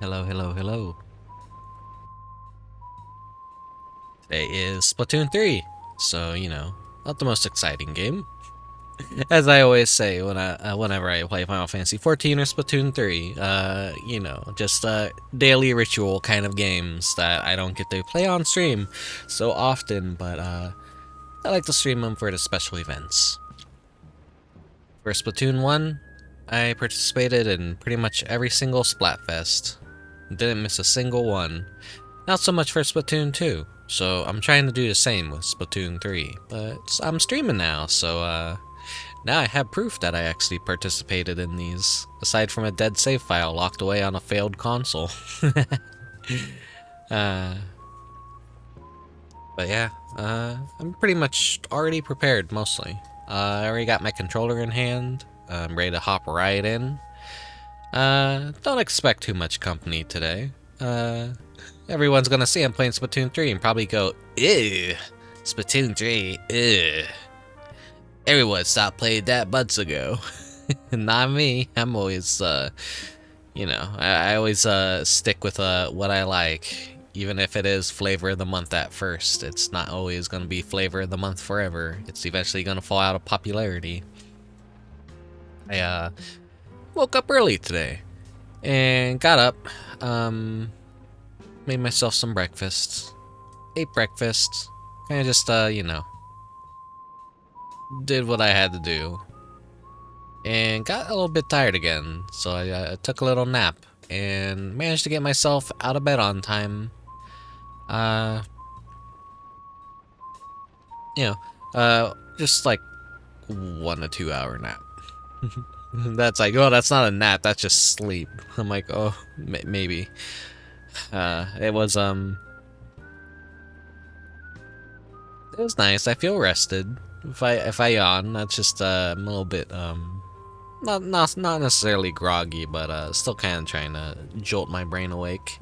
Hello, hello, hello. Today is Splatoon 3, so not the most exciting game. As I always say whenever I play Final Fantasy 14 or Splatoon 3, just daily ritual kind of games that I don't get to play on stream so often, but I like to stream them for the special events. For Splatoon 1, I participated in pretty much every single Splatfest. Didn't miss a single one. Not so much for Splatoon 2, so I'm trying to do the same with Splatoon 3, but I'm streaming now, so now I have proof that I actually participated in these, aside from a dead save file locked away on a failed console. uh, but yeah, I'm pretty much already prepared, mostly. I already got my controller in hand, I'm ready to hop right in. Don't expect too much company today. Everyone's gonna see I'm playing Splatoon 3 and probably go, ew, Splatoon 3, ew. Everyone stopped playing that months ago. Not me. I'm always, I always stick with what I like. Even if it is flavor of the month at first, it's not always gonna be flavor of the month forever. It's eventually gonna fall out of popularity. I woke up early today and got up, made myself some breakfast, ate breakfast, kind of just did what I had to do, and got a little bit tired again, so I took a little nap and managed to get myself out of bed on time. Uh, just like 1 to 2 hour nap. That's like, oh, that's not a nap, that's just sleep. I'm like, oh, maybe. It was nice. I feel rested. If I yawn, that's just I'm a little bit not necessarily groggy, but still kind of trying to jolt my brain awake.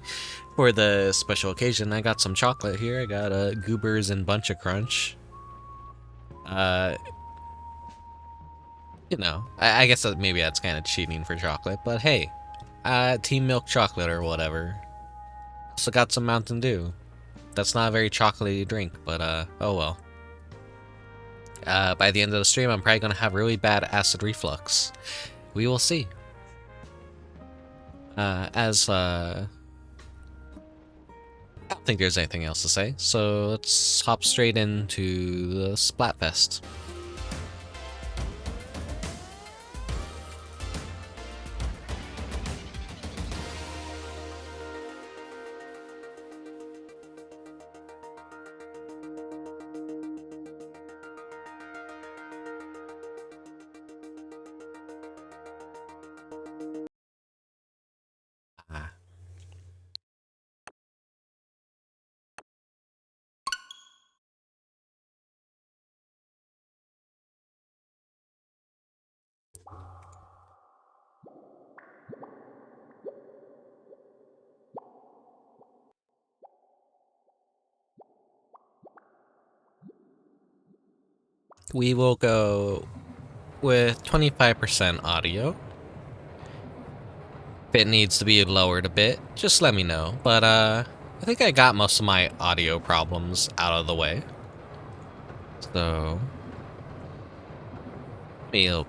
For the special occasion, I got some chocolate here. I got Goobers and Bunch of Crunch. Uh, I guess that maybe that's kind of cheating for chocolate, but hey, team milk chocolate or whatever. Also got some Mountain Dew. That's not a very chocolatey drink, but oh well. By the end of the stream, I'm probably gonna have really bad acid reflux. We will see. I don't think there's anything else to say, so let's hop straight into the Splatfest. Ah. We will go with 25% audio. If it needs to be lowered a bit, just let me know. But I think I got most of my audio problems out of the way. So we'll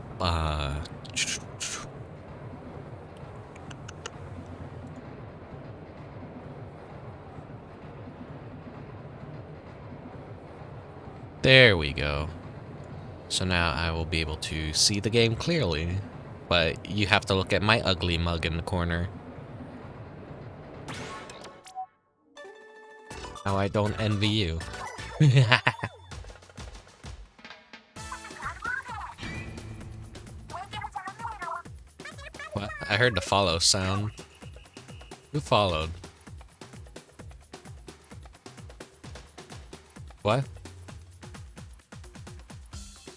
there we go. So now I will be able to see the game clearly, but you have to look at my ugly mug in the corner. How I don't envy you. What? I heard the follow sound. Who followed? What?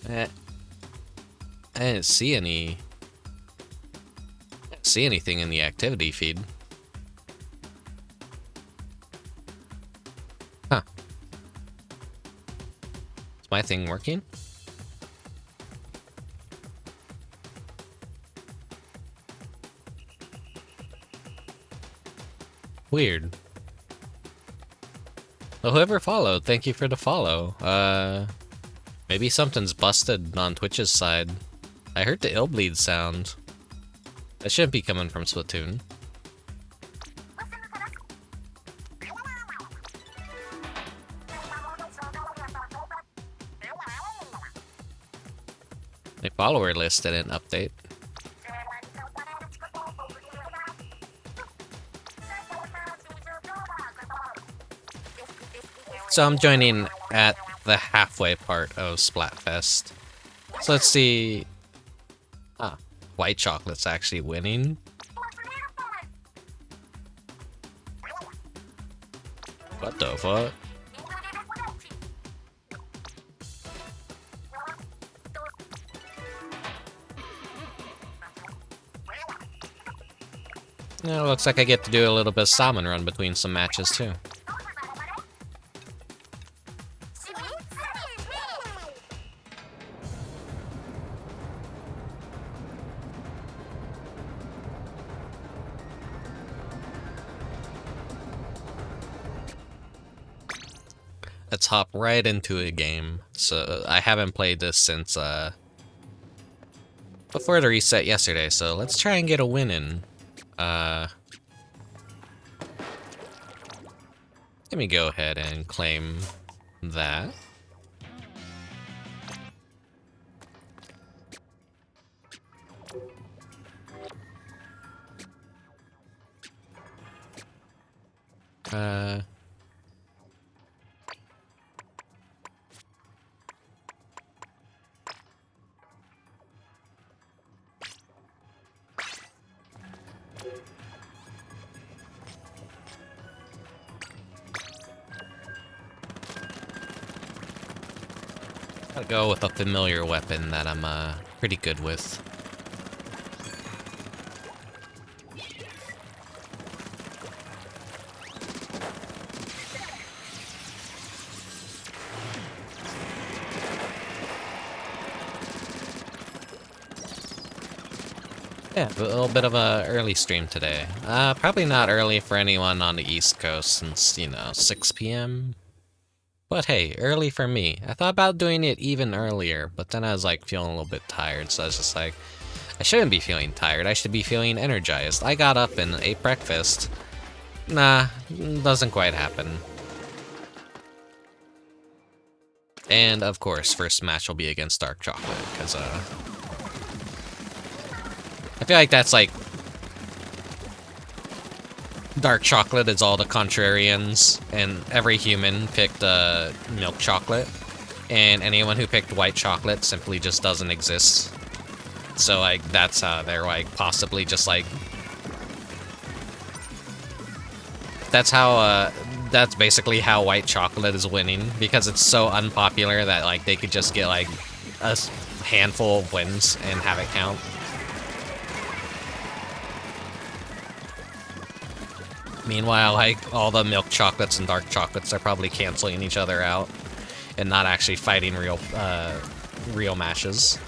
I didn't see anything in the activity feed. Huh. Is my thing working? Weird. Well, whoever followed, thank you for the follow. Maybe something's busted on Twitch's side. I heard the ill bleed sound. That shouldn't be coming from Splatoon. My follower list didn't update. So I'm joining at the halfway part of Splatfest. So let's see. Ah, white chocolate's actually winning. What the fuck? Yeah, looks like I get to do a little bit of Salmon Run between some matches too. Let's hop right into a game. So I haven't played this since before the reset yesterday, so let's try and get a win in. Let me go ahead and claim that. I'll go with a familiar weapon that I'm pretty good with. Yeah, a little bit of a early stream today. Probably not early for anyone on the East Coast since, you know, 6 p.m. But hey, early for me. I thought about doing it even earlier, but then I was like feeling a little bit tired, so I was just like, I shouldn't be feeling tired, I should be feeling energized. I got up and ate breakfast. Nah, doesn't quite happen. And of course, first match will be against Dark Chocolate, because I feel like that's like Dark Chocolate is all the contrarians, and every human picked milk chocolate, and anyone who picked white chocolate simply just doesn't exist. So like that's how they're like possibly just like that's basically how white chocolate is winning, because it's so unpopular that like they could just get like a handful of wins and have it count. Meanwhile, like, all the milk chocolates and dark chocolates are probably canceling each other out and not actually fighting real matches.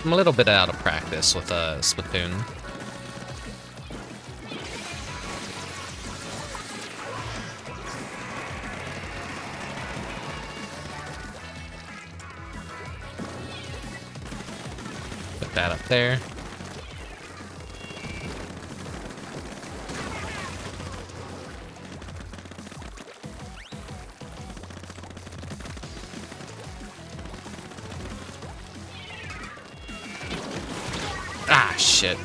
I'm a little bit out of practice with Splatoon. That up there. Ah, shit.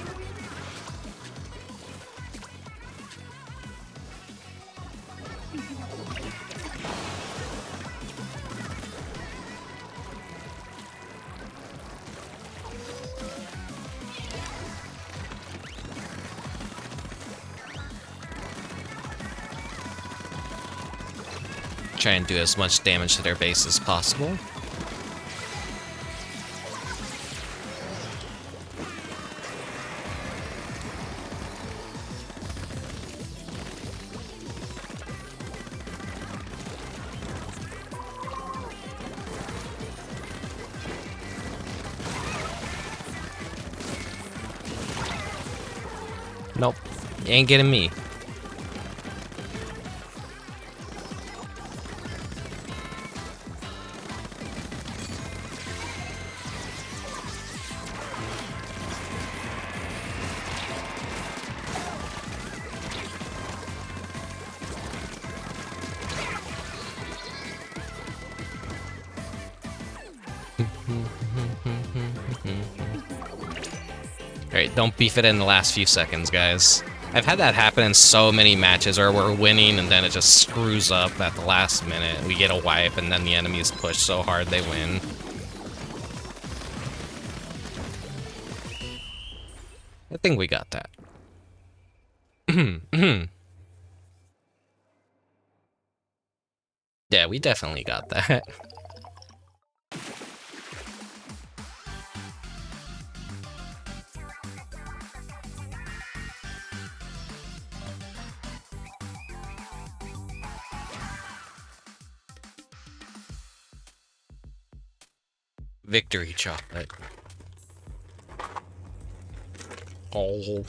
Try and do as much damage to their base as possible. Nope. You ain't getting me. Alright, don't beef it in the last few seconds, guys. I've had that happen in so many matches where we're winning and then it just screws up at the last minute. We get a wipe and then the enemies push so hard they win. I think we got that. Yeah, we definitely got that. Victory chocolate. Oh.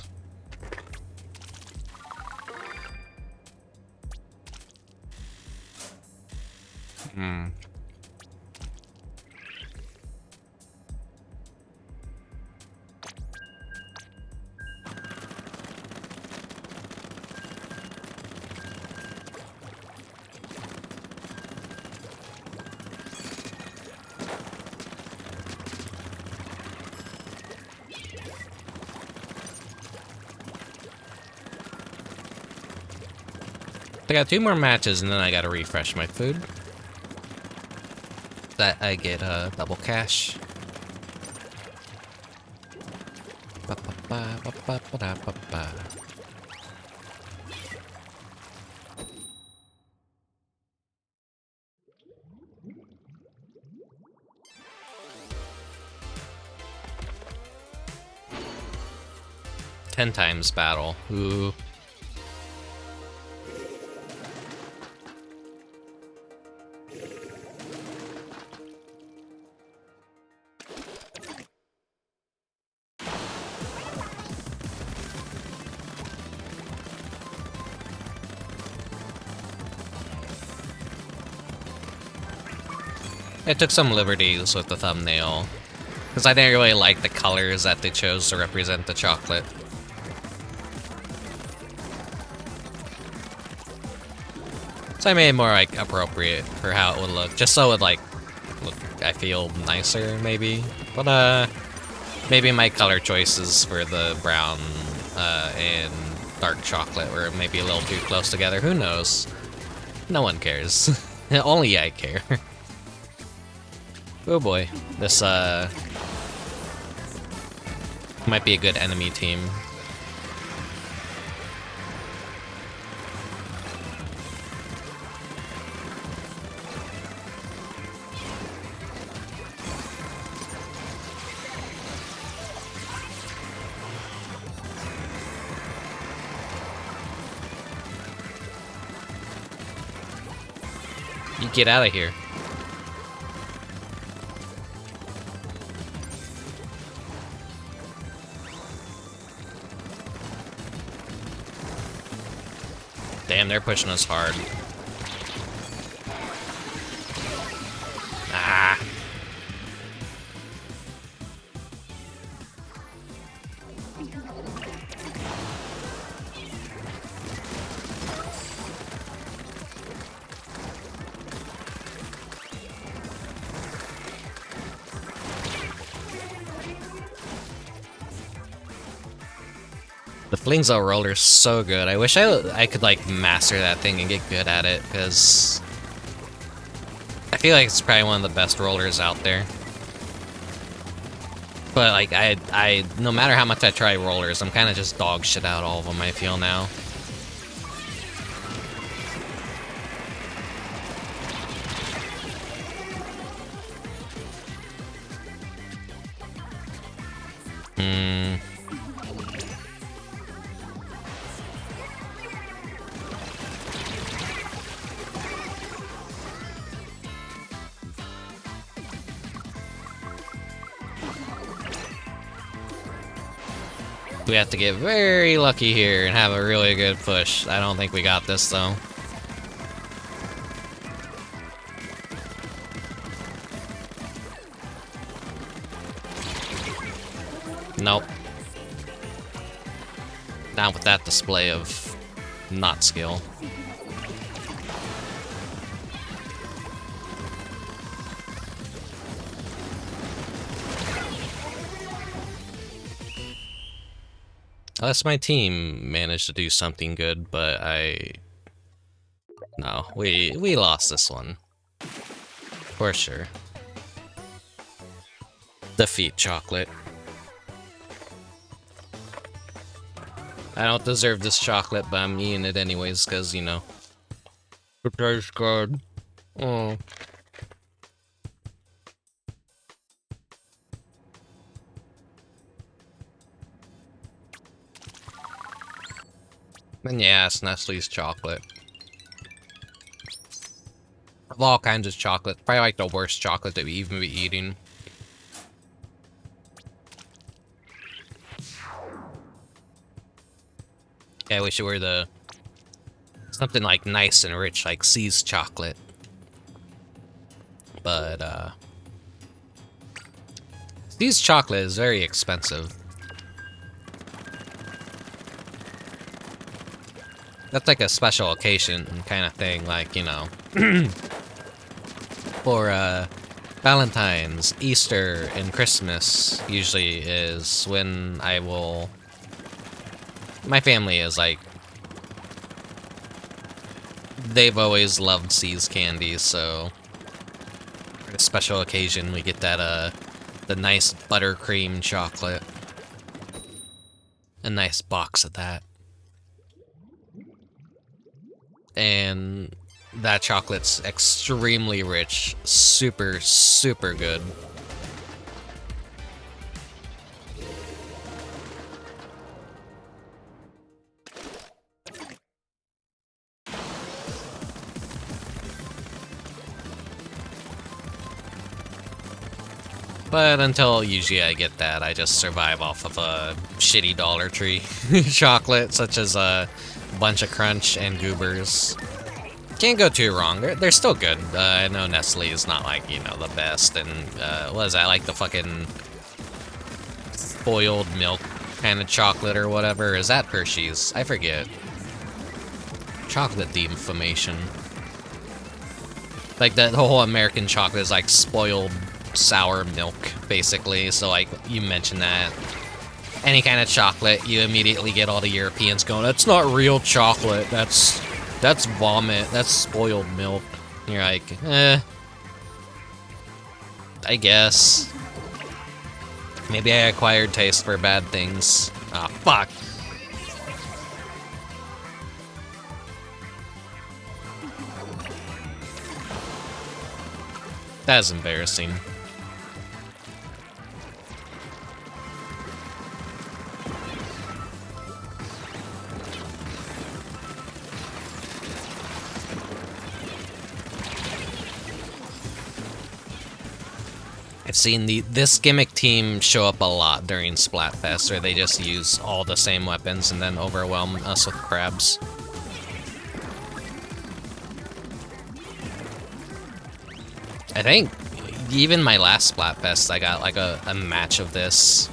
Hmm. I got 2 more matches and then I gotta refresh my food. That I get double cash. Ba -ba -ba -ba -ba -ba -da -ba -ba. Ten times battle. Ooh. I took some liberties with the thumbnail, because I didn't really like the colors that they chose to represent the chocolate. So I made it more, like, appropriate for how it would look, just so it would, like, look, I feel nicer, maybe. But, maybe my color choices for the brown, and dark chocolate were maybe a little too close together. Who knows? No one cares. Only I care. Oh boy, this might be a good enemy team. You get out of here. Damn, they're pushing us hard. Ah. The Flingzo roller's so good. I wish I could like master that thing and get good at it, because I feel like it's probably one of the best rollers out there. But like I no matter how much I try rollers, I'm kind of just dog shit out all of them, I feel now. We have to get very lucky here and have a really good push. I don't think we got this, though. Nope. Not with that display of not skill. Unless my team managed to do something good, but no, we lost this one. For sure. Defeat chocolate. I don't deserve this chocolate, but I'm eating it anyways, because, you know. It tastes good. Oh. And yeah, it's Nestle's chocolate. Of all kinds of chocolate. Probably like the worst chocolate that we even be eating. Yeah, I wish it were the... something like nice and rich, like C's chocolate. But, C's chocolate is very expensive. That's like a special occasion kind of thing, like, you know. For, Valentine's, Easter, and Christmas usually is when I will... My family is like... They've always loved C's candy, so... For a special occasion, we get that, the nice buttercream chocolate. A nice box of that. And that chocolate's extremely rich, super, super good. But until usually I get that, I just survive off of a shitty Dollar Tree chocolate, such as a bunch of Crunch and Goobers. Can't go too wrong. They're still good. I know Nestle is not like, you know, the best, and what is that, like the fucking spoiled milk kind of chocolate or whatever? Is that Hershey's? I forget. Chocolate defamation. Like the whole American chocolate is like spoiled sour milk, basically. So like you mentioned that. Any kind of chocolate, you immediately get all the Europeans going, that's not real chocolate, that's vomit, that's spoiled milk. And you're like, I guess. Maybe I acquired taste for bad things. Ah, fuck. That's embarrassing. I've seen this gimmick team show up a lot during Splatfest, where they just use all the same weapons and then overwhelm us with crabs. I think even my last Splatfest, I got like a match of this.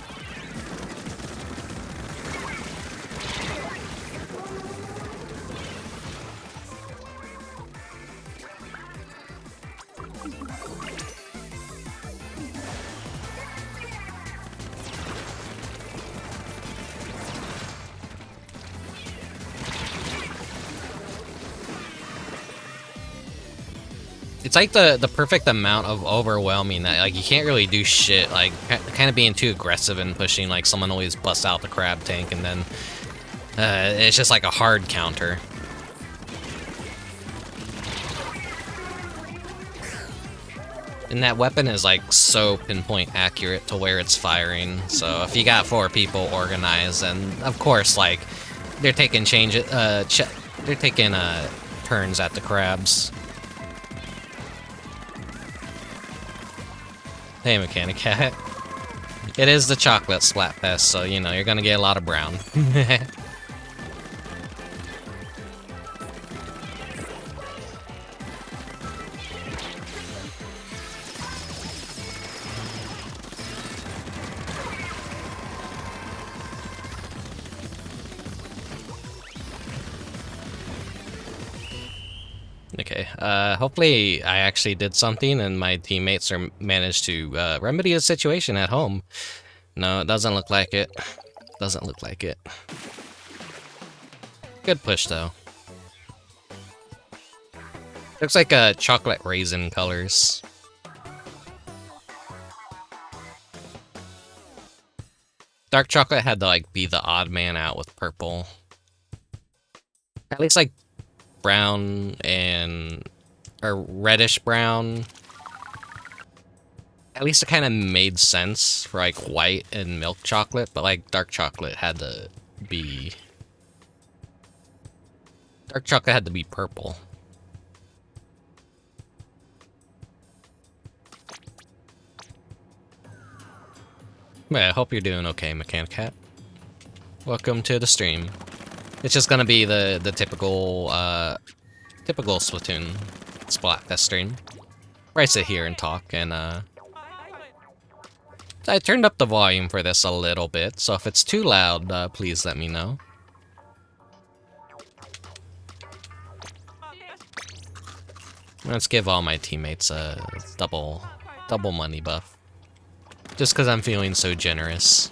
It's like the perfect amount of overwhelming that, like, you can't really do shit, like, kind of being too aggressive and pushing, like, someone always busts out the crab tank, and then, it's just like a hard counter. And that weapon is, like, so pinpoint accurate to where it's firing, so if you got 4 people organized, and, of course, like, they're taking turns at the crabs. Hey, Mechanic Cat. It is the chocolate Splatfest, so you know, you're gonna get a lot of brown. Okay, hopefully I actually did something and my teammates are managed to remedy the situation at home. No, it doesn't look like it. Doesn't look like it. Good push, though. Looks like chocolate raisin colors. Dark chocolate had to, like, be the odd man out with purple. At least, like, brown and... or reddish brown. At least it kind of made sense for, like, white and milk chocolate, but, like, dark chocolate had to be... Dark chocolate had to be purple. Well, I hope you're doing okay, Mechanic Cat. Welcome to the stream. It's just gonna be the typical, typical Splatoon Splatfest stream. Where I sit here and talk, and, I turned up the volume for this a little bit, so if it's too loud, please let me know. Let's give all my teammates a double money buff. Just because I'm feeling so generous.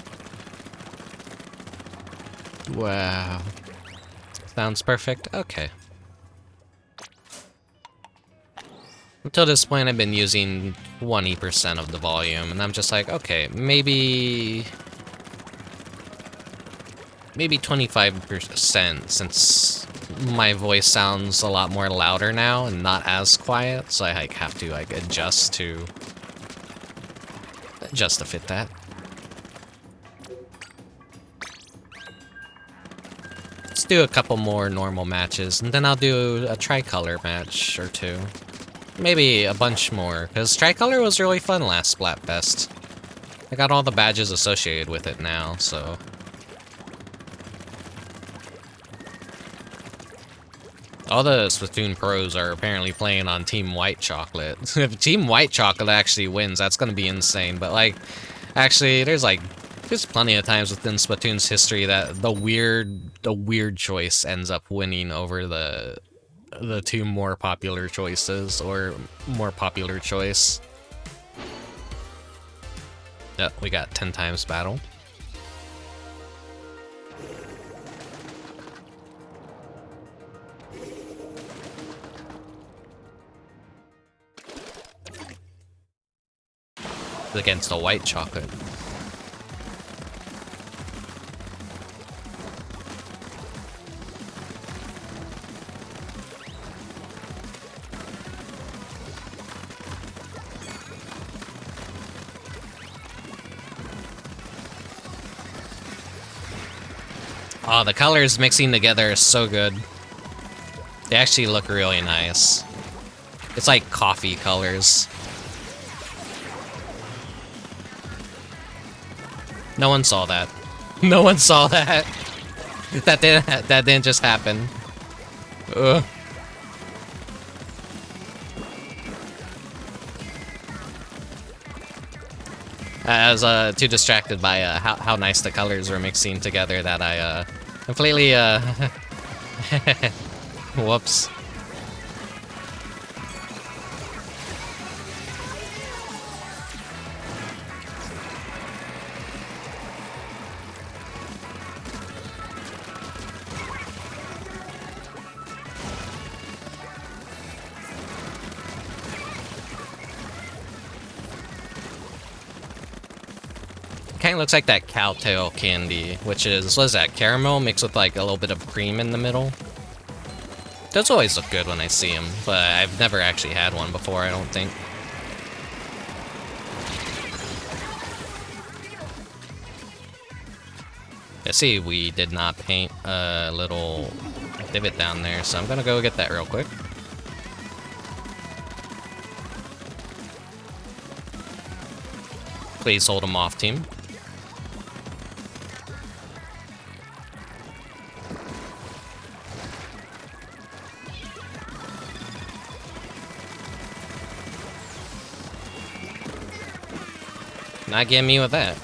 Wow. Sounds perfect? Okay. Until this point, I've been using 20% of the volume, and I'm just like, okay, maybe 25%, since my voice sounds a lot more louder now and not as quiet, so I like have to like adjust to fit that. Let's do a couple more normal matches, and then I'll do a Tricolor match or two. Maybe a bunch more, because Tricolor was really fun last Splatfest. I got all the badges associated with it now, so... All the Splatoon pros are apparently playing on Team White Chocolate. If Team White Chocolate actually wins, that's gonna be insane, but like... Actually, there's plenty of times within Splatoon's history that the weird choice ends up winning over the two more popular choices, or more popular choice. Yep, we got 10 times battle. Against a white chocolate. Oh, the colors mixing together is so good. They actually look really nice. It's like coffee colors. No one saw that. No one saw that. That didn't just happen. Ugh. I was too distracted by how nice the colors were mixing together that I completely whoops. Kind of looks like that cowtail candy, which is, what is that, caramel mixed with like a little bit of cream in the middle. Those always look good when I see them, but I've never actually had one before, I don't think. I see we did not paint a little divot down there, so I'm gonna go get that real quick. Please hold them off, team. Not getting me with that.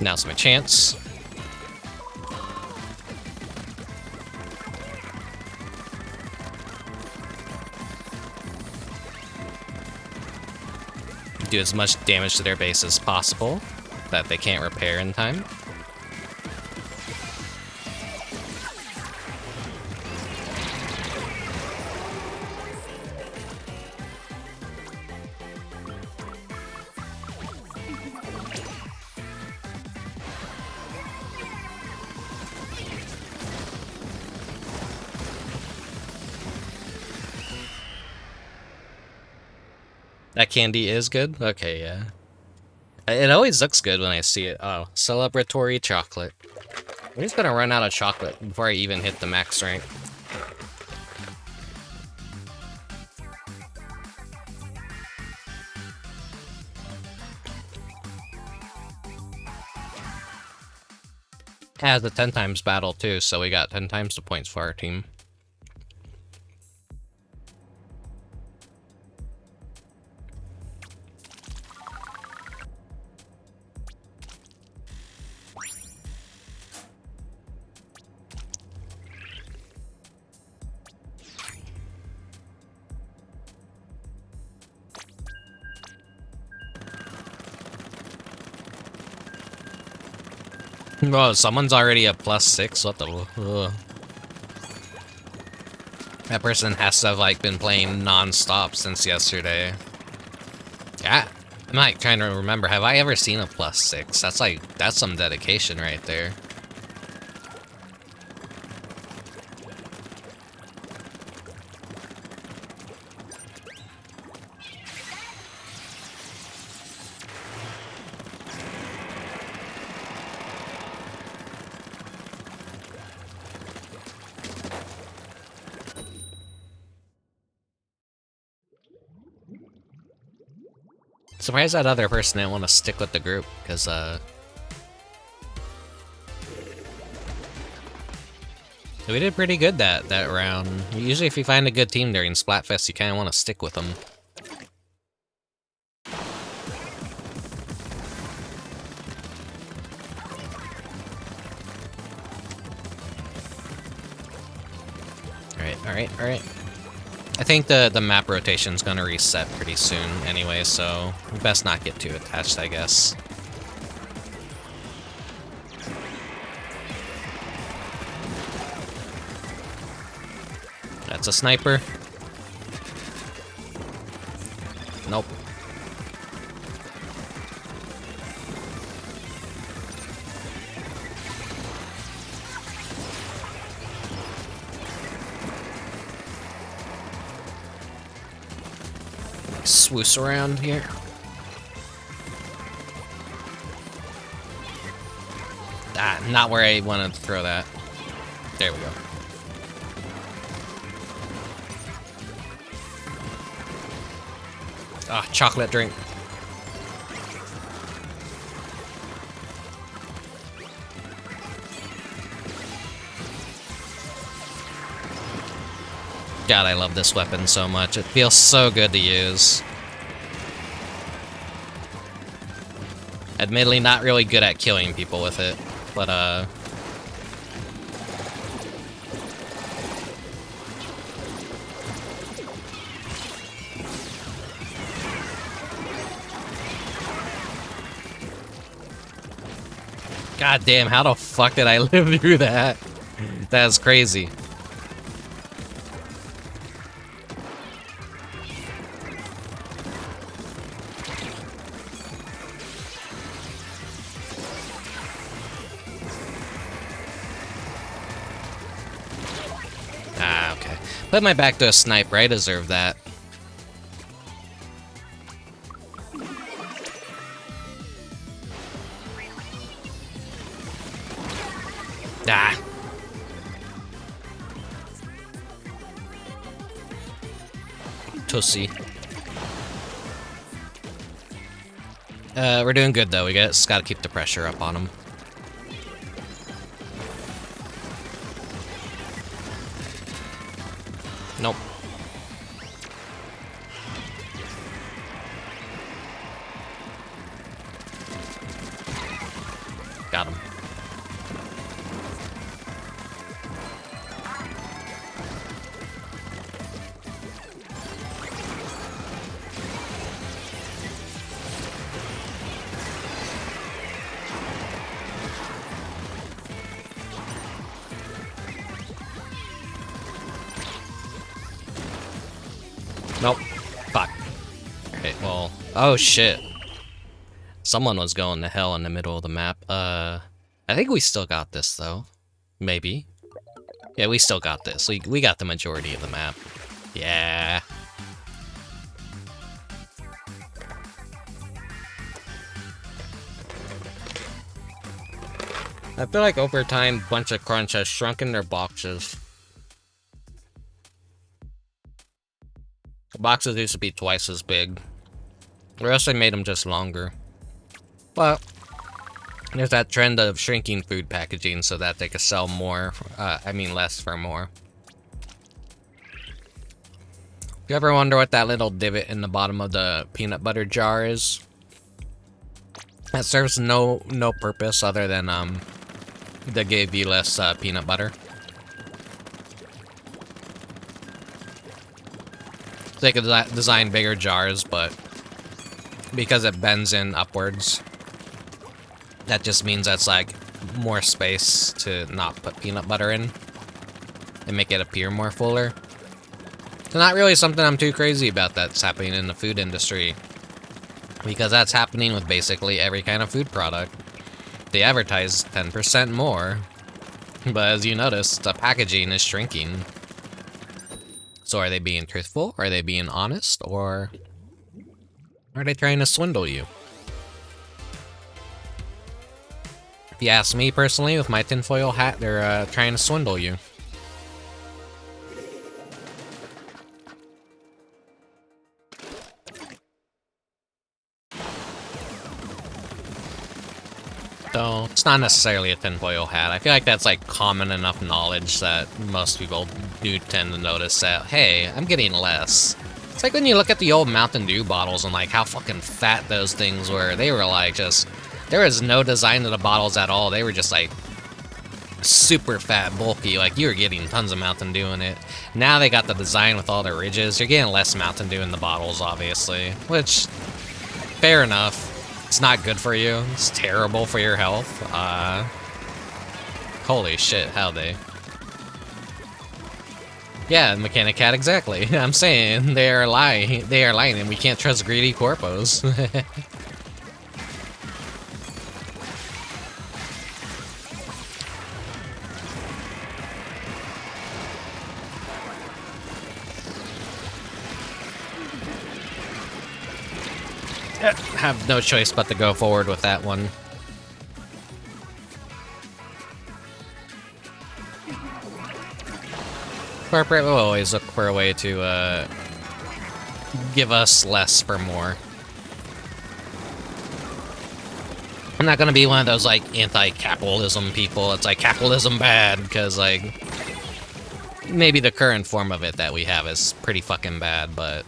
Now's my chance. Do as much damage to their base as possible that they can't repair in time. That candy is good? Okay, yeah. It always looks good when I see it. Oh, celebratory chocolate. I'm just gonna run out of chocolate before I even hit the max rank. It has a 10 times battle too, so we got 10 times the points for our team. Oh, someone's already at +6. What the? Ugh. That person has to have like been playing non-stop since yesterday. Yeah, I'm like trying to remember. Have I ever seen a +6? That's some dedication right there. Surprised that other person didn't want to stick with the group, because, we did pretty good that round. Usually if you find a good team during Splatfest, you kind of want to stick with them. Alright. I think the map rotation's gonna reset pretty soon anyway, so we best not get too attached, I guess. That's a sniper. Nope. Swoosh around here. Ah, not where I wanted to throw that. There we go. Ah, chocolate drink. God, I love this weapon so much. It feels so good to use. Admittedly, not really good at killing people with it, but, God damn, how the fuck did I live through that? That's crazy. Ah, okay. Put my back to a sniper, I deserve that. Ah. Tussie. We're doing good though. We just gotta keep the pressure up on him. Nope. Got him. Nope. Fuck. Okay, well... Oh, shit. Someone was going to hell in the middle of the map. I think we still got this, though. Maybe. Yeah, we still got this. We got the majority of the map. Yeah. I feel like over time, Bunch of Crunch has shrunken their boxes. The boxes used to be twice as big. Or else they made them just longer. But there's that trend of shrinking food packaging so that they could sell more, less for more. You ever wonder what that little divot in the bottom of the peanut butter jar is? That serves no purpose other than, to give you less, peanut butter. They could design bigger jars, but because it bends in upwards, that just means that's like more space to not put peanut butter in and make it appear more fuller. It's not really something I'm too crazy about that's happening in the food industry, because that's happening with basically every kind of food product. They advertise 10% more, but as you notice, the packaging is shrinking. So are they being truthful? Are they being honest? Or are they trying to swindle you? If you ask me personally, with my tinfoil hat, they're trying to swindle you. So, it's not necessarily a tinfoil hat. I feel like that's like common enough knowledge that most people do tend to notice that, hey, I'm getting less. It's like when you look at the old Mountain Dew bottles and like how fucking fat those things were. They were like just, there was no design to the bottles at all. They were just like super fat, bulky, like you were getting tons of Mountain Dew in it. Now they got the design with all the ridges. You're getting less Mountain Dew in the bottles, obviously, which, fair enough. It's not good for you. It's terrible for your health. Holy shit, how they... Yeah, Mechanic Cat, exactly. I'm saying, they are lying. They are lying, and we can't trust greedy corpos. Have no choice but to go forward with that one. Corporate will always look for a way to give us less for more. I'm not gonna be one of those like anti-capitalism people. It's like capitalism bad because like maybe the current form of it that we have is pretty fucking bad, but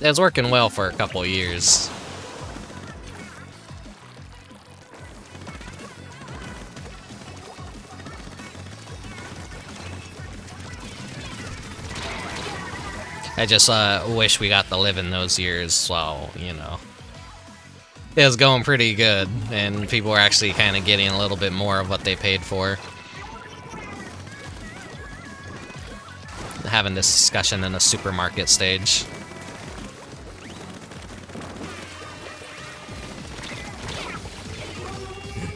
it's working well for a couple years. I just wish we got to live in those years while, you know, it was going pretty good and people were actually kind of getting a little bit more of what they paid for. Having this discussion in a supermarket stage.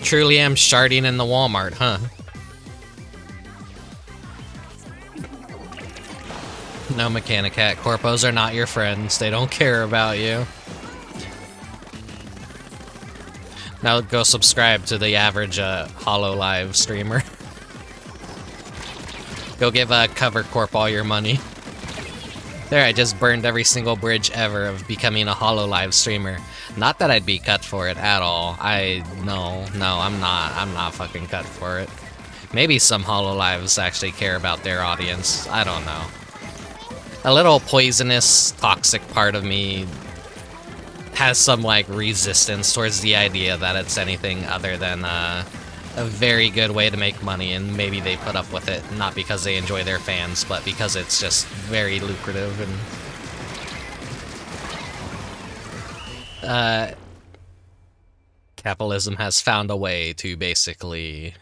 Truly am sharding in the Walmart, huh? No, Mechanic Cat. Corpos are not your friends. They don't care about you. Now go subscribe to the average HoloLive streamer. Go give Cover Corp all your money. There, I just burned every single bridge ever of becoming a HoloLive streamer. Not that I'd be cut for it at all. No, I'm not fucking cut for it. Maybe some HoloLives actually care about their audience. I don't know. A little poisonous, toxic part of me has some, like, resistance towards the idea that it's anything other than, a very good way to make money, and maybe they put up with it, not because they enjoy their fans, but because it's just very lucrative, and capitalism has found a way to basically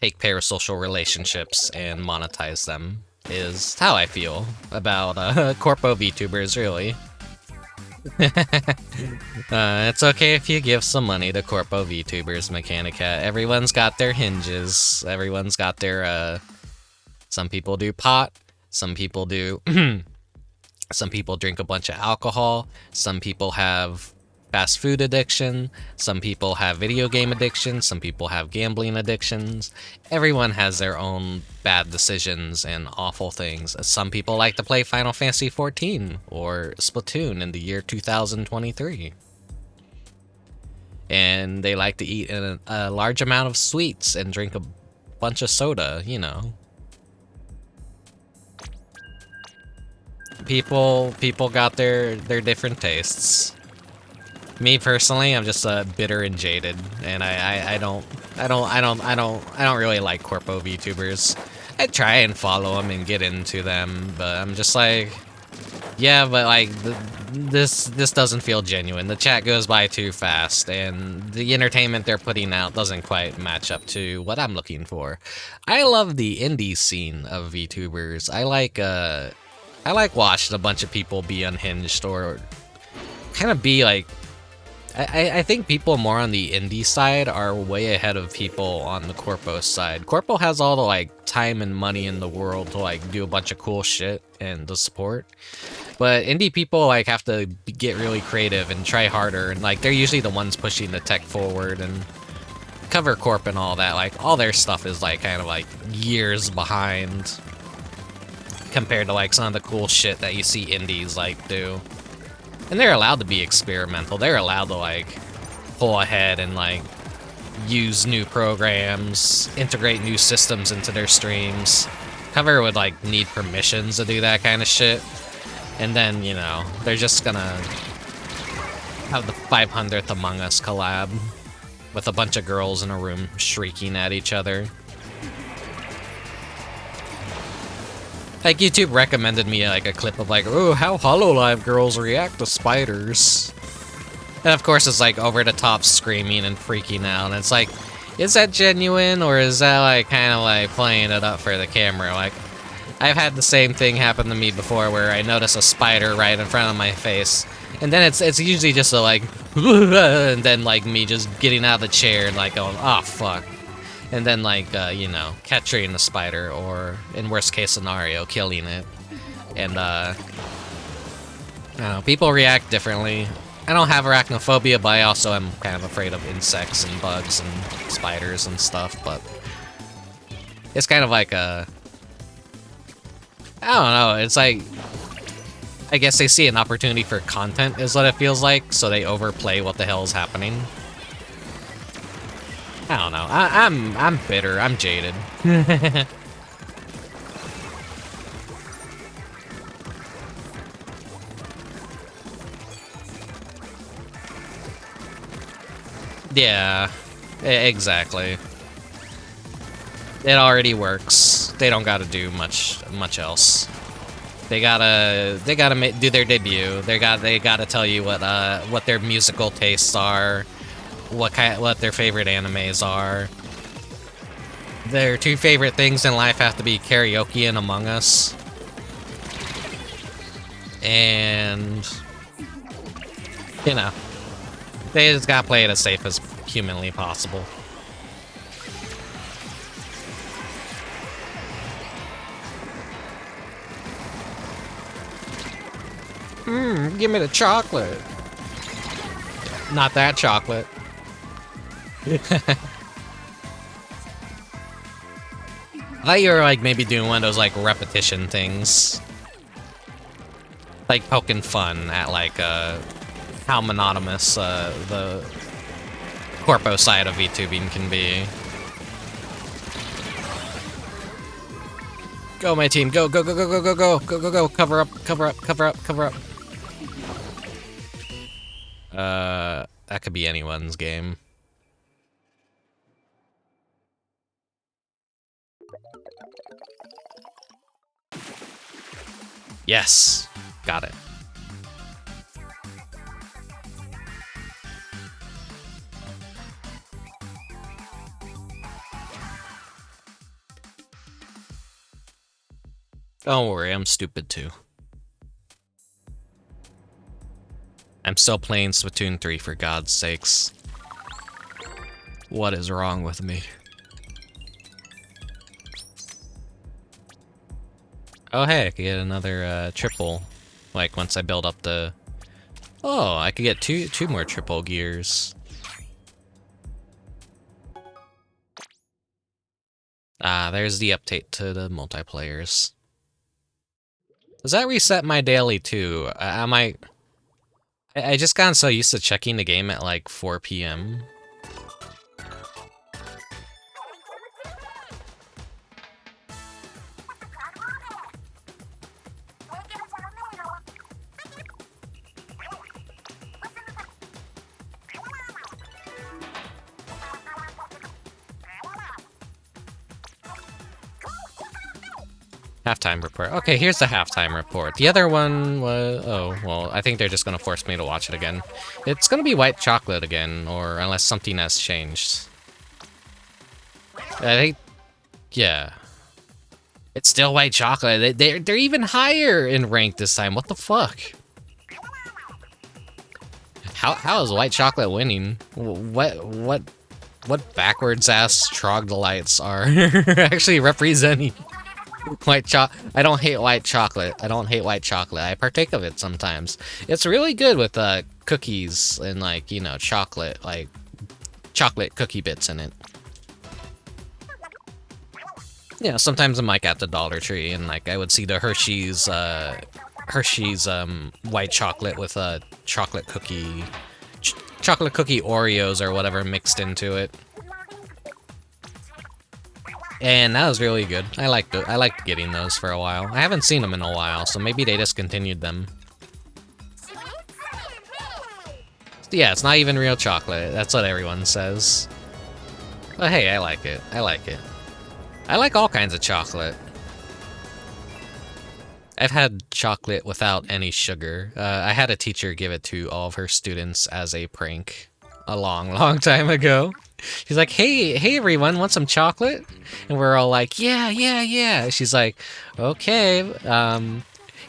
take parasocial relationships and monetize them, is how I feel about corpo VTubers, really. It's okay if you give some money to corpo VTubers, Mechanica. Everyone's got their hinges. Everyone's got their, some people do pot. Some people do... some people drink a bunch of alcohol. Some people have fast food addiction. Some people have video game addiction. Some people have gambling addictions. Everyone has their own bad decisions and awful things. Some people like to play Final Fantasy XIV or Splatoon in the year 2023. And they like to eat a large amount of sweets and drink a bunch of soda, you know. People got their different tastes. Me personally, I'm just bitter and jaded, and I don't really like corpo VTubers. I try and follow them and get into them, but I'm just like, yeah, but like this doesn't feel genuine. The chat goes by too fast, and the entertainment they're putting out doesn't quite match up to what I'm looking for. I love the indie scene of VTubers. I like watching a bunch of people be unhinged or kind of be like. I think people more on the indie side are way ahead of people on the corpo side. Corpo has all the like time and money in the world to like do a bunch of cool shit and to support. But indie people like have to get really creative and try harder, and like they're usually the ones pushing the tech forward, and Cover Corp and all that, like all their stuff is like kind of like years behind compared to like some of the cool shit that you see indies like do. And they're allowed to be experimental. They're allowed to, like, pull ahead and, like, use new programs, integrate new systems into their streams. Cover would, like, need permissions to do that kind of shit. And then, you know, they're just gonna have the 500th Among Us collab with a bunch of girls in a room shrieking at each other. Like, YouTube recommended me, like, a clip of, like, oh, how HoloLive girls react to spiders. And, of course, it's, like, over-the-top screaming and freaking out. And it's like, is that genuine, or is that, like, kind of, like, playing it up for the camera? Like, I've had the same thing happen to me before, where I notice a spider right in front of my face. And then it's usually just a, like, and then, like, me just getting out of the chair and, like, going, oh, fuck. And then, like, you know, capturing the spider, or, in worst case scenario, killing it. And, I don't know, people react differently. I don't have arachnophobia, but I also am kind of afraid of insects and bugs and spiders and stuff, but it's kind of like a... I don't know, it's like... I guess they see an opportunity for content, is what it feels like, so they overplay what the hell is happening. I don't know. I'm bitter. I'm jaded. Yeah, exactly. It already works. They don't gotta do much else. They gotta do their debut. They gotta tell you what their musical tastes are. What their favorite animes are. Their two favorite things in life have to be karaoke and Among Us. And, you know, they just gotta play it as safe as humanly possible. Give me the chocolate. Not that chocolate. I thought you were like maybe doing one of those like repetition things. like poking fun at like how monotonous the corpo side of VTubing can be. Go, my team! Go, go, go, go, go, go, go, go, go, go! Cover up! Cover up! Cover up! Cover up! That could be anyone's game. Yes! Got it. Don't worry, I'm stupid too. I'm still playing Splatoon 3 for God's sakes. What is wrong with me? Oh hey, I could get another triple. Like once I build up the... Oh, I could get two more triple gears. Ah, there's the update to the multiplayers. Does that reset my daily too? I just gotten so used to checking the game at like 4 p.m. Halftime report. Okay, here's the halftime report. The other one was... Oh, well, I think they're just gonna force me to watch it again. It's gonna be white chocolate again, or unless something has changed. I think... Yeah. It's still white chocolate. They're even higher in rank this time. What the fuck? How is white chocolate winning? What backwards ass troglodytes are actually representing white I don't hate white chocolate. I don't hate white chocolate. I partake of it sometimes. It's really good with cookies and like, you know, chocolate, like chocolate cookie bits in it. Yeah, sometimes I'm like at the Dollar Tree and like I would see the Hershey's white chocolate with a chocolate cookie Oreos or whatever mixed into it. And that was really good. I liked getting those for a while. I haven't seen them in a while, so maybe they discontinued them. Yeah, it's not even real chocolate. That's what everyone says. But hey, I like it. I like it. I like all kinds of chocolate. I've had chocolate without any sugar. I had a teacher give it to all of her students as a prank a long time ago. She's like, hey everyone, want some chocolate? And we're all like, yeah. She's like, okay,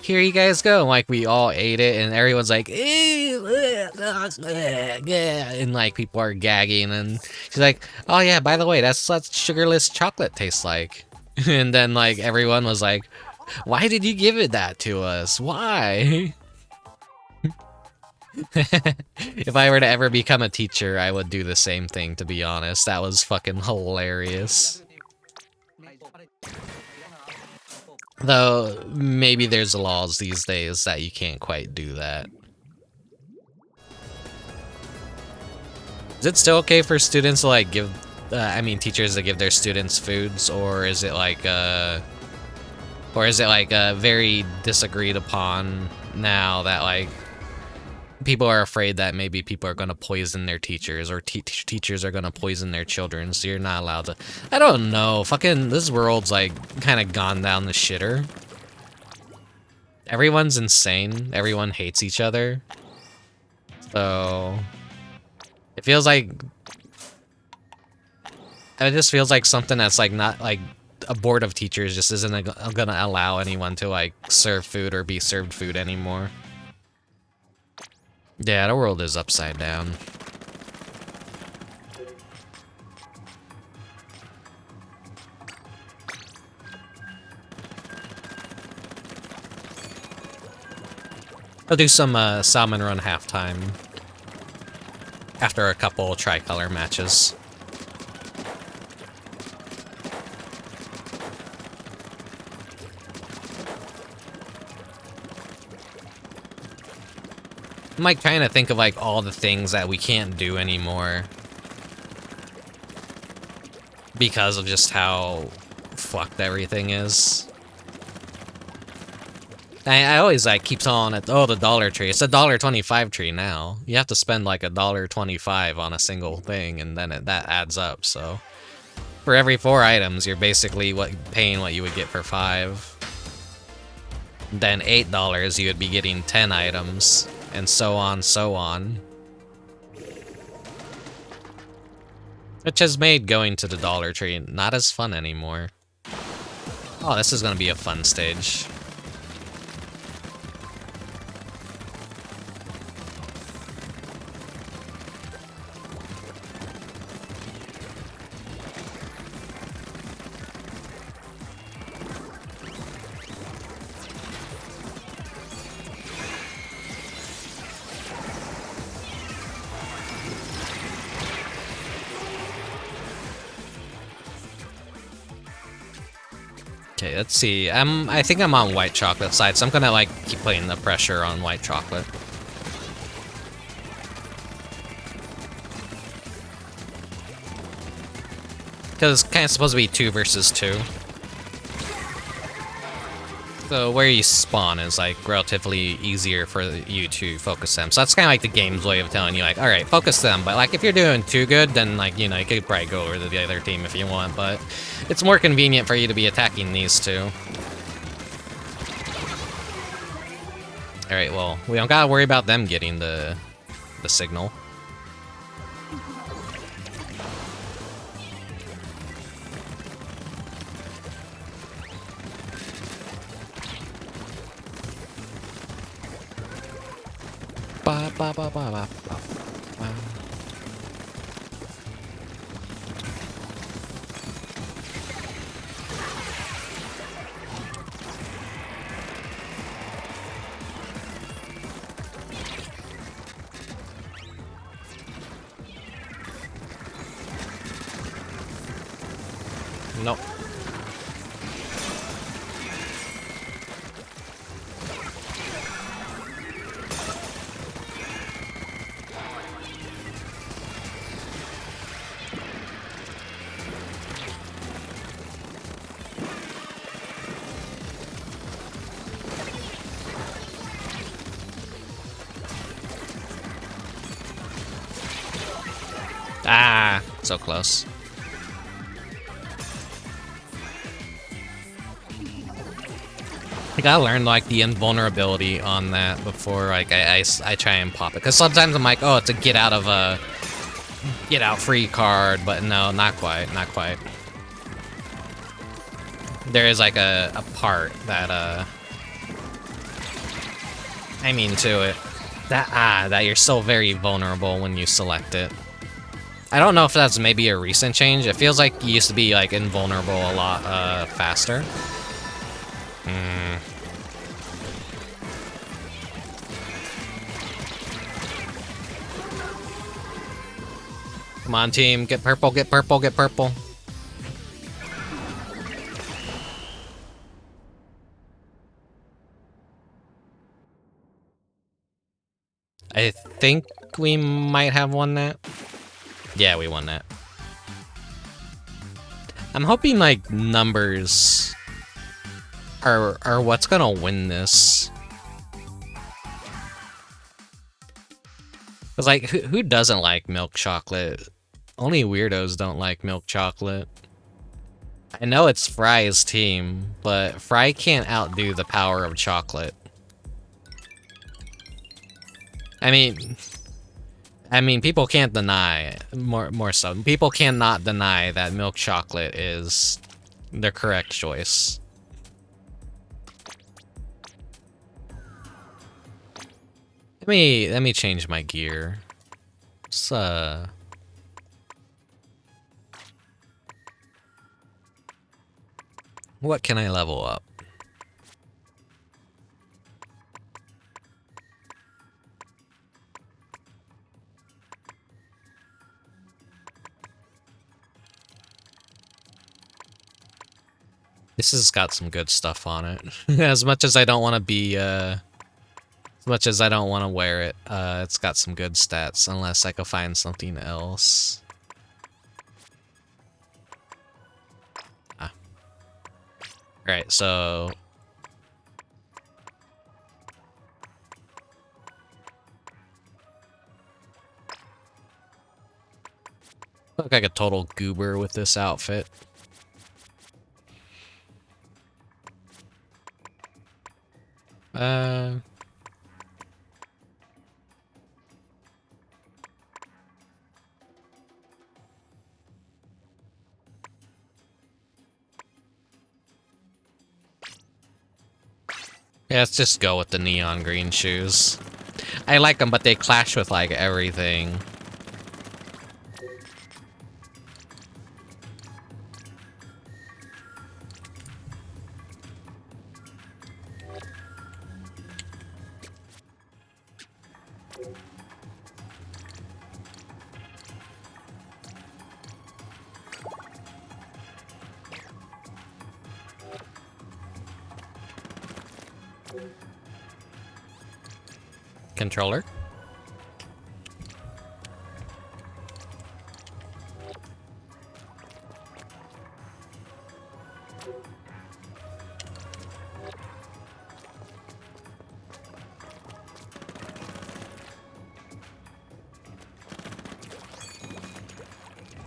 here you guys go. And like we all ate it and everyone's like, and like people are gagging and she's like, oh yeah, by the way, that's what sugarless chocolate tastes like. And then like everyone was like, why did you give it that to us? Why? If I were to ever become a teacher, I would do the same thing, to be honest. That was fucking hilarious. Though, maybe there's laws these days that you can't quite do that. Is it still okay for students to, like, give... teachers to give their students foods, or is it, like, very disagreed upon now that, like, people are afraid that maybe people are going to poison their teachers, or teachers are going to poison their children, so you're not allowed to... I don't know. Fucking, this world's, like, kind of gone down the shitter. Everyone's insane. Everyone hates each other. So... It feels like... It just feels like something that's, like, not, like... A board of teachers just isn't gonna allow anyone to, like, serve food or be served food anymore. Yeah, the world is upside down. I'll do some Salmon Run halftime after a couple Tricolor matches. I'm like trying to think of like all the things that we can't do anymore because of just how fucked everything is. I always like keep telling it, oh, the dollar tree. It's a $1.25 tree now. You have to spend like $1.25 on a single thing, and then that adds up. So for every 4 items, you're basically paying what you would get for 5. Then $8, you would be getting 10 items, and so on, so on. Which has made going to the Dollar Tree not as fun anymore. Oh, this is gonna be a fun stage. Okay, let's see. I think I'm on white chocolate side, so I'm gonna like keep putting the pressure on white chocolate. Because it's kind of supposed to be 2 versus 2. So where you spawn is like relatively easier for you to focus them. So that's kind of like the game's way of telling you like, all right, focus them. But like if you're doing too good, then like, you know, you could probably go over to the other team if you want. But it's more convenient for you to be attacking these two. All right, well, we don't gotta worry about them getting the signal. Ba, ba, ba, ba, ba, ba, ba. Nope. Ah, so close. I gotta learn like the invulnerability on that before like I try and pop it, because sometimes I'm like, oh, it's a get out free card, but no, not quite. There is like a part that I mean to it that you're still very vulnerable when you select it. I don't know if that's maybe a recent change. It feels like you used to be like invulnerable a lot faster. Come on, team, get purple, get purple, get purple. I think we might have won that. Yeah, we won that. I'm hoping like numbers are what's gonna win this. Cause like who doesn't like milk chocolate? Only weirdos don't like milk chocolate. I know it's Fry's team, but Fry can't outdo the power of chocolate. I mean, people can't deny, more so, people cannot deny that milk chocolate is the correct choice. Let me change my gear. What can I level up? This has got some good stuff on it. As much as I don't want to be As much as I don't want to wear it, it's got some good stats, unless I can find something else. Ah. Alright, so... look like a total goober with this outfit. Yeah, let's just go with the neon green shoes. I like them, but they clash with, like, everything. Controller?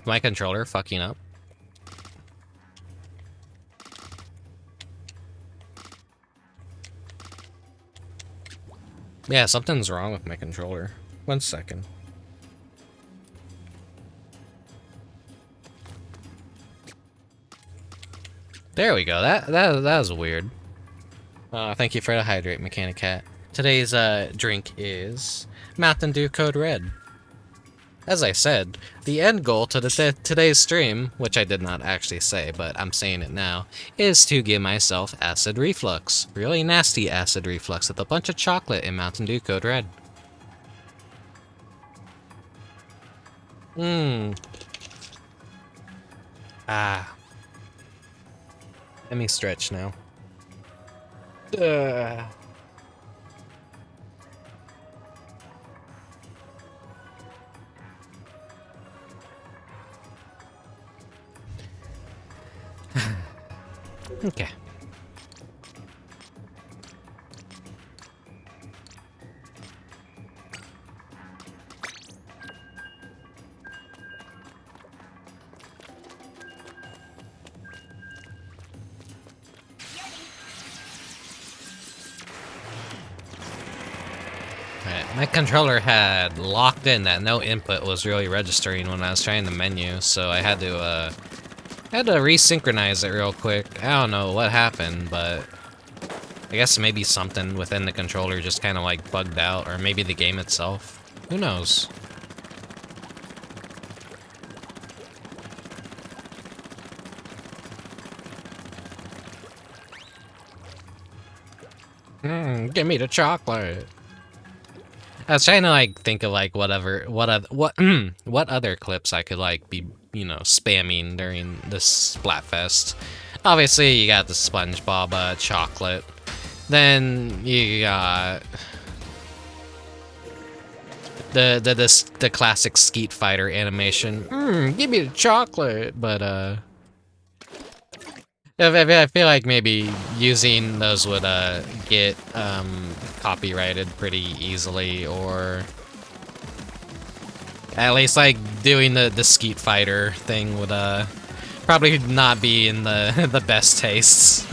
My controller fucking up. Yeah, something's wrong with my controller. 1 second. There we go. That was weird. Thank you for the hydrate, Mechanic Cat. Today's drink is Mountain Dew Code Red. As I said, the end goal to today's stream, which I did not actually say, but I'm saying it now, is to give myself acid reflux. Really nasty acid reflux with a bunch of chocolate in Mountain Dew Code Red. Ah. Let me stretch now. Okay. My controller had locked in that no input was really registering when I was trying the menu, so I had to resynchronize it real quick. I don't know what happened, but I guess maybe something within the controller just kind of like bugged out, or maybe the game itself. Who knows? Give me the chocolate. I was trying to like think of like what other clips I could like be, you know, spamming during this Splatfest. Obviously, you got the SpongeBob chocolate. Then you got the classic Skeet Fighter animation. Give me the chocolate, but I feel like maybe using those would get copyrighted pretty easily, or at least like doing the Skeet Fighter thing would probably not be in the best tastes,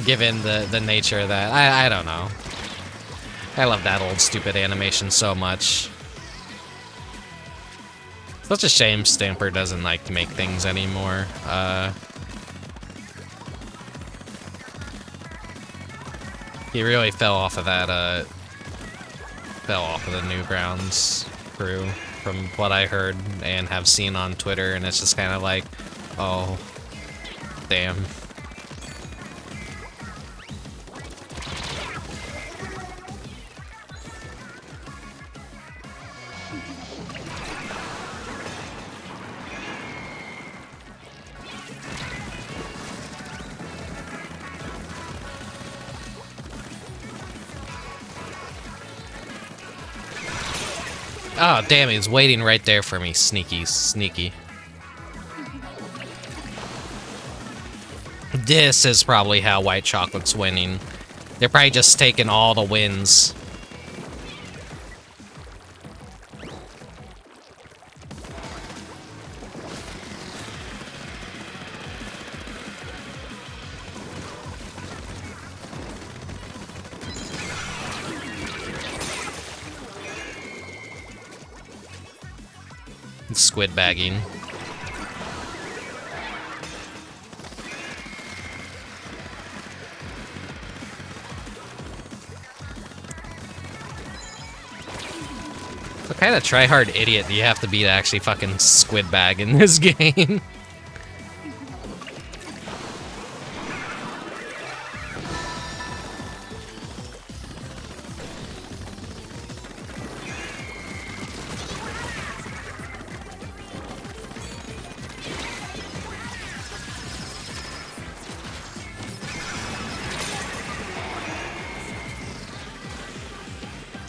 given the nature of that. I don't know. I love that old stupid animation so much. Such a shame Stamper doesn't like to make things anymore. He really fell off of that, fell off of the Newgrounds crew, from what I heard and have seen on Twitter, and it's just kind of like, oh, damn. Oh, damn, he's waiting right there for me. Sneaky, sneaky. This is probably how White Chocolate's winning. They're probably just taking all the wins. Squid bagging. What kind of tryhard idiot do you have to be to actually fucking squid bag in this game?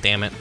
Damn it.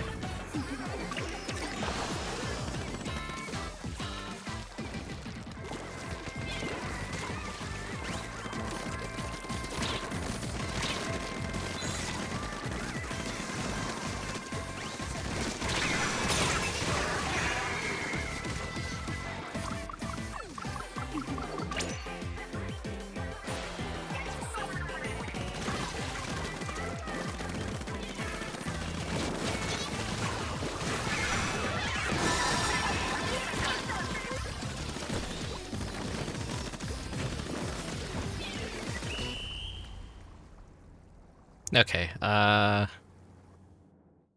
Okay, I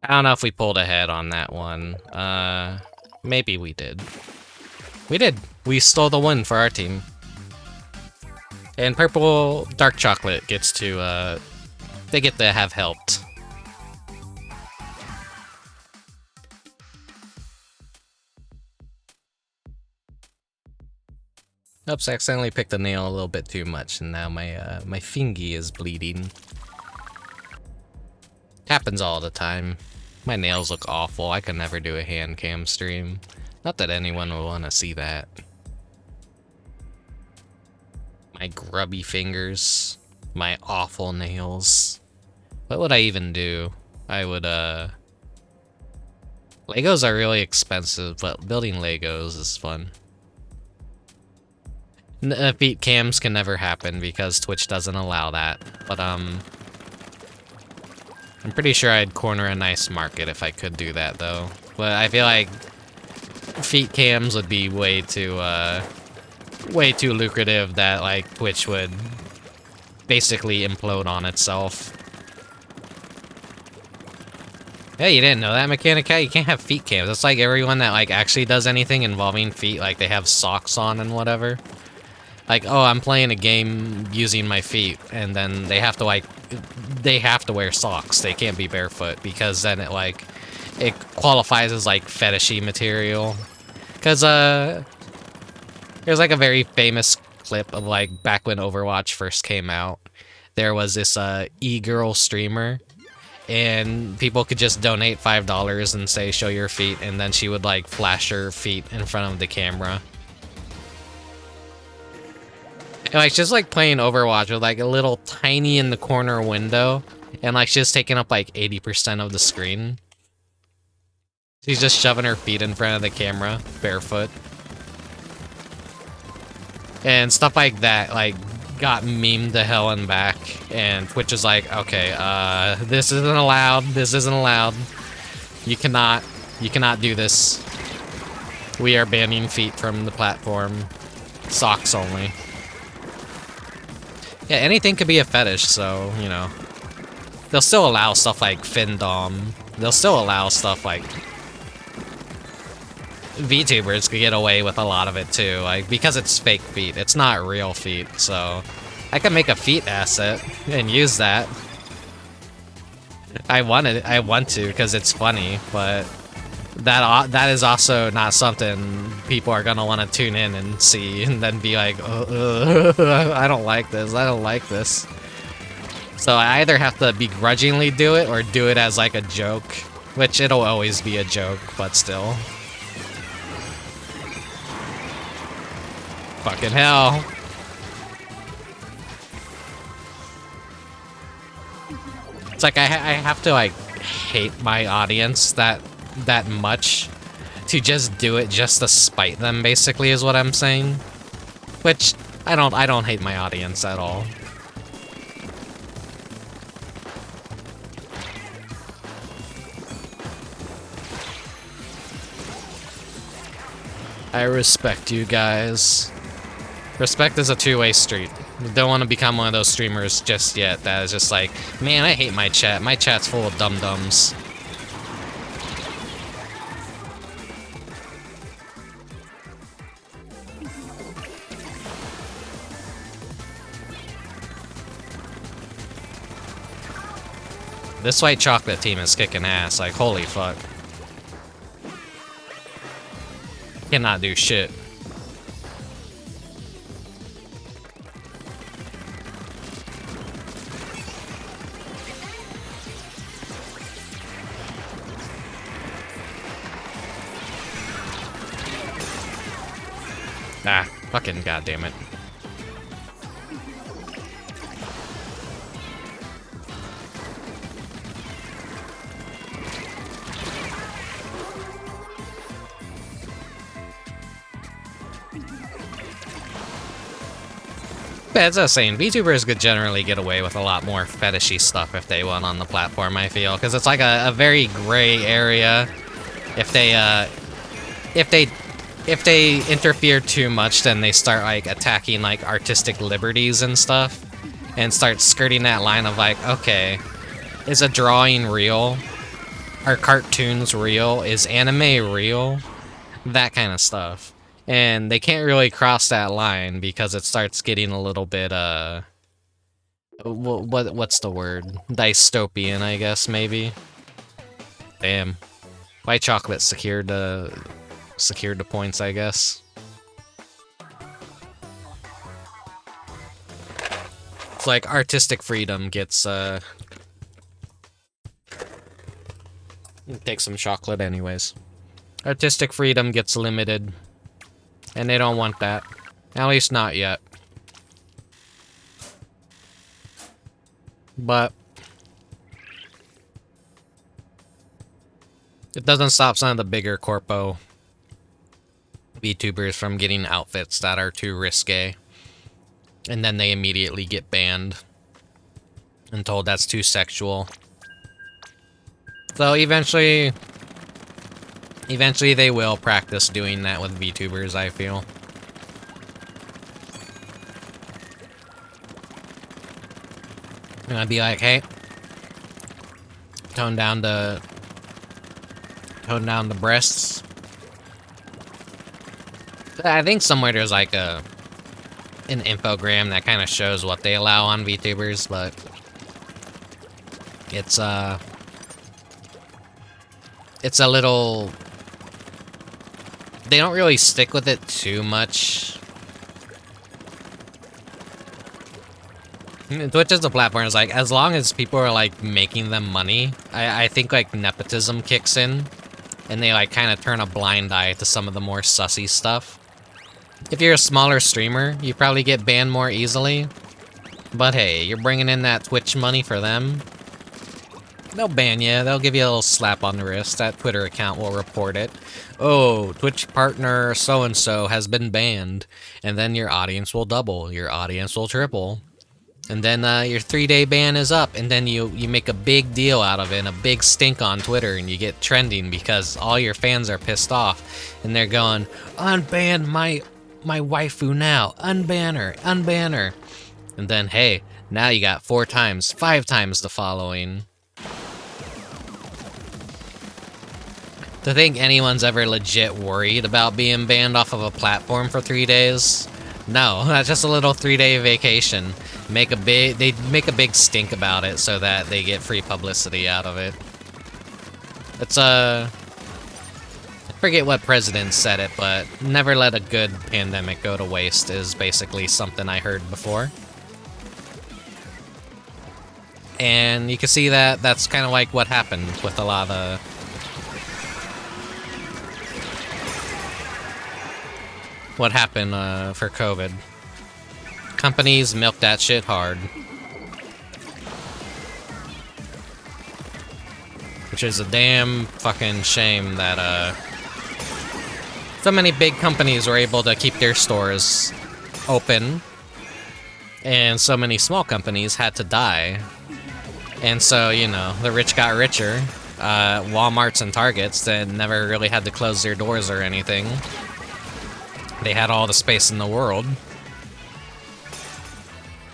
don't know if we pulled ahead on that one. Maybe we did. We did! We stole the win for our team. And Purple Dark Chocolate gets to, they get to have helped. Oops, I accidentally picked the nail a little bit too much, and now my, my fingy is bleeding. Happens all the time. My nails look awful. I could never do a hand cam stream. Not that anyone would want to see that. My grubby fingers. My awful nails. What would I even do? I would, Legos are really expensive, but building Legos is fun. Feet cams can never happen because Twitch doesn't allow that. But, I'm pretty sure I'd corner a nice market if I could do that, though. But I feel like feet cams would be way too lucrative that, like, Twitch would basically implode on itself. Hey, you didn't know that, Mechanic Cat? You can't have feet cams. It's like everyone that, like, actually does anything involving feet, like, they have socks on and whatever. Like, oh, I'm playing a game using my feet, and then they have to, like, they have to wear socks. They can't be barefoot, because then it, like, it qualifies as, like, fetishy material. Because, there's, like, a very famous clip of, like, back when Overwatch first came out. There was this, e-girl streamer, and people could just donate $5 and say, show your feet, and then she would, like, flash her feet in front of the camera. And, like, just, like, playing Overwatch with, like, a little tiny in the corner window, and, like, she's taking up, like, 80% of the screen. She's just shoving her feet in front of the camera, barefoot. And stuff like that, like, got memed to hell and back, and Twitch is like, okay, this isn't allowed, this isn't allowed. You cannot do this. We are banning feet from the platform. Socks only. Yeah, anything could be a fetish, so, you know. They'll still allow stuff like Findom. They'll still allow stuff like... VTubers could get away with a lot of it, too. Like, because it's fake feet. It's not real feet, so... I can make a feet asset and use that. I want to, because it's funny, but... That is also not something people are gonna want to tune in and see, and then be like, I don't like this, I don't like this. So I either have to begrudgingly do it, or do it as like a joke, Which it'll always be a joke, but still. Fucking hell. It's like I have to like hate my audience that much to just do it just to spite them, basically, is what I'm saying. Which I don't hate my audience at all. I respect you guys. Respect is a two-way street. You don't want to become one of those streamers just yet that is just like, man, I hate my chat. My chat's full of dum-dums. This white chocolate team is kicking ass, like, holy fuck. Cannot do shit. Ah, fucking goddammit. But as I was saying, VTubers could generally get away with a lot more fetishy stuff if they want on the platform, I feel. Because it's like a very gray area. If they interfere too much, then they start like attacking like artistic liberties and stuff. And start skirting that line of like, okay, is a drawing real? Are cartoons real? Is anime real? That kind of stuff. And they can't really cross that line because it starts getting a little bit, what's the word? Dystopian, I guess, maybe? Damn. White chocolate secured the points, I guess. It's like artistic freedom gets, take some chocolate anyways. Artistic freedom gets limited. And they don't want that. At least not yet. But it doesn't stop some of the bigger corpo VTubers from getting outfits that are too risque. And then they immediately get banned and told that's too sexual. So eventually they will practice doing that with VTubers, I feel. And I'd be like, hey, tone down the breasts. I think somewhere there's like an infogram that kind of shows what they allow on VTubers, but it's a little. They don't really stick with it too much. Twitch as a platform is like, as long as people are like making them money, I think like nepotism kicks in, and they like kind of turn a blind eye to some of the more sussy stuff. If you're a smaller streamer, you probably get banned more easily. But hey, you're bringing in that Twitch money for them. They'll ban you. They'll give you a little slap on the wrist. That Twitter account will report it. Oh, Twitch partner so-and-so has been banned. And then your audience will double. Your audience will triple. And then your 3-day ban is up. And then you make a big deal out of it and a big stink on Twitter. And you get trending because all your fans are pissed off. And they're going, unban my waifu now. Unban her. Unban her. And then, hey, now you got 4 times, 5 times the following. To think anyone's ever legit worried about being banned off of a platform for 3 days? No, that's just a little 3-day vacation. They make a big stink about it so that they get free publicity out of it. It's I forget what president said it, but never let a good pandemic go to waste is basically something I heard before. And you can see that that's kind of like what happened with a lot of what happened for COVID. Companies milked that shit hard. Which is a damn fucking shame that so many big companies were able to keep their stores open, and so many small companies had to die. And so, you know, the rich got richer. Walmarts and Targets that never really had to close their doors or anything. They had all the space in the world.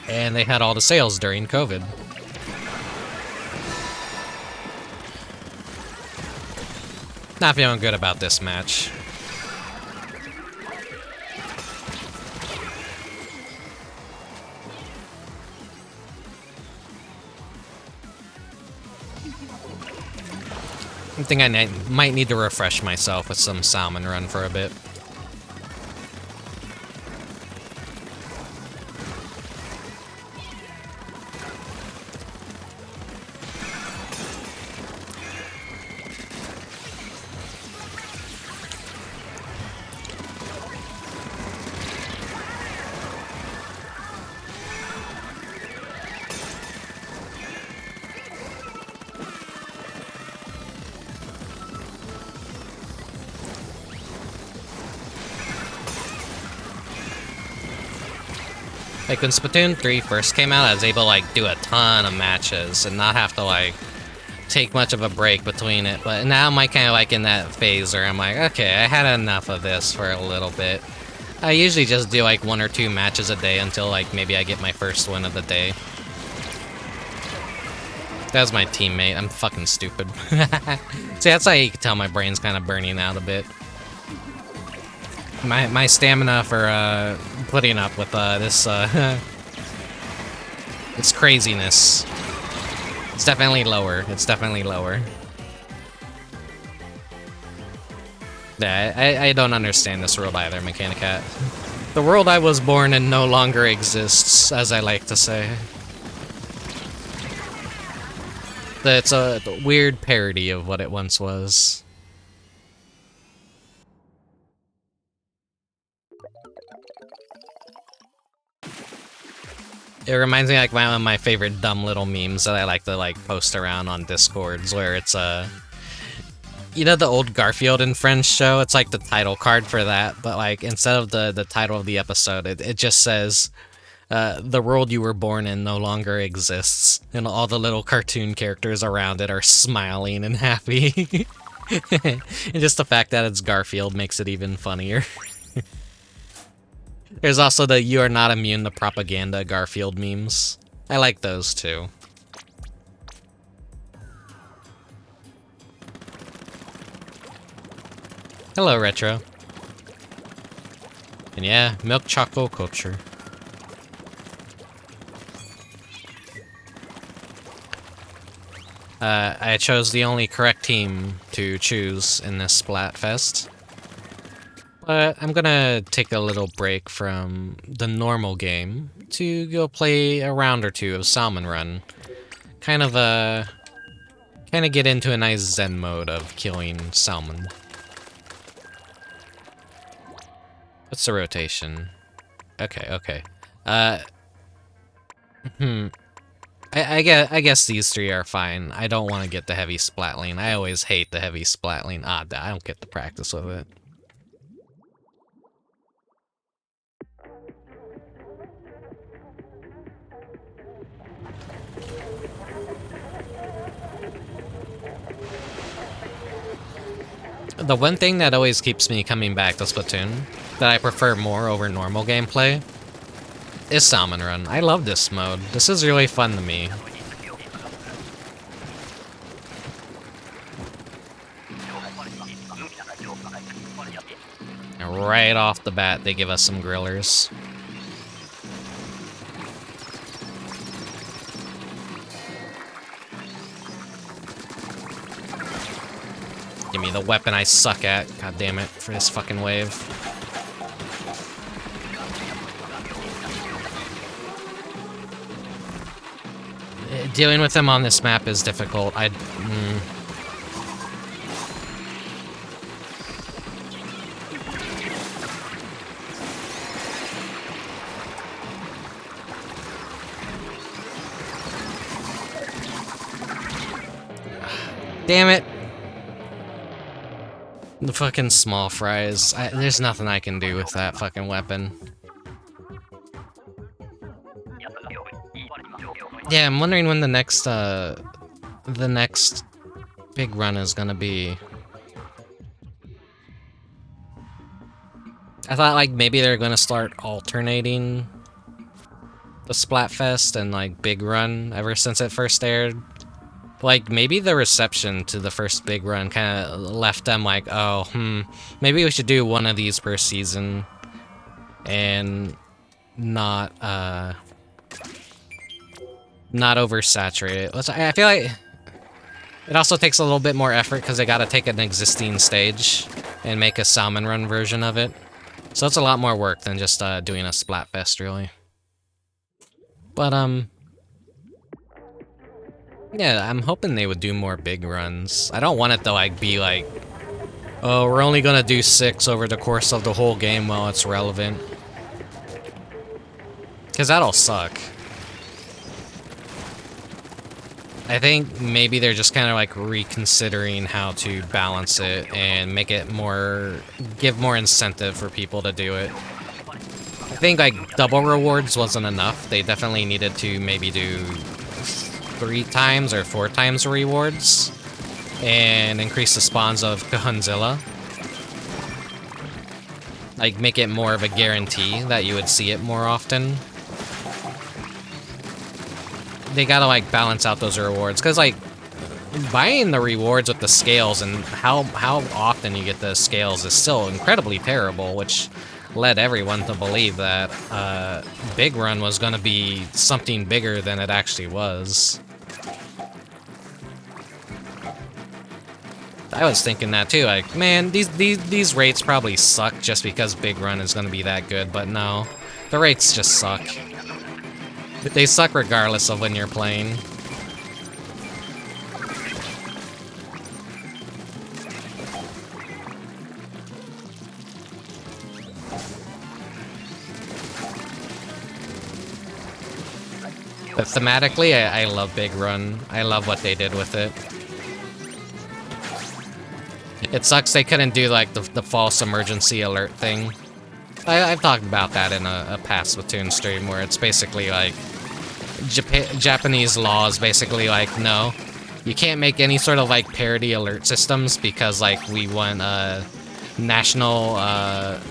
And they had all the sales during COVID. Not feeling good about this match. I think I might need to refresh myself with some Salmon Run for a bit. Like, when Splatoon 3 first came out, I was able to, like, do a ton of matches and not have to, like, take much of a break between it. But now I'm, like, kind of, like, in that phase where I'm like, okay, I had enough of this for a little bit. I usually just do, like, 1 or 2 matches a day until, like, maybe I get my first win of the day. That was my teammate. I'm fucking stupid. See, that's how you can tell my brain's kind of burning out a bit. My stamina for putting up with this this craziness. It's definitely lower. It's definitely lower. Yeah, I don't understand this world either, Mechanicat. The world I was born in no longer exists, as I like to say. It's a weird parody of what it once was. It reminds me of, like, one of my favorite dumb little memes that I like to, like, post around on Discords, where it's you know the old Garfield and Friends show? It's like the title card for that, but, like, instead of the title of the episode, it just says, the world you were born in no longer exists, and all the little cartoon characters around it are smiling and happy. And just the fact that it's Garfield makes it even funnier. There's also the "you are not immune to propaganda" Garfield memes. I like those too. Hello, Retro. And yeah, milk choco culture. I chose the only correct team to choose in this Splatfest. But I'm gonna take a little break from the normal game to go play a round or two of Salmon Run. Kind of get into a nice zen mode of killing salmon. What's the rotation? Okay. I guess these three are fine. I don't want to get the heavy splatling. I always hate the heavy splatling. I don't get to practice with it. The one thing that always keeps me coming back to Splatoon, that I prefer more over normal gameplay, is Salmon Run. I love this mode. This is really fun to me. And right off the bat, they give us some grillers. Give me the weapon I suck at. God damn it, for this fucking wave. Dealing with them on this map is difficult. Damn it! The fucking small fries. There's nothing I can do with that fucking weapon. Yeah, I'm wondering when the next big run is gonna be. I thought, like, maybe they're gonna start alternating the Splatfest and, like, Big Run ever since it first aired. Like, maybe the reception to the first Big Run kind of left them like, oh, maybe we should do one of these per season and not oversaturate it. I feel like it also takes a little bit more effort because they gotta take an existing stage and make a Salmon Run version of it. So it's a lot more work than just doing a Splatfest, really. But, yeah, I'm hoping they would do more big runs. I don't want it to, like, be like, oh, we're only gonna do 6 over the course of the whole game while it's relevant. Because that'll suck. I think maybe they're just kind of, like, reconsidering how to balance it and make it more... give more incentive for people to do it. I think, like, double rewards wasn't enough. They definitely needed to maybe do 3 times or 4 times rewards and increase the spawns of Kahunzilla. Like, make it more of a guarantee that you would see it more often. They gotta, like, balance out those rewards, because, like, buying the rewards with the scales and how often you get the scales is still incredibly terrible, which led everyone to believe that Big Run was gonna be something bigger than it actually was. I was thinking that too, like, man, these rates probably suck just because Big Run is gonna be that good, but no. The rates just suck. They suck regardless of when you're playing. But thematically, I love Big Run. I love what they did with it. It sucks they couldn't do, like, the false emergency alert thing. I've talked about that in a past Splatoon stream, where it's basically, like, Japanese law is basically like, no, you can't make any sort of, like, parody alert systems because, like, we want a national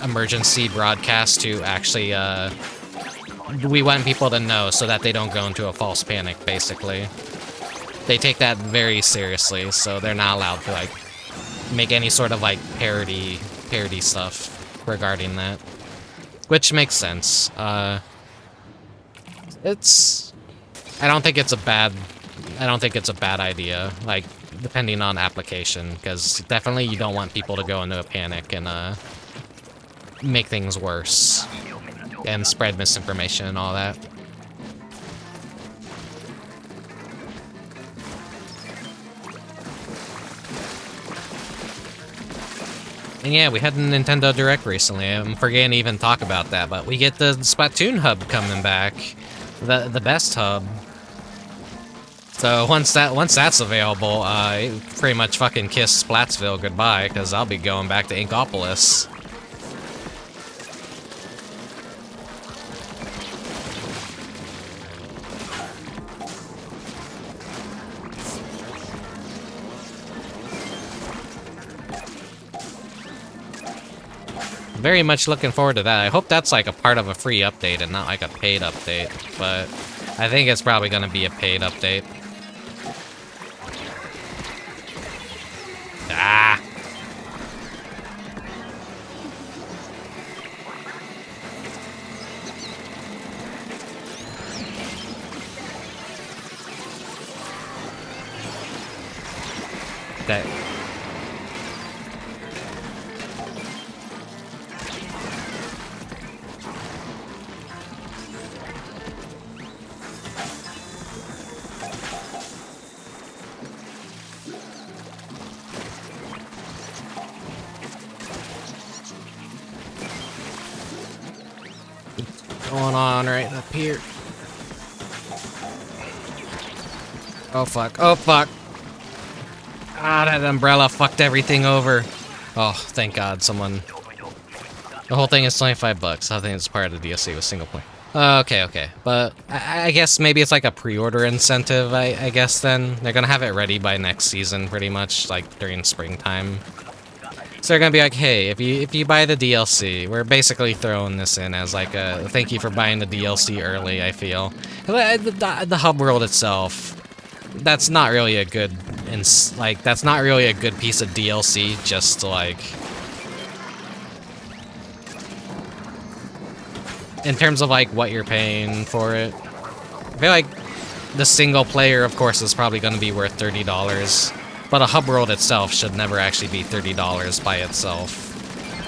emergency broadcast to actually, we want people to know so that they don't go into a false panic, basically. They take that very seriously, so they're not allowed to, like, make any sort of, like, parody stuff regarding that. Which makes sense. I don't think it's a bad idea, like, depending on application, because definitely you don't want people to go into a panic and make things worse and spread misinformation and all that. And yeah, we had a Nintendo Direct recently. I'm forgetting to even talk about that, but we get the Splatoon hub coming back, the best hub. So once that's available, pretty much fucking kiss Splatsville goodbye, because I'll be going back to Inkopolis. Very much looking forward to that. I hope that's like a part of a free update and not like a paid update, but I think it's probably going to be a paid update. Ah! That... going on right up here. Oh fuck, oh fuck. Ah, that umbrella fucked everything over. Oh, thank God, someone... The whole thing is $25. I think it's part of the DLC with single player. Okay. But I guess maybe it's like a pre-order incentive, I guess then. They're gonna have it ready by next season, pretty much, like during springtime. So they're gonna be like, hey, if you buy the DLC, we're basically throwing this in as like a thank you for buying the DLC early, I feel. The hub world itself, that's not really a good, that's not really a good piece of DLC just to like... In terms of like what you're paying for it, I feel like the single player, of course, is probably going to be worth $30, but a hub world itself should never actually be $30 by itself,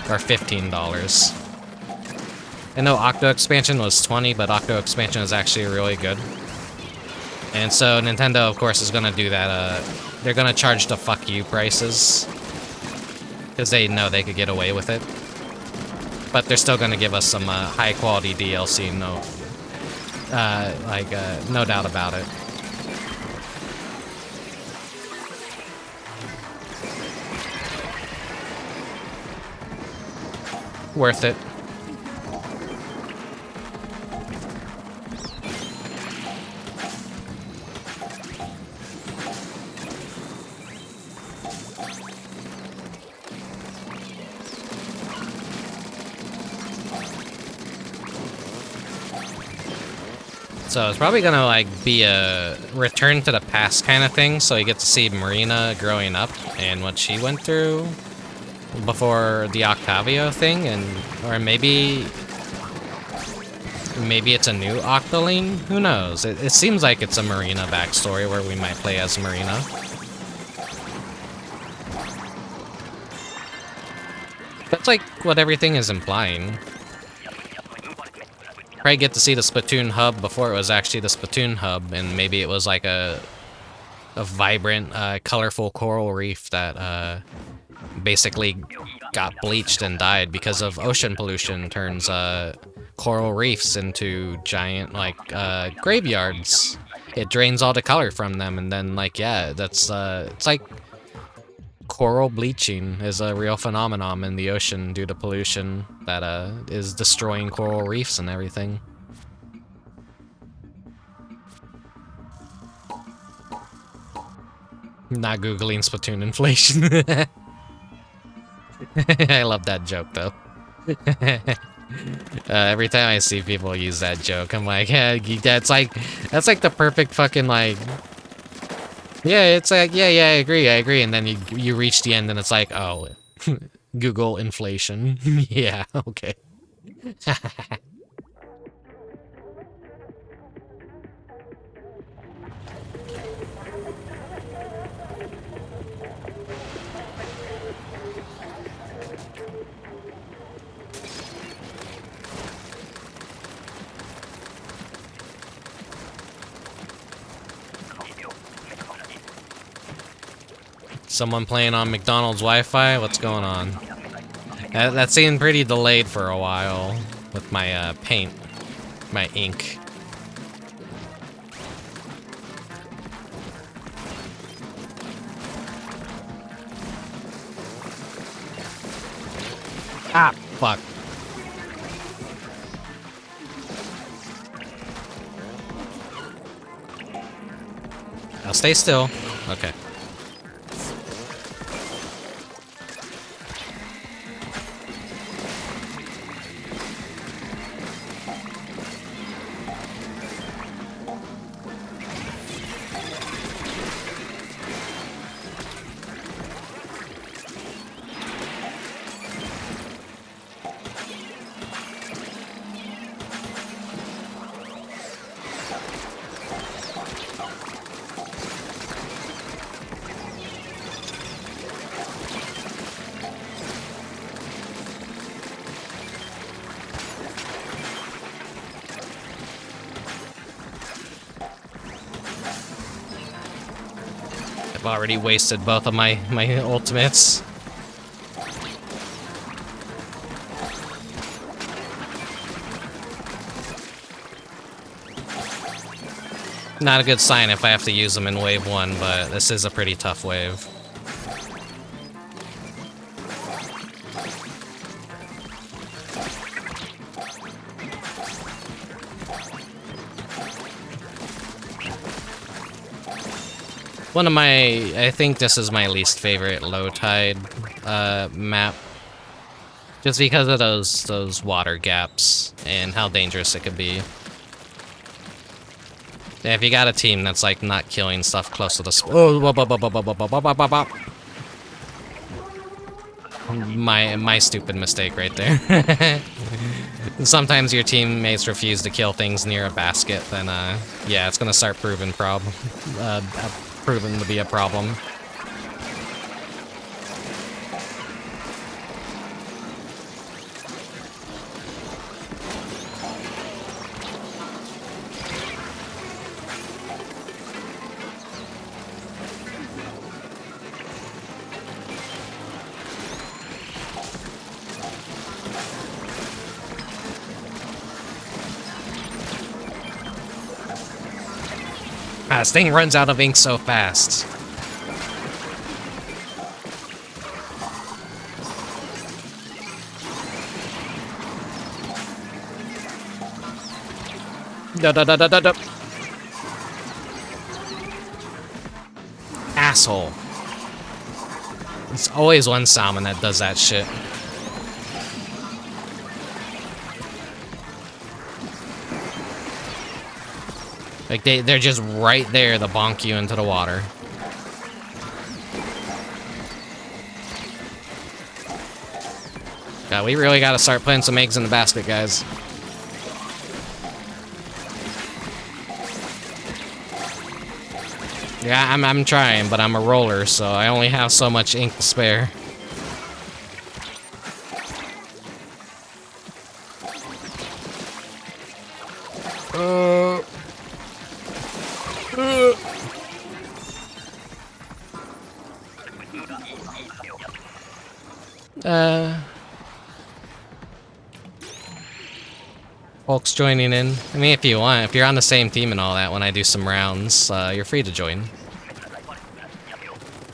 or $15. I know Octo expansion was $20, but Octo expansion is actually really good. And so Nintendo, of course, is going to do that. They're going to charge the fuck you prices because they know they could get away with it. But they're still going to give us some high-quality DLC, no doubt about it. Worth it. So it's probably gonna like be a return to the past kind of thing, so you get to see Marina growing up and what she went through before the Octavio thing, or maybe it's a new Octoling? Who knows? It seems like it's a Marina backstory where we might play as Marina. That's like what everything is implying. Probably get to see the Splatoon hub before it was actually the Splatoon hub, and maybe it was like a vibrant, colorful coral reef that basically got bleached and died because of ocean pollution. Turns coral reefs into giant graveyards. It drains all the color from them, and then that's it's like coral bleaching is a real phenomenon in the ocean due to pollution that is destroying coral reefs and everything. Not Googling Splatoon inflation. I love that joke though. Every time I see people use that joke, I'm like, yeah, that's like the perfect fucking like... Yeah, it's like, yeah, I agree. And then you reach the end and it's like, oh, Google inflation. Yeah, okay. Someone playing on McDonald's Wi-Fi? What's going on? That seemed pretty delayed for a while with my paint, my ink. Ah, fuck. Now stay still. Okay. I've already wasted both of my ultimates. Not a good sign if I have to use them in wave 1, but this is a pretty tough wave. I think this is my least favorite low tide map. Just because of those water gaps and how dangerous it could be. Yeah, if you got a team that's like not killing stuff close to the my stupid mistake right there. Sometimes your teammates refuse to kill things near a basket, then yeah, it's gonna start proving proven to be a problem. This thing runs out of ink so fast. Da. Asshole. It's always one salmon that does that shit. Like, they're just right there to bonk you into the water. God, we really gotta start putting some eggs in the basket, guys. Yeah, I'm trying, but I'm a roller, so I only have so much ink to spare. Folks joining in. I mean, if you want, if you're on the same team and all that, when I do some rounds, you're free to join.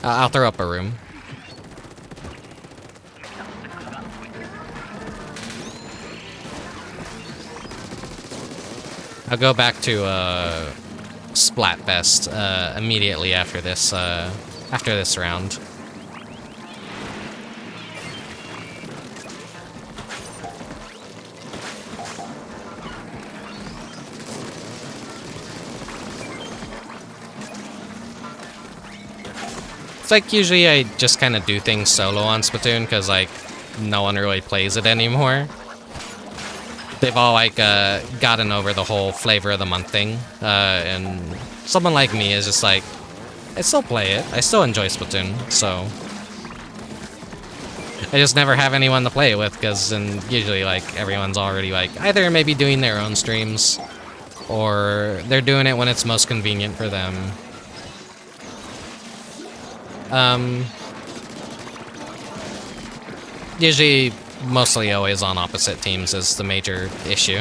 I'll throw up a room. I'll go back to Splatfest immediately after this round. It's like usually I just kind of do things solo on Splatoon because like no one really plays it anymore. They've all like gotten over the whole flavor of the month thing, and someone like me is just like, I still play it. I still enjoy Splatoon, so I just never have anyone to play it with because then usually like everyone's already like either maybe doing their own streams or they're doing it when it's most convenient for them. Usually, mostly always on opposite teams is the major issue.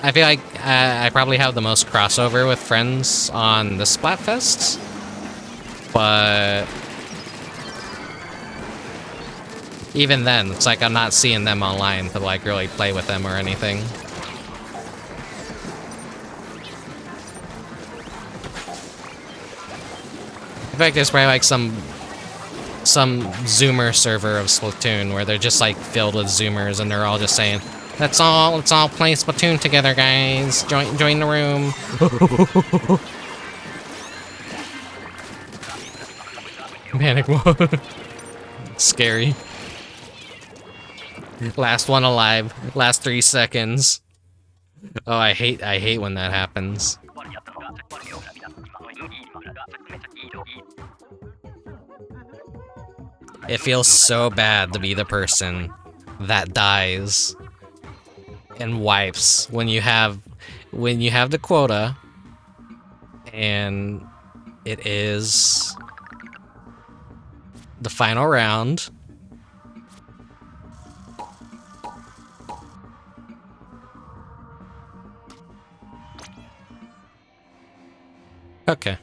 I feel like I probably have the most crossover with friends on the Splatfest, but even then, it's like I'm not seeing them online to like really play with them or anything. In fact, there's probably like some Zoomer server of Splatoon where they're just like filled with Zoomers and they're all just saying, let's all play Splatoon together, guys. Join the room. Panic mode. Scary. Last one alive. Last 3 seconds. Oh, I hate when that happens. It feels so bad to be the person that dies and wipes when you have the quota and it is the final round. Okay.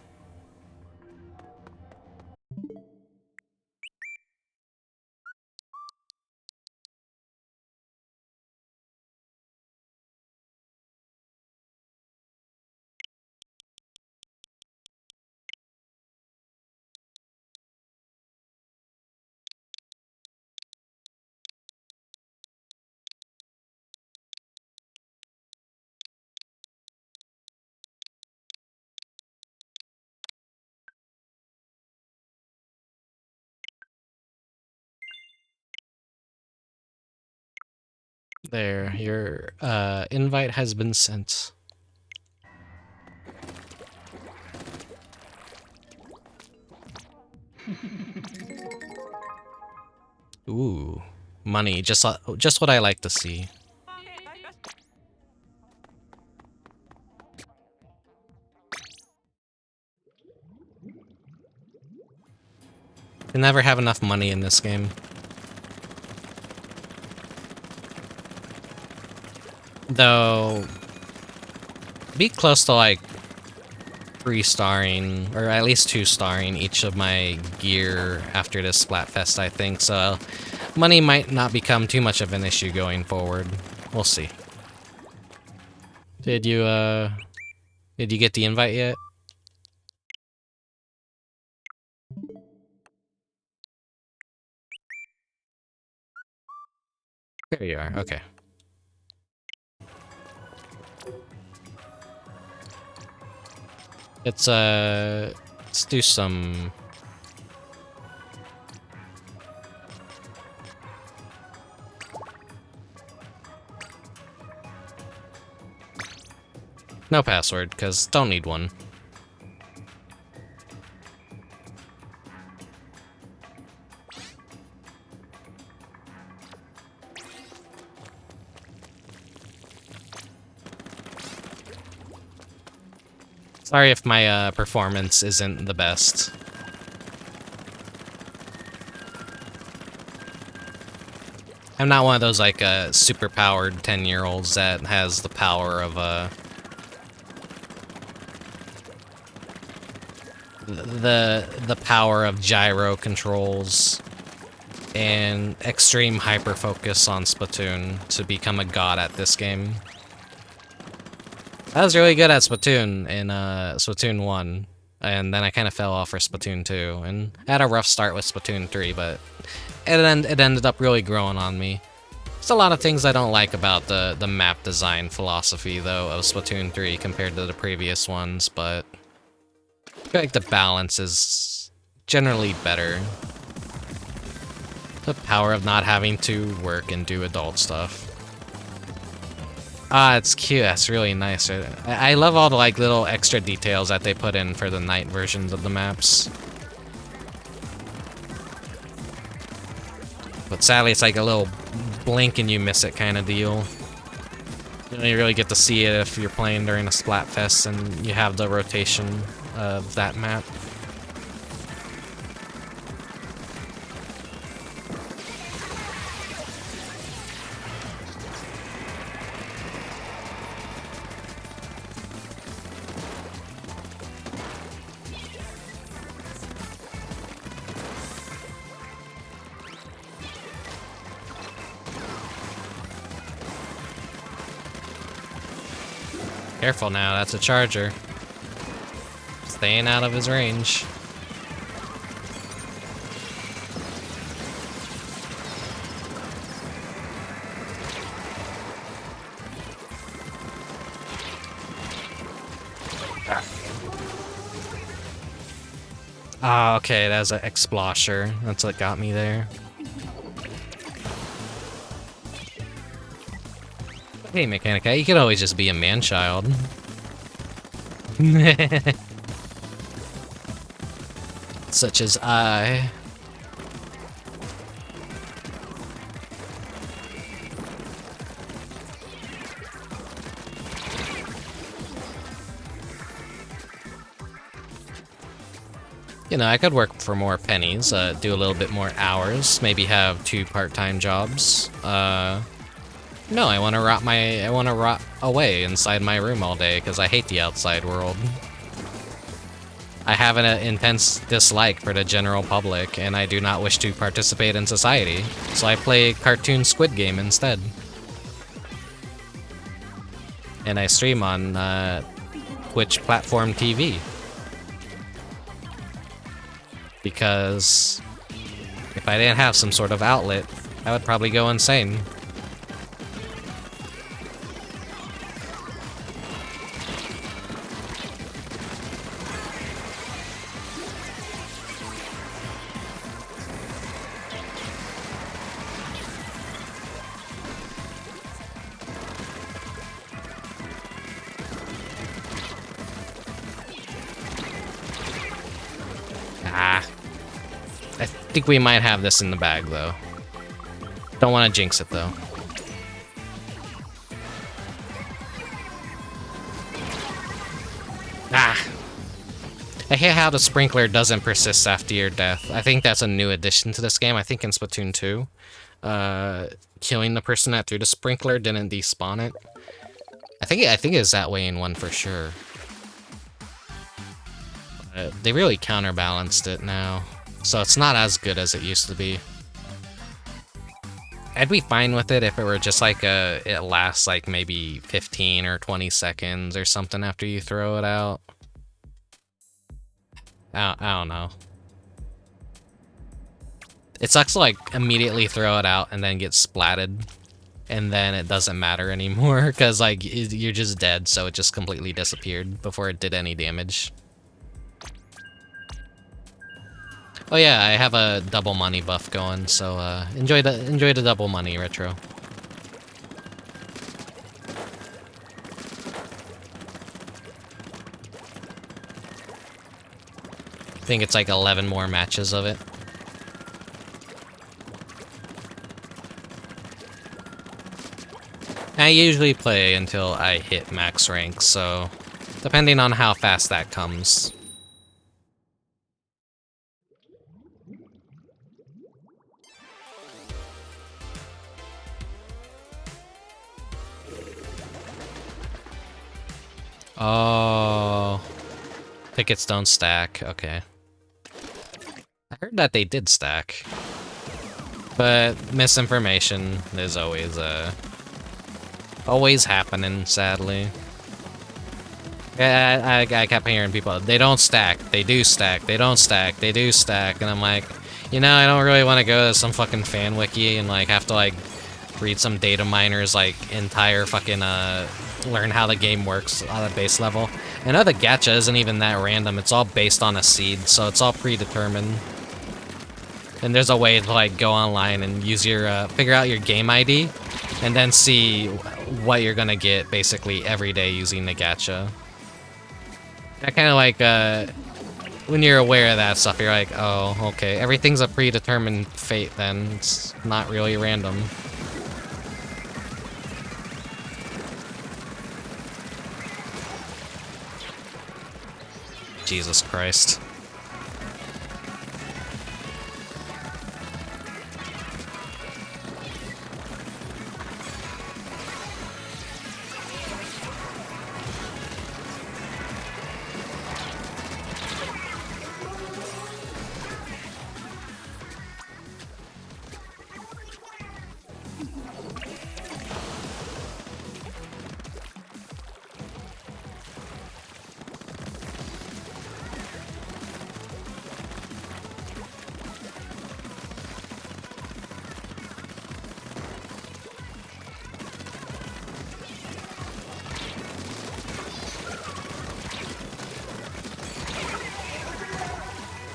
There, your invite has been sent. Ooh, money, just what I like to see. You never have enough money in this game. Though, be close to like 3-starring, or at least 2-starring each of my gear after this Splatfest, I think, so money might not become too much of an issue going forward. We'll see. Did you get the invite yet? There you are, okay. Let's do some... No password, because don't need one. Sorry if my performance isn't the best. I'm not one of those like super powered 10-year-olds that has the power of the power of gyro controls and extreme hyper focus on Splatoon to become a god at this game. I was really good at Splatoon in Splatoon 1, and then I kind of fell off for Splatoon 2, and I had a rough start with Splatoon 3, but it ended up really growing on me. There's a lot of things I don't like about the map design philosophy, though, of Splatoon 3 compared to the previous ones, but I feel like the balance is generally better. The power of not having to work and do adult stuff. Ah, it's cute. That's really nice. I love all the like little extra details that they put in for the night versions of the maps. But sadly, it's like a little blink and you miss it kind of deal. You don't really get to see it if you're playing during a Splatfest and you have the rotation of that map. Careful now, that's a charger. Staying out of his range. Ah, okay, that was an Explosher. That's what got me there. Hey, Mechanica, you could always just be a man-child. Such as I. You know, I could work for more pennies, do a little bit more hours, maybe have 2 part-time jobs. No, I want to rot away inside my room all day because I hate the outside world. I have an intense dislike for the general public, and I do not wish to participate in society, so I play cartoon Squid Game instead. And I stream on Twitch Platform TV. Because if I didn't have some sort of outlet, I would probably go insane. think we might have this in the bag, though. Don't want to jinx it, though. Ah! I hate how the sprinkler doesn't persist after your death. I think that's a new addition to this game. I think in Splatoon 2, killing the person that threw the sprinkler didn't despawn it. I think it's that way in 1 for sure. They really counterbalanced it now, so it's not as good as it used to be. I'd be fine with it if it were just like it lasts like maybe 15 or 20 seconds or something after you throw it out. I don't know. It sucks to like immediately throw it out and then get splatted, and then it doesn't matter anymore because like you're just dead, so it just completely disappeared before it did any damage. Oh yeah, I have a double money buff going, so enjoy the double money, Retro. I think it's like 11 more matches of it. I usually play until I hit max rank, so depending on how fast that comes. Oh, tickets don't stack. Okay. I heard that they did stack, but misinformation is always happening, sadly. Yeah, I kept hearing people, they don't stack, they do stack, they don't stack, they do stack, and I'm like, you know, I don't really want to go to some fucking fan wiki and like have to like read some data miner's like entire fucking learn how the game works on a base level. I know the gacha isn't even that random, it's all based on a seed, so it's all predetermined. And there's a way to like go online and use your figure out your game ID and then see what you're gonna get basically every day using the gacha. I kind of like when you're aware of that stuff, you're like, oh, okay, everything's a predetermined fate then. It's not really random. Jesus Christ.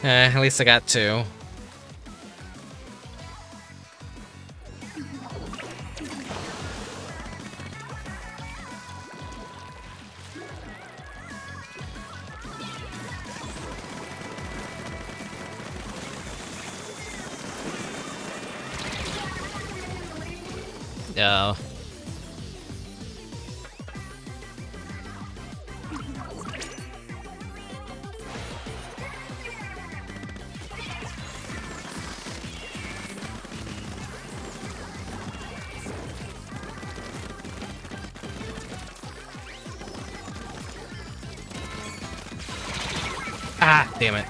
At least I got 2. Yeah. Ah, damn it.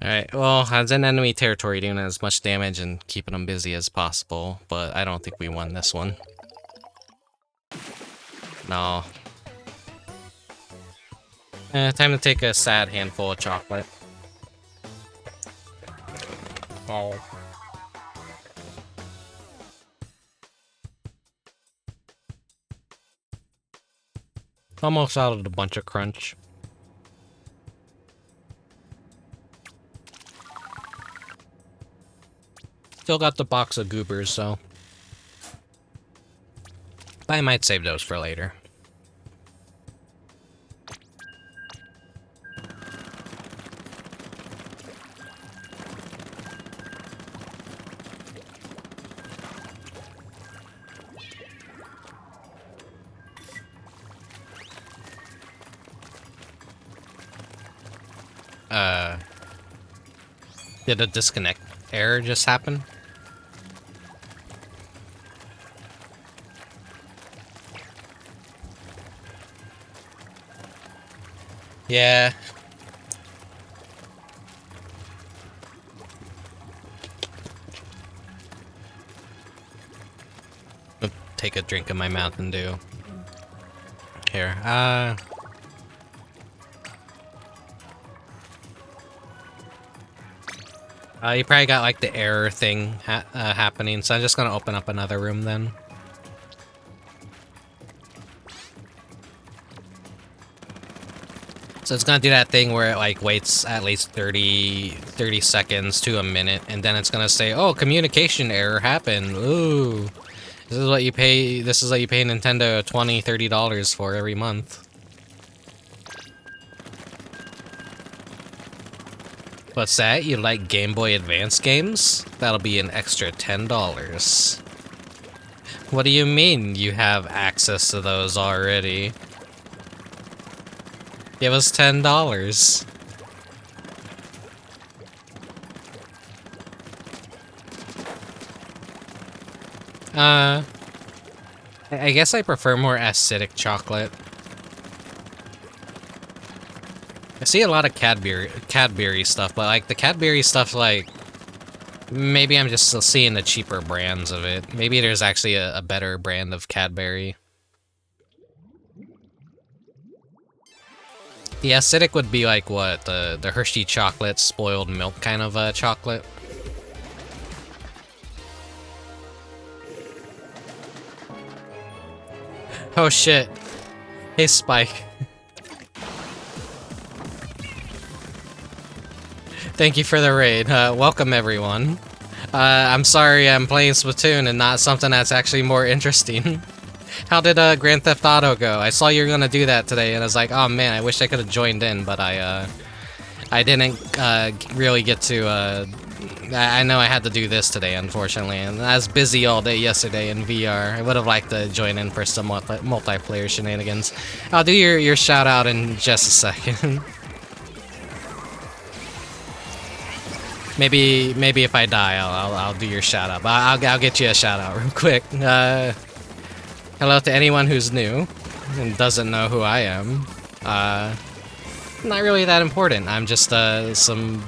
Alright, well, I was in enemy territory doing as much damage and keeping them busy as possible, but I don't think we won this one. No. Time to take a sad handful of chocolate. Oh. Almost out of the bunch of crunch. Still got the box of goobers, so. But I might save those for later. Did a disconnect error just happen? Yeah. I'll take a drink of my Mountain Dew. Here, you probably got like the error thing happening, so I'm just gonna open up another room then. So it's gonna do that thing where it like waits at least 30 seconds to a minute, and then it's gonna say, "Oh, communication error happened. Ooh, this is what you pay. This is what you pay Nintendo $20, $30 for every month." What's that? You like Game Boy Advance games? That'll be an extra $10. What do you mean you have access to those already? Give us $10. I guess I prefer more acidic chocolate. I see a lot of Cadbury stuff, but like the Cadbury stuff, like maybe I'm just still seeing the cheaper brands of it. Maybe there's actually a better brand of Cadbury. The acidic would be like what, the Hershey chocolate, spoiled milk kind of chocolate. Oh shit! Hey Spike. Thank you for the raid. Welcome, everyone. I'm sorry I'm playing Splatoon and not something that's actually more interesting. How did Grand Theft Auto go? I saw you were gonna do that today, and I was like, oh man, I wish I could have joined in, but I didn't really get to. I know I had to do this today, unfortunately, and I was busy all day yesterday in VR. I would have liked to join in for some multiplayer shenanigans. I'll do your shout out in just a second. Maybe if I die, I'll do your shout out. But I'll get you a shout out real quick. Hello to anyone who's new and doesn't know who I am. Not really that important. I'm just some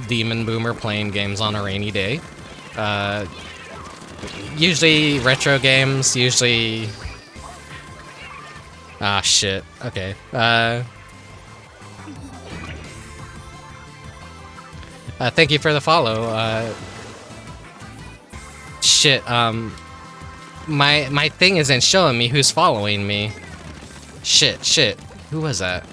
demon boomer playing games on a rainy day. Usually retro games. Usually. Ah shit. Okay. Thank you for the follow. Shit, my thing isn't showing me who's following me. Shit. Who was that?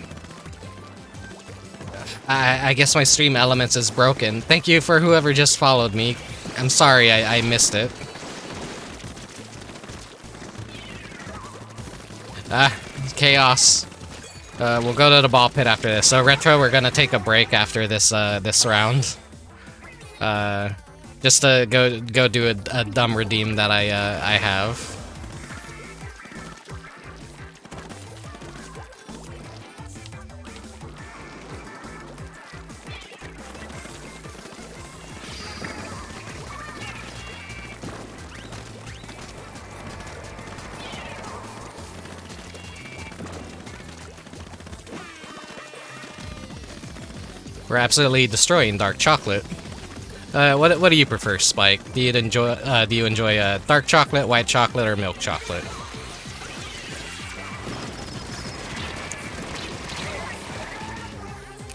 I guess my stream elements is broken. Thank you for whoever just followed me. I'm sorry I missed it. Chaos. We'll go to the ball pit after this. So Retro, we're gonna take a break after this this round. Just to go do a dumb redeem that I have. We're absolutely destroying dark chocolate. What do you prefer, Spike? Do you enjoy dark chocolate, white chocolate, or milk chocolate?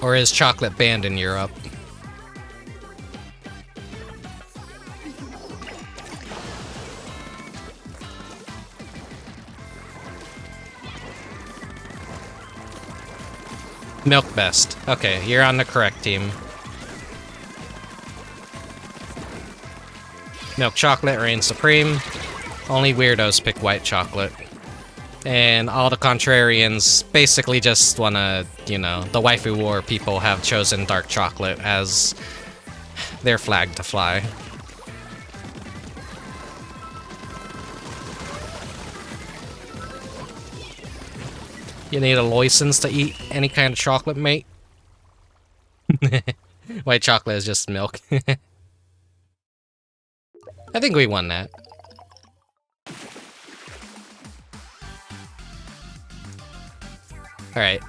Or is chocolate banned in Europe? Milk best. Okay, you're on the correct team. Milk chocolate reigns supreme. Only weirdos pick white chocolate. And all the contrarians basically just wanna, you know, the waifu war people have chosen dark chocolate as their flag to fly. You need a license to eat any kind of chocolate, mate? White chocolate is just milk. I think we won that. Alright.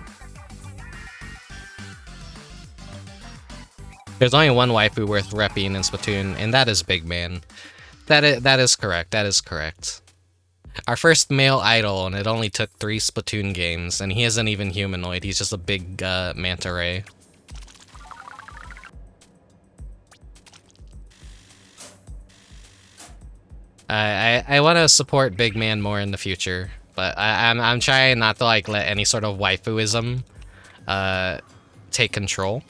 There's only one waifu worth repping in Splatoon, and that is Big Man. That is correct, that is correct. Our first male idol, and it only took 3 Splatoon games, and he isn't even humanoid, he's just a big manta ray. I want to support Big Man more in the future, but I'm trying not to like let any sort of waifuism take control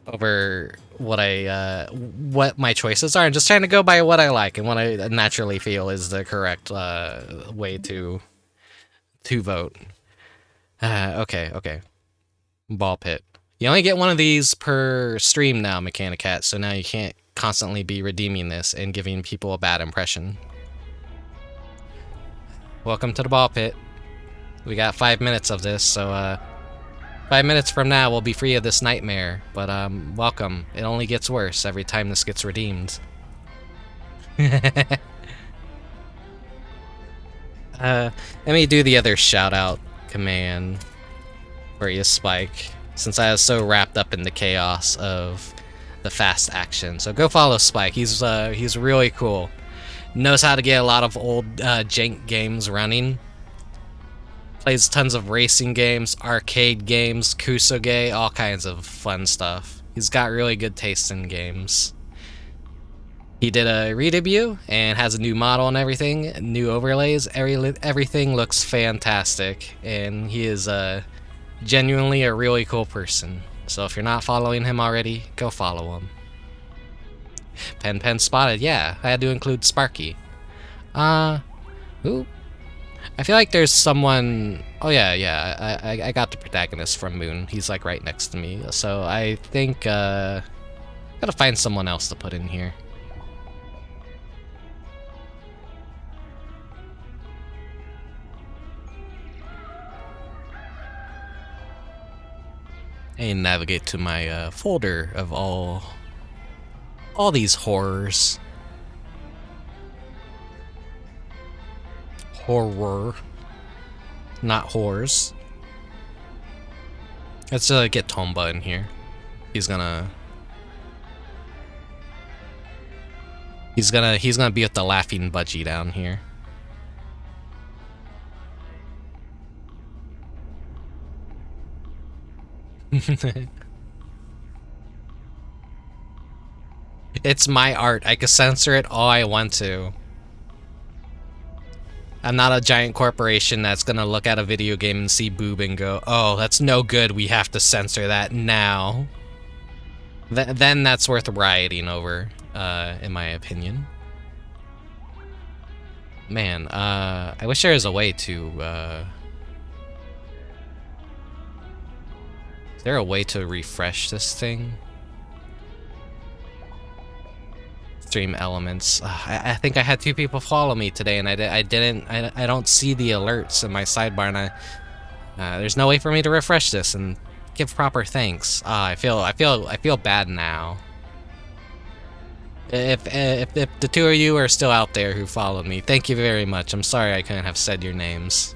over what my choices are. I'm just trying to go by what I like and what I naturally feel is the correct way to vote. Okay. Ballpit. You only get one of these per stream now, Mechanicat, so now you can't constantly be redeeming this and giving people a bad impression. Welcome to the Ballpit. We got 5 minutes of this, so 5 minutes from now we'll be free of this nightmare, but welcome. It only gets worse every time this gets redeemed. Let me do the other shout out command for you, Spike, since I was so wrapped up in the chaos of the fast action. So go follow Spike. He's really cool. Knows how to get a lot of old jank games running. Plays tons of racing games, arcade games, kusoge, all kinds of fun stuff. He's got really good taste in games. He did a re-debut and has a new model and everything, new overlays. Everything looks fantastic, and he is genuinely a really cool person. So if you're not following him already, go follow him. Pen spotted, yeah, I had to include Sparky. Who? I feel like there's someone... Oh yeah, I got the protagonist from Moon. He's like right next to me. So I think, gotta find someone else to put in here. And navigate to my folder of all these horrors. Horror, not whores. Let's get Tomba in here. He's gonna be with the laughing budgie down here. It's my art. I can censor it all I want to. I'm not a giant corporation that's gonna look at a video game and see boob and go, oh, that's no good, we have to censor that now. Then that's worth rioting over, in my opinion. Man, I wish there was a way to, is there a way to refresh this thing? Stream elements. I think I had 2 people follow me today, and I don't see the alerts in my sidebar, and there's no way for me to refresh this and give proper thanks. I feel bad now. If the 2 of you are still out there who followed me, thank you very much. I'm sorry I couldn't have said your names.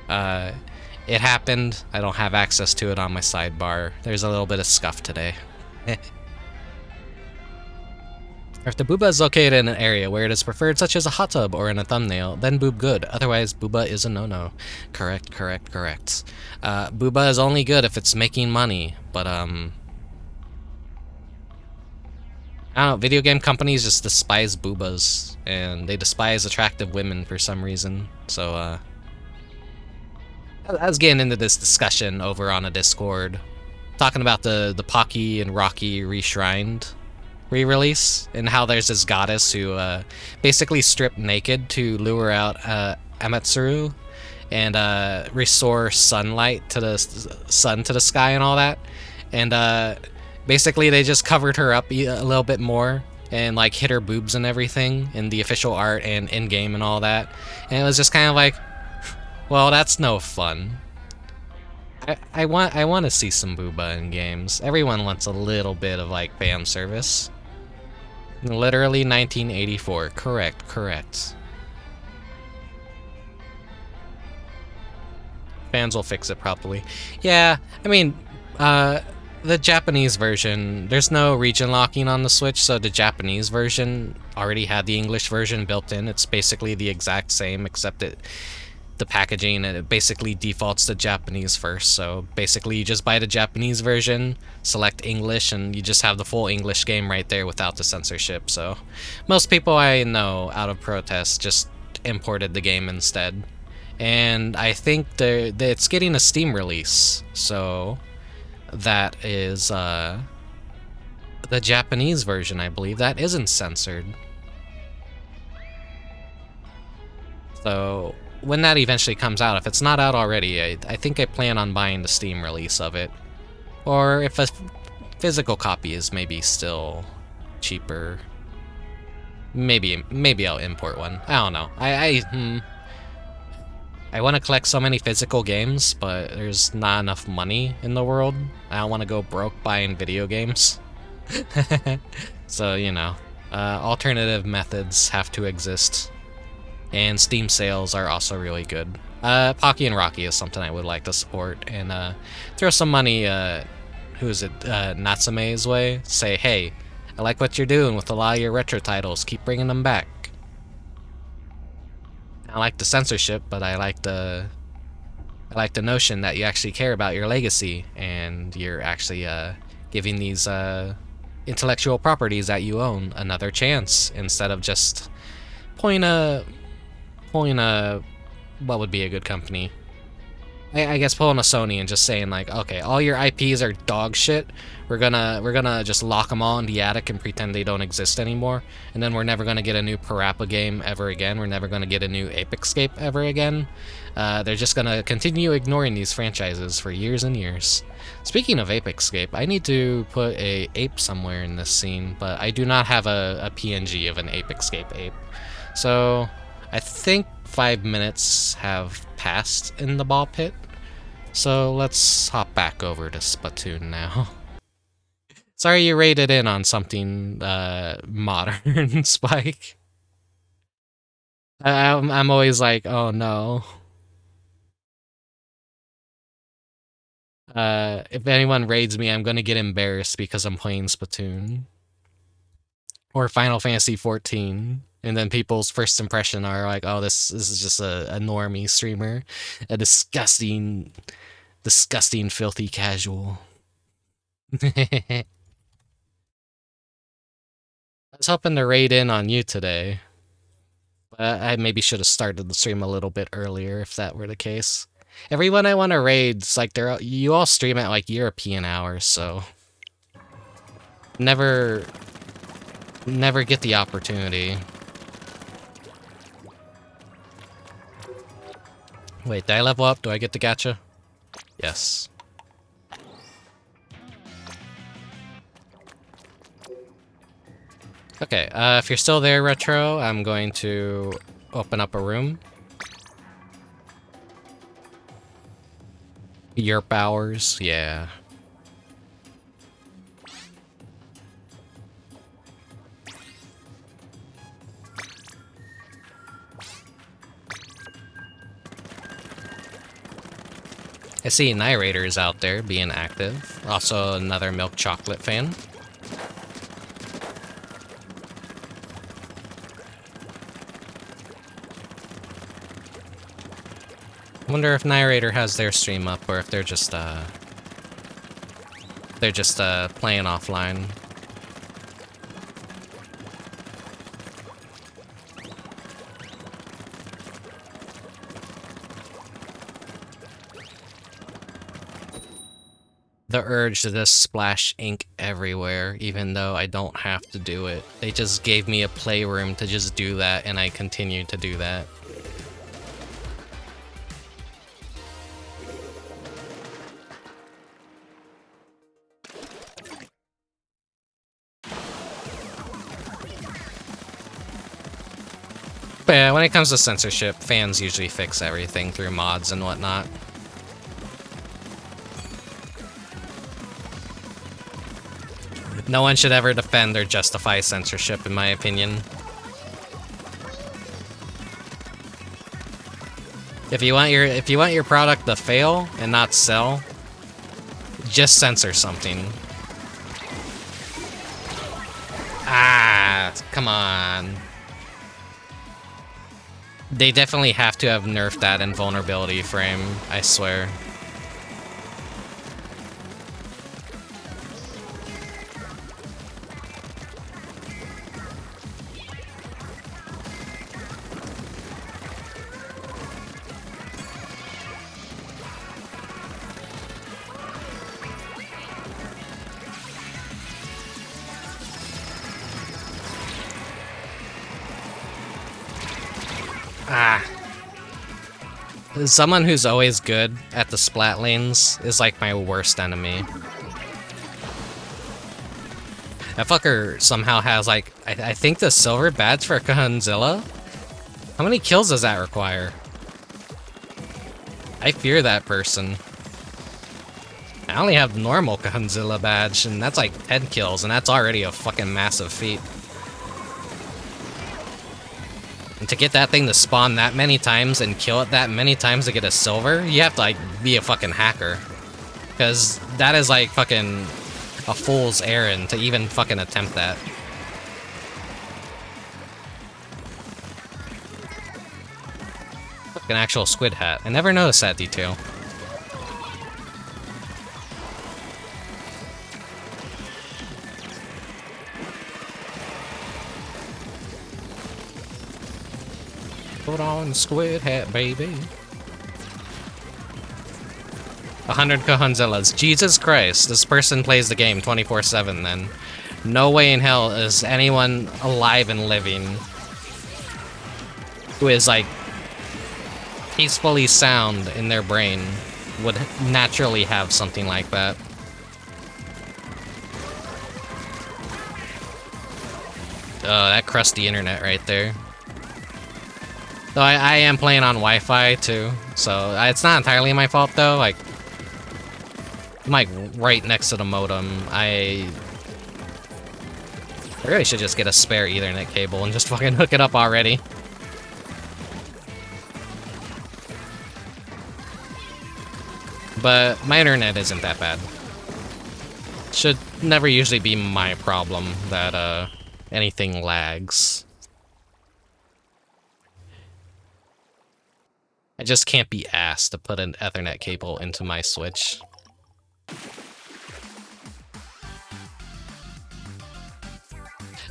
It happened. I don't have access to it on my sidebar. There's a little bit of scuff today. If the booba is located in an area where it is preferred, such as a hot tub or in a thumbnail, then boob good. Otherwise, booba is a no-no. Correct. Booba is only good if it's making money, but I don't know, video game companies just despise boobas, and they despise attractive women for some reason, so I was getting into this discussion over on a Discord, talking about the Pocky and Rocky Reshrined re-release, and how there's this goddess who basically stripped naked to lure out Amatsuru and restore sunlight to the sun to the sky and all that, and basically they just covered her up a little bit more and like hid her boobs and everything in the official art and in-game and all that, and it was just kind of like, well, that's no fun. I want to see some booba in games. Everyone wants a little bit of like fan service. Literally 1984. Correct. Fans will fix it probably. Yeah, I mean, the Japanese version, there's no region locking on the Switch, so the Japanese version already had the English version built in. It's basically the exact same, except the packaging, and it basically defaults to Japanese first. So basically you just buy the Japanese version, select English, and you just have the full English game right there without the censorship. So most people I know, out of protest, just imported the game instead. And I think it's getting a Steam release, so that is the Japanese version, I believe, that isn't censored. So when that eventually comes out, if it's not out already, I think I plan on buying the Steam release of it. Or if a physical copy is maybe still cheaper, maybe I'll import one. I don't know. I want to collect so many physical games, but there's not enough money in the world. I don't want to go broke buying video games. So, you know, alternative methods have to exist. And Steam sales are also really good. Pocky and Rocky is something I would like to support, and throw some money, who is it, Natsume's way? Say, hey, I like what you're doing with a lot of your retro titles, keep bringing them back. I like the censorship, but I like the notion that you actually care about your legacy, and you're actually giving these intellectual properties that you own another chance, instead of just pulling a what would be a good company? I guess pulling a Sony and just saying like, okay, all your IPs are dog shit. We're gonna just lock them all in the attic and pretend they don't exist anymore. And then we're never gonna get a new Parappa game ever again. We're never gonna get a new Apexcape ever again. They're just gonna continue ignoring these franchises for years and years. Speaking of Apexcape, I need to put a ape somewhere in this scene, but I do not have a PNG of an Apexcape ape. So I think 5 minutes have passed in the ball pit. So let's hop back over to Splatoon now. Sorry you rated in on something modern, Spike. I'm always like, oh no. If anyone raids me, I'm gonna get embarrassed because I'm playing Splatoon. Or Final Fantasy 14. And then people's first impression are like, oh, this is just a normie streamer. A disgusting, filthy casual. I was hoping to raid in on you today. But I maybe should have started the stream a little bit earlier if that were the case. Everyone I want to raid, it's like you all stream at like European hours, so never get the opportunity. Wait, did I level up? Do I get the gacha? Yes. Okay, if you're still there, Retro, I'm going to open up a room. Yerp hours, yeah. I see Narrator's out there being active. Also another milk chocolate fan. wonder if Narrator has their stream up, or if they're just playing offline. The urge to just splash ink everywhere, even though I don't have to do it. They just gave me a playroom to just do that, and I continue to do that. But yeah, when it comes to censorship, fans usually fix everything through mods and whatnot. No one should ever defend or justify censorship, in my opinion. If you want your product to fail and not sell, just censor something. Ah, come on. They definitely have to have nerfed that invulnerability frame, I swear. Ah. Someone who's always good at the splat lanes is like my worst enemy. That fucker somehow has like, I think the silver badge for Kahunzilla? How many kills does that require? I fear that person. I only have normal Kahunzilla badge, and that's like 10 kills, and that's already a fucking massive feat. And to get that thing to spawn that many times and kill it that many times to get a silver, you have to like be a fucking hacker. Because that is like fucking a fool's errand to even fucking attempt that. Fucking actual squid hat. I never noticed that detail. Put on squid hat, baby. 100 Kahunzillas. Jesus Christ, this person plays the game 24/7 then. No way in hell is anyone alive and living who is like peacefully sound in their brain would naturally have something like that. Oh, that crusty internet right there. Though I am playing on Wi-Fi too, so it's not entirely my fault though. Like, I'm like right next to the modem. I really should just get a spare Ethernet cable and just fucking hook it up already. But my internet isn't that bad. Should never usually be my problem that anything lags. I just can't be asked to put an Ethernet cable into my Switch.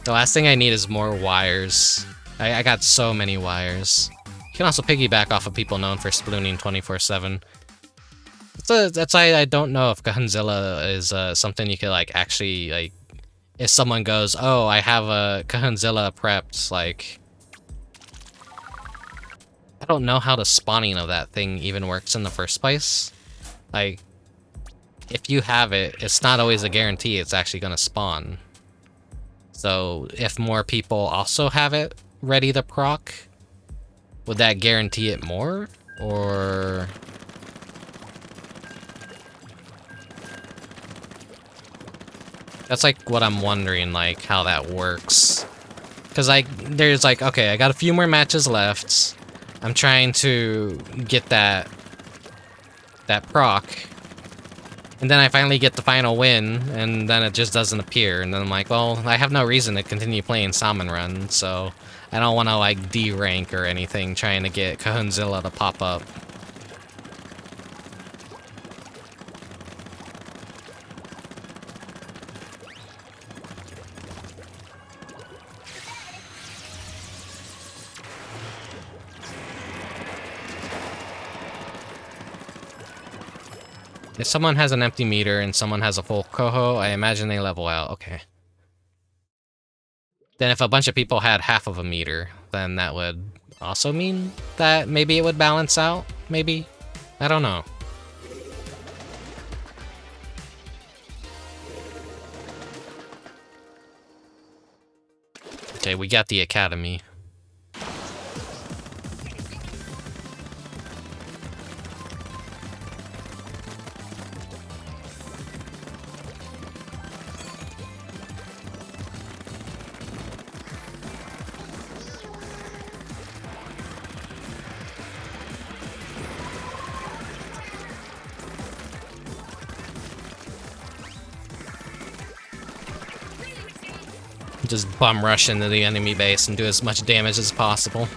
The last thing I need is more wires. I got so many wires. You can also piggyback off of people known for splooning 24/7. That's why I don't know if Kahunzilla is something you could like actually like. If someone goes, "Oh, I have a Kahunzilla prepped," like. I don't know how the spawning of that thing even works in the first place. Like, if you have it, it's not always a guarantee it's actually gonna spawn. So, if more people also have it ready to proc, would that guarantee it more? Or... That's like what I'm wondering, like, how that works. Because, like, there's like, okay, I got a few more matches left. I'm trying to get that proc, and then I finally get the final win, and then it just doesn't appear, and then I'm like, well, I have no reason to continue playing Salmon Run, so I don't want to like D-rank or anything trying to get Kahunzilla to pop up. If someone has an empty meter and someone has a full coho, I imagine they level out. Okay. Then if a bunch of people had half of a meter, then that would also mean that maybe it would balance out? Maybe? I don't know. Okay, we got the academy. Just bum rush into the enemy base and do as much damage as possible.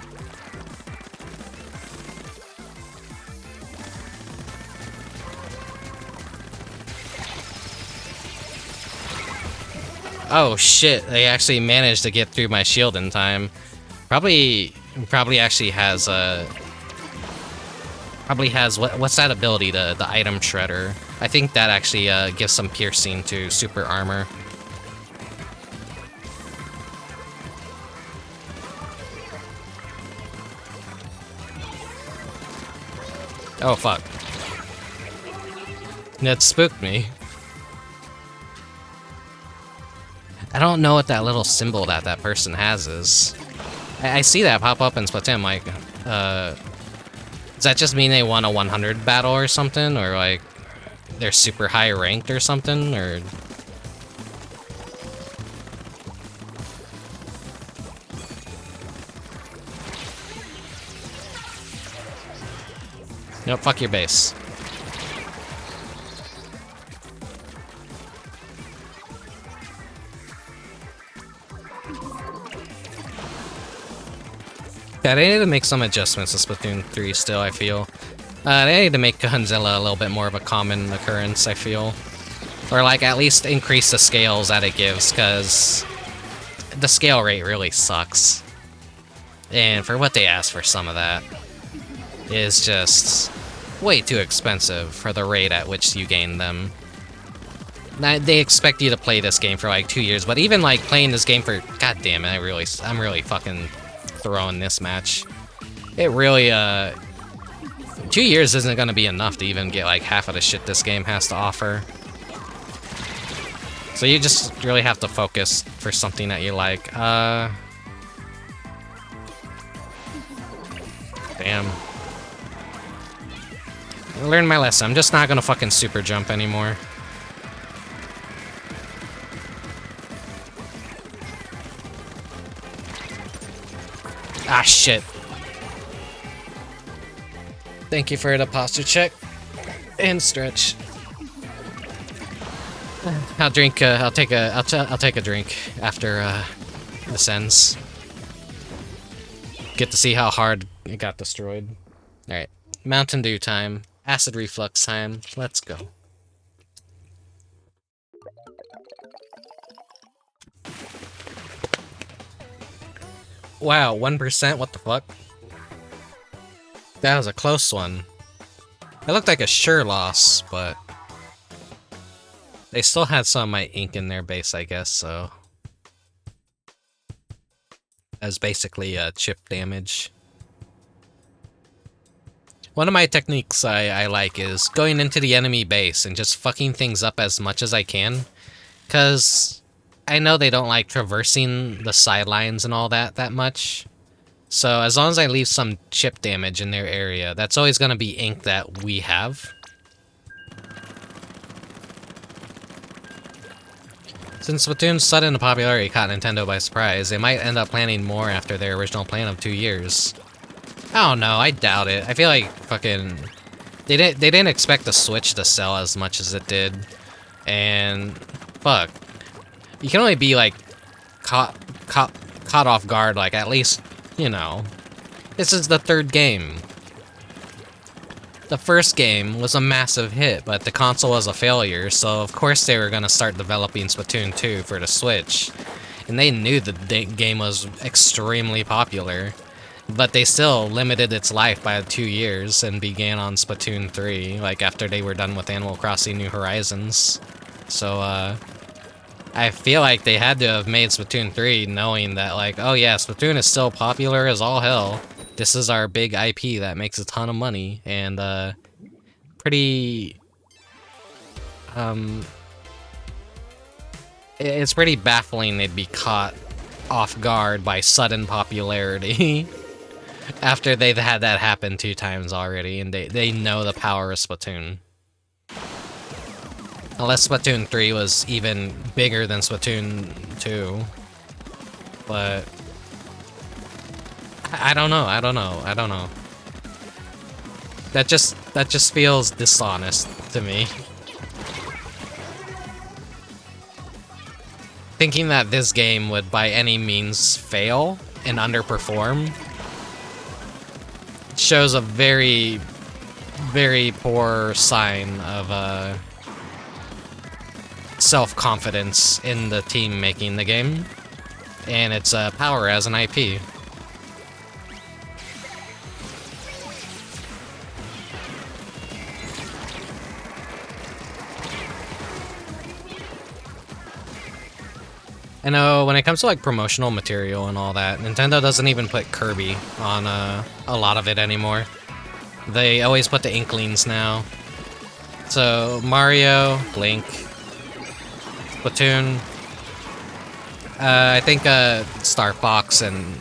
Oh shit, they actually managed to get through my shield in time. Probably actually has what's that ability, the item shredder. I think that actually gives some piercing to super armor. Oh fuck. That spooked me. I don't know what that little symbol that person has is. I see that pop up in Splatoon, like, does that just mean they won a 100 battle or something? Or, like, they're super high ranked or something? Or... Nope, fuck your base. Yeah, they need to make some adjustments to Splatoon 3 still, I feel. They need to make Godzilla a little bit more of a common occurrence, I feel. Or, like, at least increase the scales that it gives, because the scale rate really sucks. And for what they ask for some of that is just way too expensive for the rate at which you gain them. Now, they expect you to play this game for, like, 2 years, but even, like, playing this game for... God damn it, I'm really fucking... throwing this match. It really, 2 years isn't gonna be enough to even get like half of the shit this game has to offer. So you just really have to focus for something that you like. Damn. I learned my lesson. I'm just not gonna fucking super jump anymore. Ah, shit. Thank you for the posture check. And stretch. I'll drink, I'll take a drink after, this ends. Get to see how hard it got destroyed. Alright. Mountain Dew time. Acid reflux time. Let's go. Wow, 1%? What the fuck? That was a close one. It looked like a sure loss, but... they still had some of my ink in their base, I guess, so... as basically chip damage. One of my techniques I like is going into the enemy base and just fucking things up as much as I can. Because... I know they don't like traversing the sidelines and all that much. So as long as I leave some chip damage in their area, that's always going to be ink that we have. Since Splatoon's sudden popularity caught Nintendo by surprise, they might end up planning more after their original plan of 2 years. I don't know, I doubt it. I feel like fucking... They didn't expect the Switch to sell as much as it did. And... fuck. You can only be, like, caught off guard, like, at least, you know. This is the third game. The first game was a massive hit, but the console was a failure, so of course they were gonna start developing Splatoon 2 for the Switch. And they knew the game was extremely popular. But they still limited its life by 2 years and began on Splatoon 3, like after they were done with Animal Crossing New Horizons. So, I feel like they had to have made Splatoon 3 knowing that, like, oh yeah, Splatoon is still popular as all hell. This is our big IP that makes a ton of money, and, pretty... It's pretty baffling they'd be caught off guard by sudden popularity. After they've had that happen 2 times already, and they know the power of Splatoon. Unless Splatoon 3 was even bigger than Splatoon 2. But... I don't know. That just feels dishonest to me. Thinking that this game would by any means fail and underperform shows a very, very poor sign of self-confidence in the team making the game and its power as an IP. I know when it comes to like promotional material and all that, Nintendo doesn't even put Kirby on a lot of it anymore. They always put the Inklings now. So Mario, Link, Splatoon, I think Star Fox and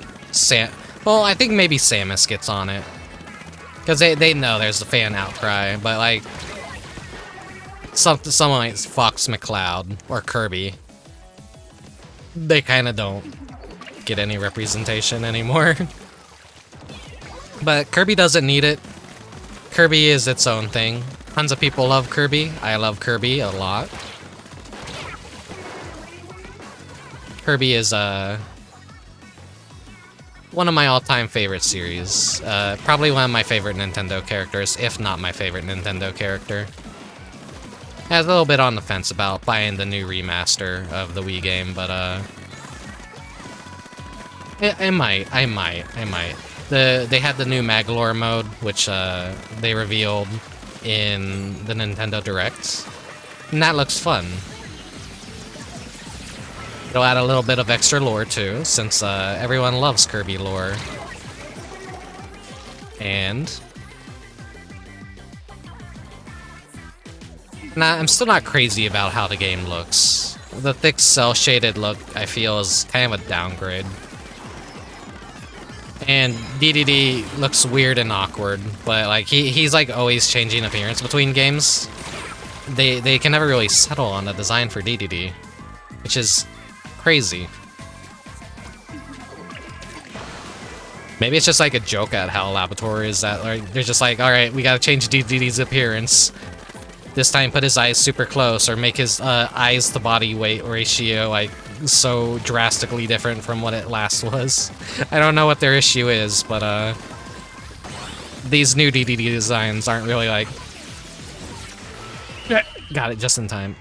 well, I think maybe Samus gets on it. Because they know there's a fan outcry, but like someone like Fox McCloud or Kirby, they kind of don't get any representation anymore. But Kirby doesn't need it. Kirby is its own thing. Tons of people love Kirby. I love Kirby a lot. Kirby is one of my all-time favorite series. Probably one of my favorite Nintendo characters, if not my favorite Nintendo character. I was a little bit on the fence about buying the new remaster of the Wii game, but I might. They had the new Maglore mode, which they revealed in the Nintendo Direct, and that looks fun. It'll add a little bit of extra lore too, since everyone loves Kirby lore. And I'm still not crazy about how the game looks. The thick cel-shaded look, I feel, is kind of a downgrade. And DDD looks weird and awkward, but like he's like always changing appearance between games. They can never really settle on the design for DDD, which is crazy. Maybe it's just like a joke at HAL Laboratories that like they're just like, all right, we gotta change DDD's appearance. This time put his eyes super close, or make his eyes to body weight ratio like so drastically different from what it last was. I don't know what their issue is, but these new DDD designs aren't really like... Got it just in time.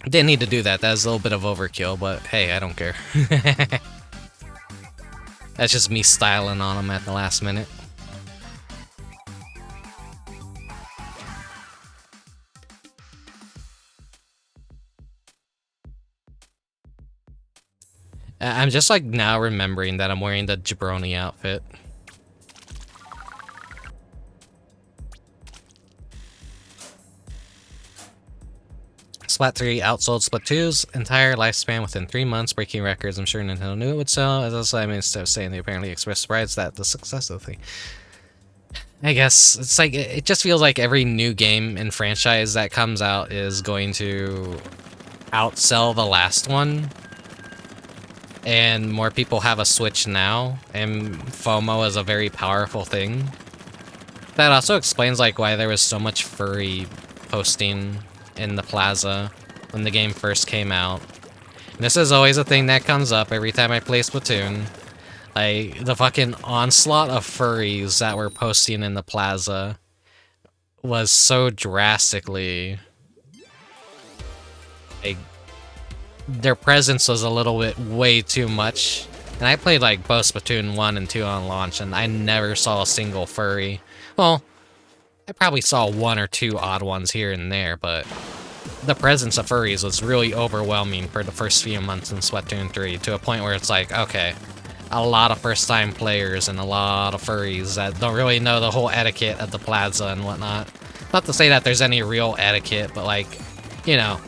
Didn't need to do that. That was a little bit of overkill, but hey, I don't care. That's just me styling on them at the last minute. I'm just like now remembering that I'm wearing the jabroni outfit. Splat 3 outsold Splat 2's entire lifespan within 3 months, breaking records. I'm sure Nintendo knew it would sell. As also, I mean, instead of saying they apparently expressed surprise that the success of the thing. I guess it's like it just feels like every new game and franchise that comes out is going to outsell the last one. And more people have a Switch now, and FOMO is a very powerful thing. That also explains like why there was so much furry posting in the plaza when the game first came out. And this is always a thing that comes up every time I play Splatoon. Like, the fucking onslaught of furries that were posting in the plaza was so drastically Like, their presence was a little bit way too much. And I played like both Splatoon 1 and 2 on launch, and I never saw a single furry. Well, I probably saw one or two odd ones here and there, but the presence of furries was really overwhelming for the first few months in Splatoon 3, to a point where it's like, okay, a lot of first-time players and a lot of furries that don't really know the whole etiquette of the plaza and whatnot. Not to say that there's any real etiquette, but like, you know,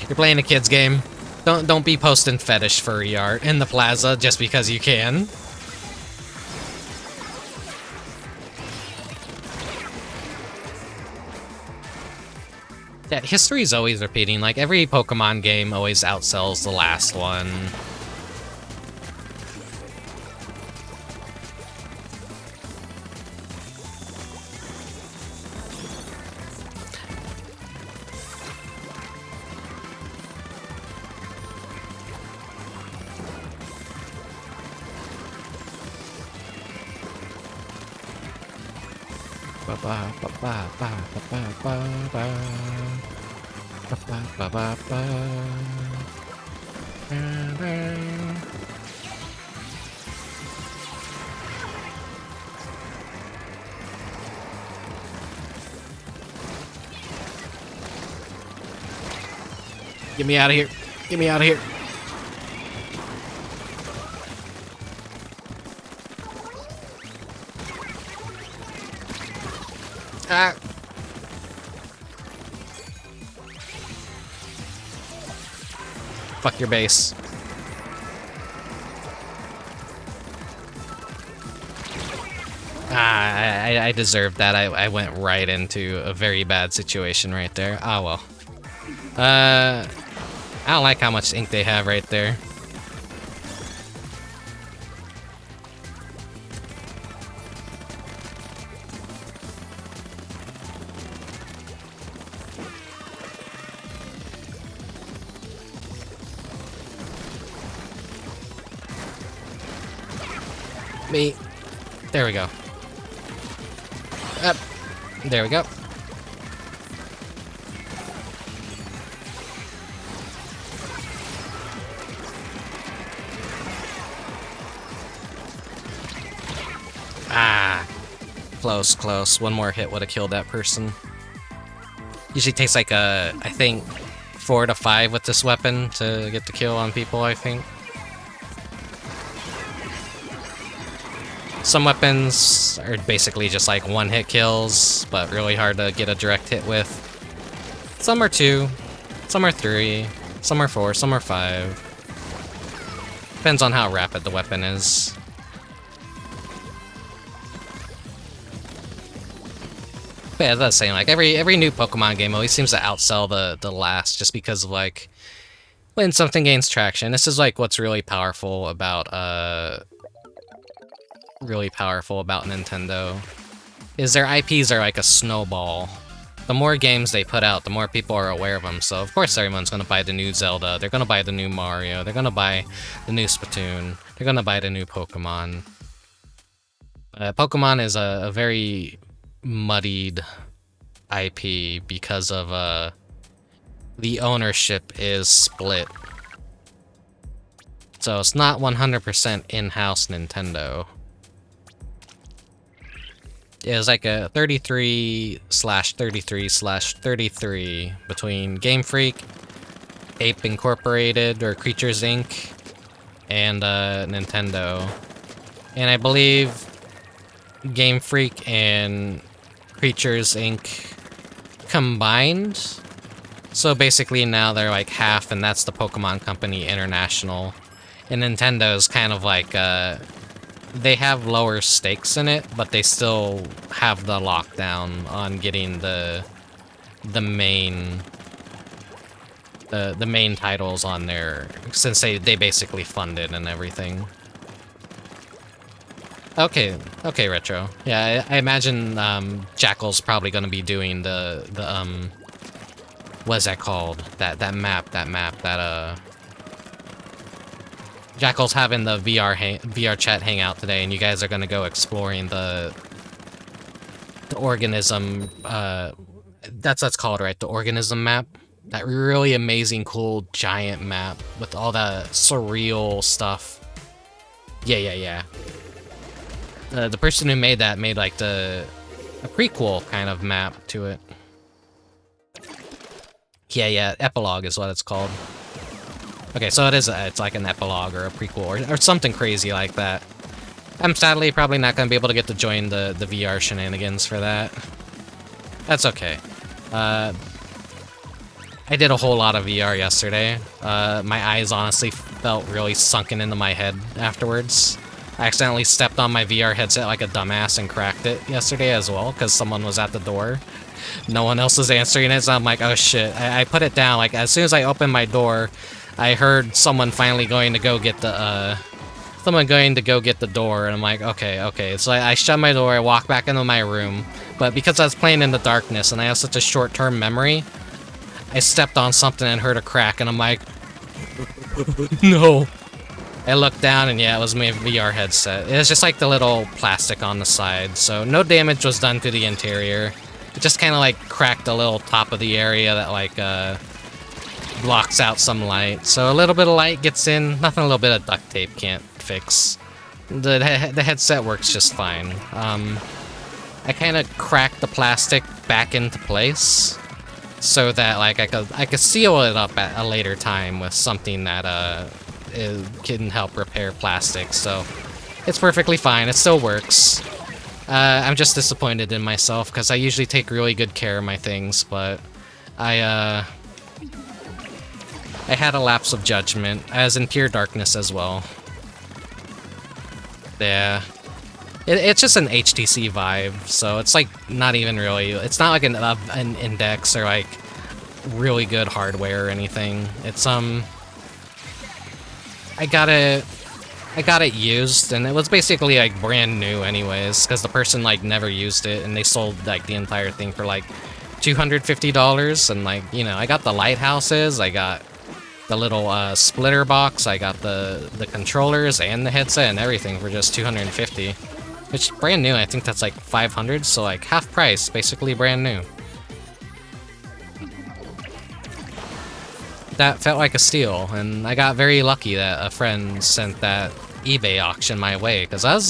you're playing a kid's game. Don't be posting fetish furry art in the plaza just because you can. Yeah, history's always repeating. Like, every Pokemon game always outsells the last one. Get me out of here. Get me out of here. Ah. Fuck your base. I deserved that. I went right into a very bad situation right there. Ah, well. I don't like how much ink they have right there. Me. There we go. Up. There we go. Ah. Close, close. One more hit would have killed that person. Usually takes like I think 4 to 5 with this weapon to get the kill on people, I think. Some weapons are basically just like one-hit kills, but really hard to get a direct hit with. Some are 2, some are 3, some are 4, some are 5. Depends on how rapid the weapon is. But yeah, that's saying, like, every new Pokemon game always seems to outsell the last, just because of, like, when something gains traction. This is like what's really powerful about Nintendo, is their IPs are like a snowball. The more games they put out, the more people are aware of them. So of course everyone's gonna buy the new Zelda, they're gonna buy the new Mario, they're gonna buy the new Splatoon, they're gonna buy the new Pokemon. Pokemon is a very muddied IP because of the ownership is split. So it's not 100% in-house Nintendo. It was like a 33/33/33 between Game Freak, Ape Incorporated, or Creatures Inc., and Nintendo. And I believe Game Freak and Creatures Inc. combined. So basically now they're like half, and that's the Pokemon Company International. And Nintendo's kind of like, they have lower stakes in it, but they still have the lockdown on getting the main titles on there, since they basically fund it and everything. Okay, Retro. Yeah, I imagine Jackal's probably gonna be doing the what is that called? That map. Jackal's having the VR chat hangout today, and you guys are gonna go exploring the organism. That's called, right? The organism map. That really amazing, cool, giant map with all the surreal stuff. Yeah. The person who made that made like a prequel kind of map to it. Yeah, epilogue is what it's called. Okay, so it's like an epilogue or a prequel or something crazy like that. I'm sadly probably not going to be able to get to join the VR shenanigans for that. That's okay. I did a whole lot of VR yesterday. My eyes honestly felt really sunken into my head afterwards. I accidentally stepped on my VR headset like a dumbass and cracked it yesterday as well, because someone was at the door. No one else was answering it, so I'm like, oh shit. I put it down, like, as soon as I opened my door, I heard someone finally going to go get the, door, and I'm like, okay. So I shut my door, I walk back into my room, but because I was playing in the darkness and I have such a short-term memory, I stepped on something and heard a crack, and I'm like, no. I looked down, and yeah, it was my VR headset. It was just like the little plastic on the side, so no damage was done to the interior. It just kind of like cracked the little top of the area that like blocks out some light. So a little bit of light gets in, nothing a little bit of duct tape can't fix. The headset works just fine. I kind of cracked the plastic back into place so that like I could seal it up at a later time with something that it can help repair plastic. So it's perfectly fine. It still works. I'm just disappointed in myself because I usually take really good care of my things, but I had a lapse of judgment, as in pure darkness as well. Yeah. It's just an HTC Vive, so it's like not even really... It's not like an Index or like really good hardware or anything. It's I got it used, and it was basically like brand new anyways, because the person like never used it, and they sold like the entire thing for like $250, and like, you know, I got the lighthouses, I got the little splitter box, I got the controllers and the headset and everything for just $250, which brand new. I think that's like $500, so like half price, basically brand new. That felt like a steal, and I got very lucky that a friend sent that eBay auction my way, because I'm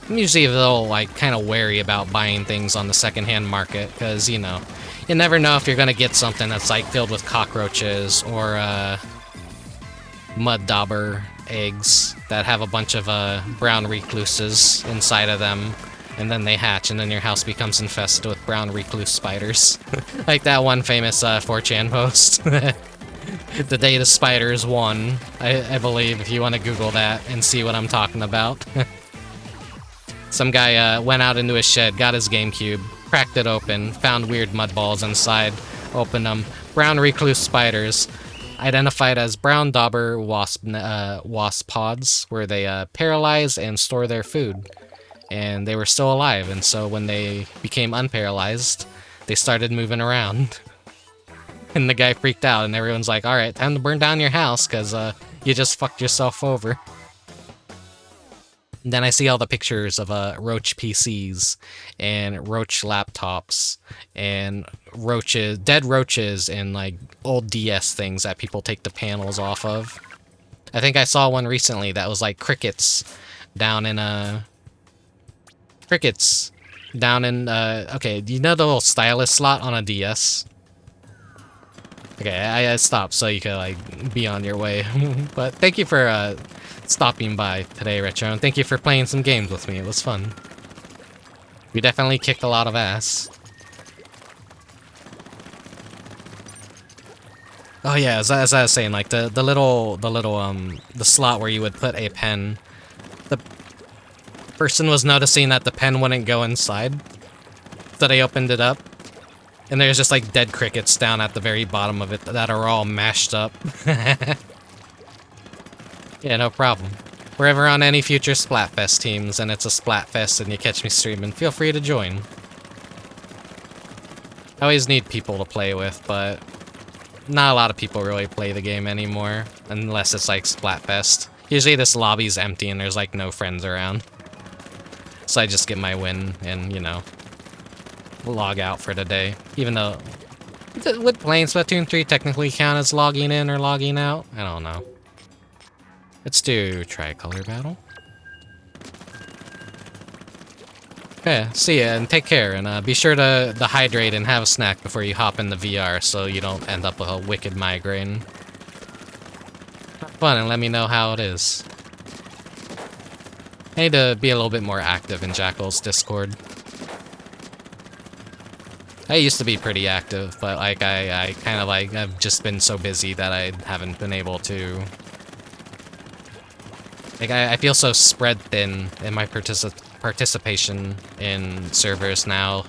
usually a little like kind of wary about buying things on the secondhand market, because, you know, you never know if you're gonna get something that's like filled with cockroaches or mud dauber eggs that have a bunch of brown recluses inside of them, and then they hatch, and then your house becomes infested with brown recluse spiders. Like that one famous 4chan post. The day the spiders won, I believe, if you want to Google that and see what I'm talking about. Some guy went out into his shed, got his GameCube, cracked it open, found weird mud balls inside, opened them. Brown recluse spiders, identified as brown dauber wasp pods, where they paralyze and store their food. And they were still alive, and so when they became unparalyzed, they started moving around. And the guy freaked out, and everyone's like, alright, time to burn down your house, because you just fucked yourself over. And then I see all the pictures of Roach PCs, and Roach laptops, and roaches, dead roaches, and like old DS things that people take the panels off of. I think I saw one recently that was like crickets down in okay, do you know the little stylus slot on a DS? Okay, I stopped so you could, like, be on your way. But thank you for, stopping by today, Retro, and thank you for playing some games with me. It was fun. We definitely kicked a lot of ass. Oh yeah, as I was saying, like, the slot where you would put a pen. The person was noticing that the pen wouldn't go inside, so they opened it up. And there's just like dead crickets down at the very bottom of it that are all mashed up. Yeah, no problem. If we're ever on any future Splatfest teams and it's a Splatfest and you catch me streaming, feel free to join. I always need people to play with, but not a lot of people really play the game anymore, unless it's like Splatfest. Usually this lobby's empty and there's like no friends around. So I just get my win and, you know, log out for the day, even though Would playing Splatoon 3 technically count as logging in or logging out? I don't know. Let's do Tricolor Battle. Yeah, see ya and take care, and be sure to hydrate and have a snack before you hop in the VR so you don't end up with a wicked migraine. Have fun and let me know how it is. I need to be a little bit more active in Jackal's Discord. I used to be pretty active, but like I kind of like I've just been so busy that I haven't been able to. Like I feel so spread thin in my participation in servers now.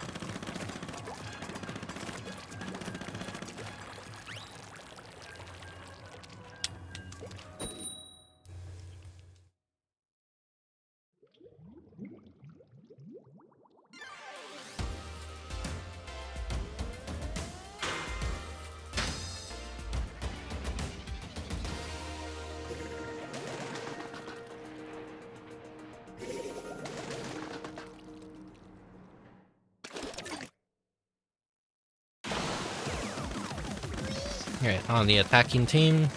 Alright, on the attacking team.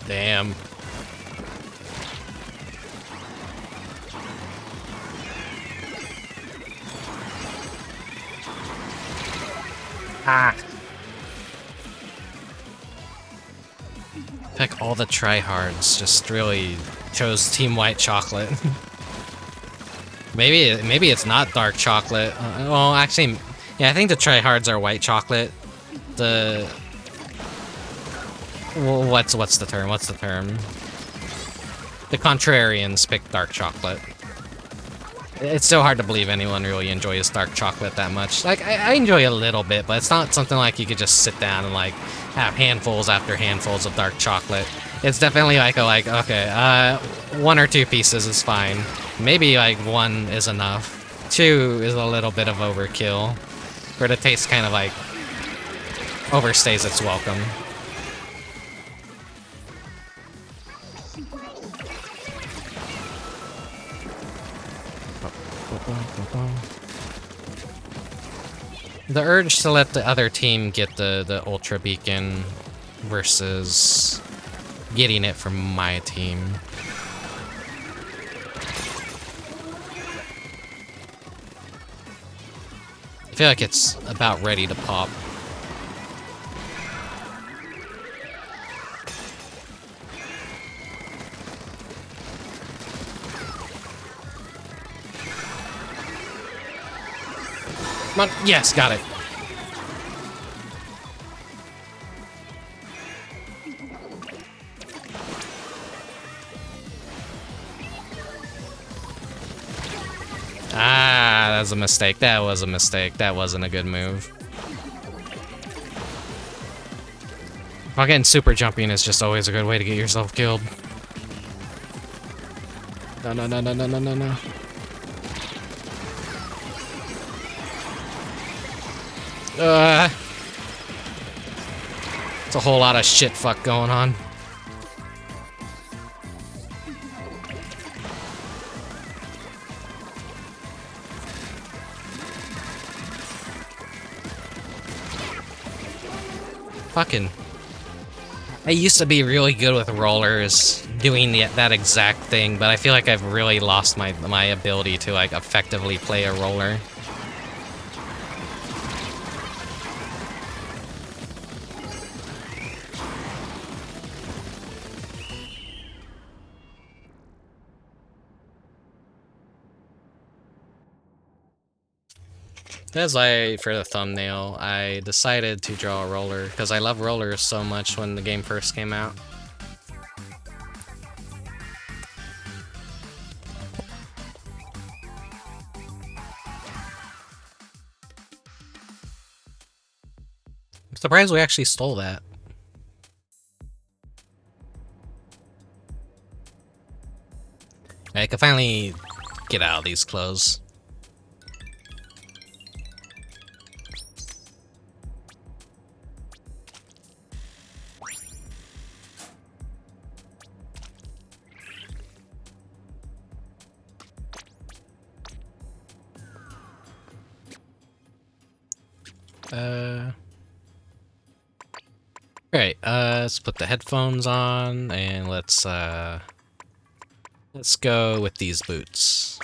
Damn. Ah. Heck, all the tryhards just really chose Team White Chocolate. maybe it's not dark chocolate. Well, actually, yeah, I think the tryhards are white chocolate. The well, what's the term? What's the term? The contrarians pick dark chocolate. It's so hard to believe anyone really enjoys dark chocolate that much. Like, I enjoy a little bit, but it's not something like you could just sit down and, like, have handfuls after handfuls of dark chocolate. It's definitely like okay, 1 or 2 pieces is fine. Maybe, like, 1 is enough. 2 is a little bit of overkill. Where the taste kind of, like, overstays its welcome. The urge to let the other team get the Ultra Beacon versus getting it from my team. I feel like it's about ready to pop. Come on. Yes, got it. Ah, that was a mistake. That was a mistake. That wasn't a good move. Fucking super jumping is just always a good way to get yourself killed. No, no, no, no, no, no, no, no. It's a whole lot of shit fuck going on. Fucking. I used to be really good with rollers, doing that exact thing, but I feel like I've really lost my ability to, like, effectively play a roller. As for the thumbnail, I decided to draw a roller because I love rollers so much when the game first came out. I'm surprised we actually stole that. I can finally get out of these clothes. Alright, let's put the headphones on, and let's go with these boots.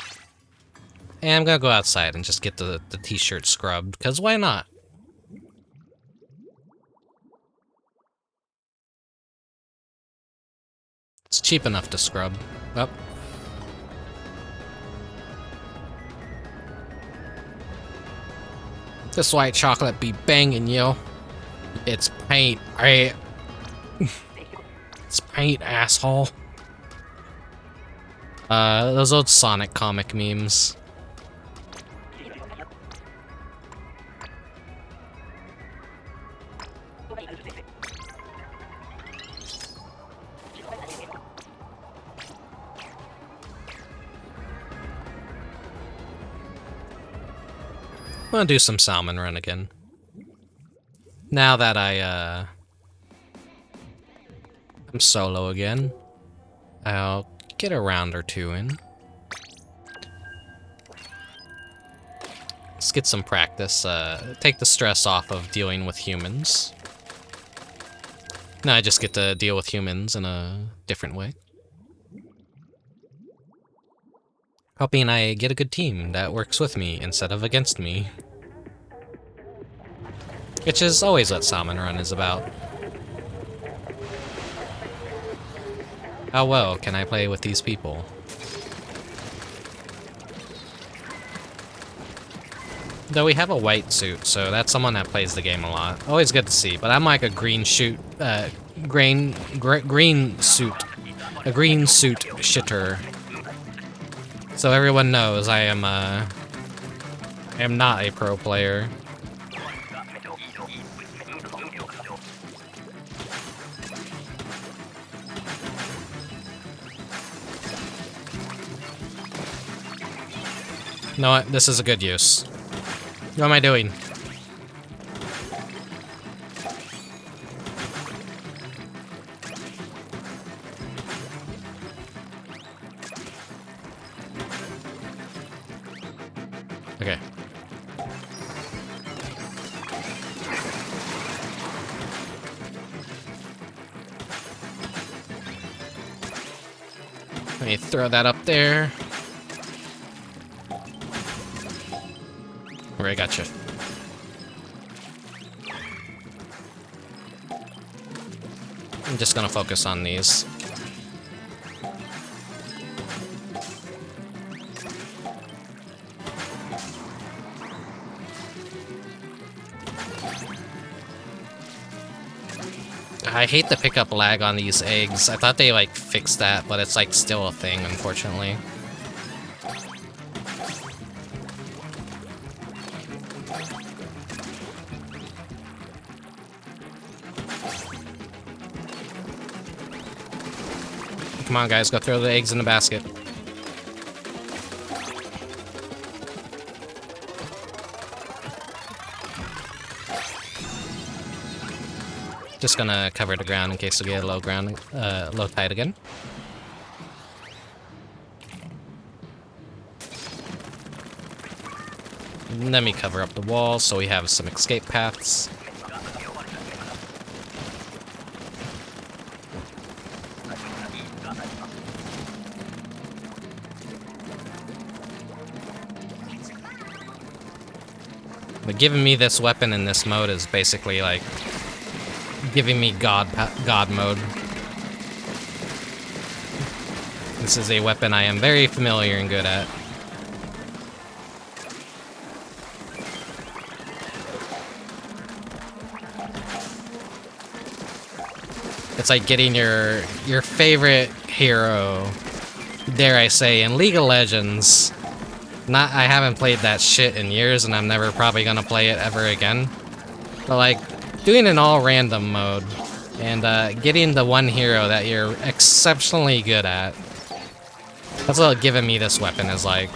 And I'm gonna go outside and just get the t-shirt scrubbed, because why not? It's cheap enough to scrub. Oh. This white chocolate be banging, yo. It's paint. It's paint, asshole. Those old Sonic comic memes. I'm gonna do some Salmon Run again. Now that I'm solo again, I'll get a round or two in. Let's get some practice, take the stress off of dealing with humans. Now I just get to deal with humans in a different way. Hoping I get a good team that works with me instead of against me. Which is always what Salmon Run is about. How well can I play with these people? Though we have a white suit, so that's someone that plays the game a lot. Always good to see, but I'm like a green suit shitter. So everyone knows I am not a pro player. You know what? This is a good use. What am I doing? Okay. Let me throw that up there. I gotcha. I'm just gonna focus on these. I hate the pickup lag on these eggs. I thought they like fixed that, but it's like still a thing, unfortunately. Come on, guys, go throw the eggs in the basket. Just gonna cover the ground in case we get a low tide again. And let me cover up the wall so we have some escape paths. But giving me this weapon in this mode is basically like giving me God mode. This is a weapon I am very familiar and good at. It's like getting your favorite hero, dare I say, in League of Legends. I haven't played that shit in years, and I'm never probably gonna play it ever again. But like, doing an all-random mode, and getting the one hero that you're exceptionally good at. That's what giving me this weapon is like.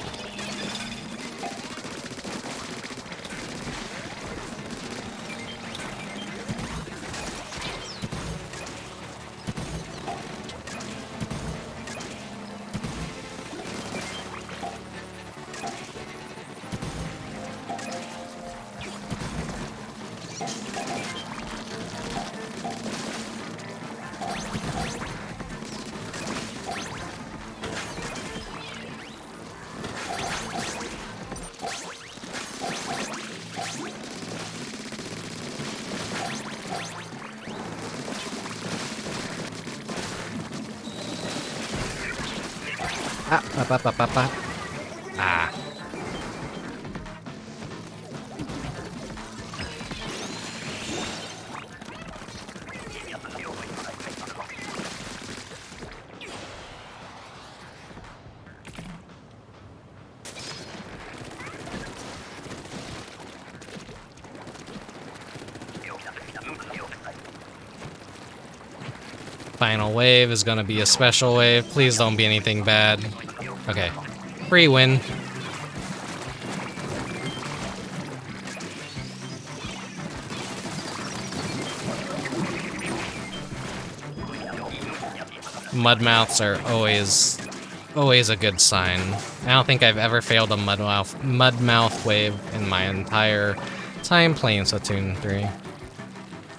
Ah, up, up, up, up, up. Ah. Final wave is gonna be a special wave. Please don't be anything bad. Okay. Free win. Mudmouths are always a good sign. I don't think I've ever failed a mudmouth wave in my entire time playing Splatoon 3.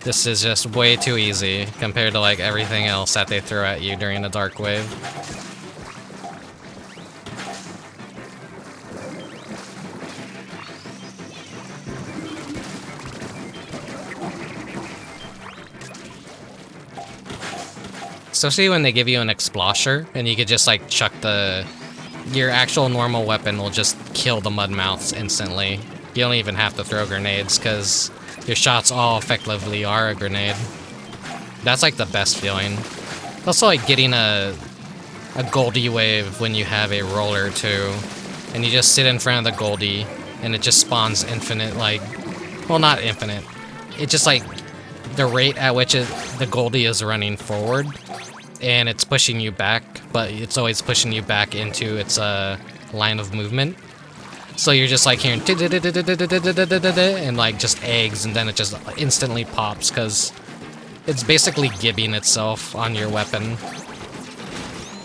This is just way too easy compared to like everything else that they throw at you during the dark wave. Especially when they give you an explosher and you could just like chuck your actual normal weapon will just kill the mudmouths instantly. You don't even have to throw grenades because your shots all effectively are a grenade. That's like the best feeling. Also like getting a Goldie wave when you have a roller too. And you just sit in front of the Goldie and it just spawns infinite, like, well, not infinite. It just like the rate at which the Goldie is running forward and it's pushing you back, but it's always pushing you back into its line of movement. So you're just like hearing and like just eggs, and then it just instantly pops because it's basically gibbing itself on your weapon.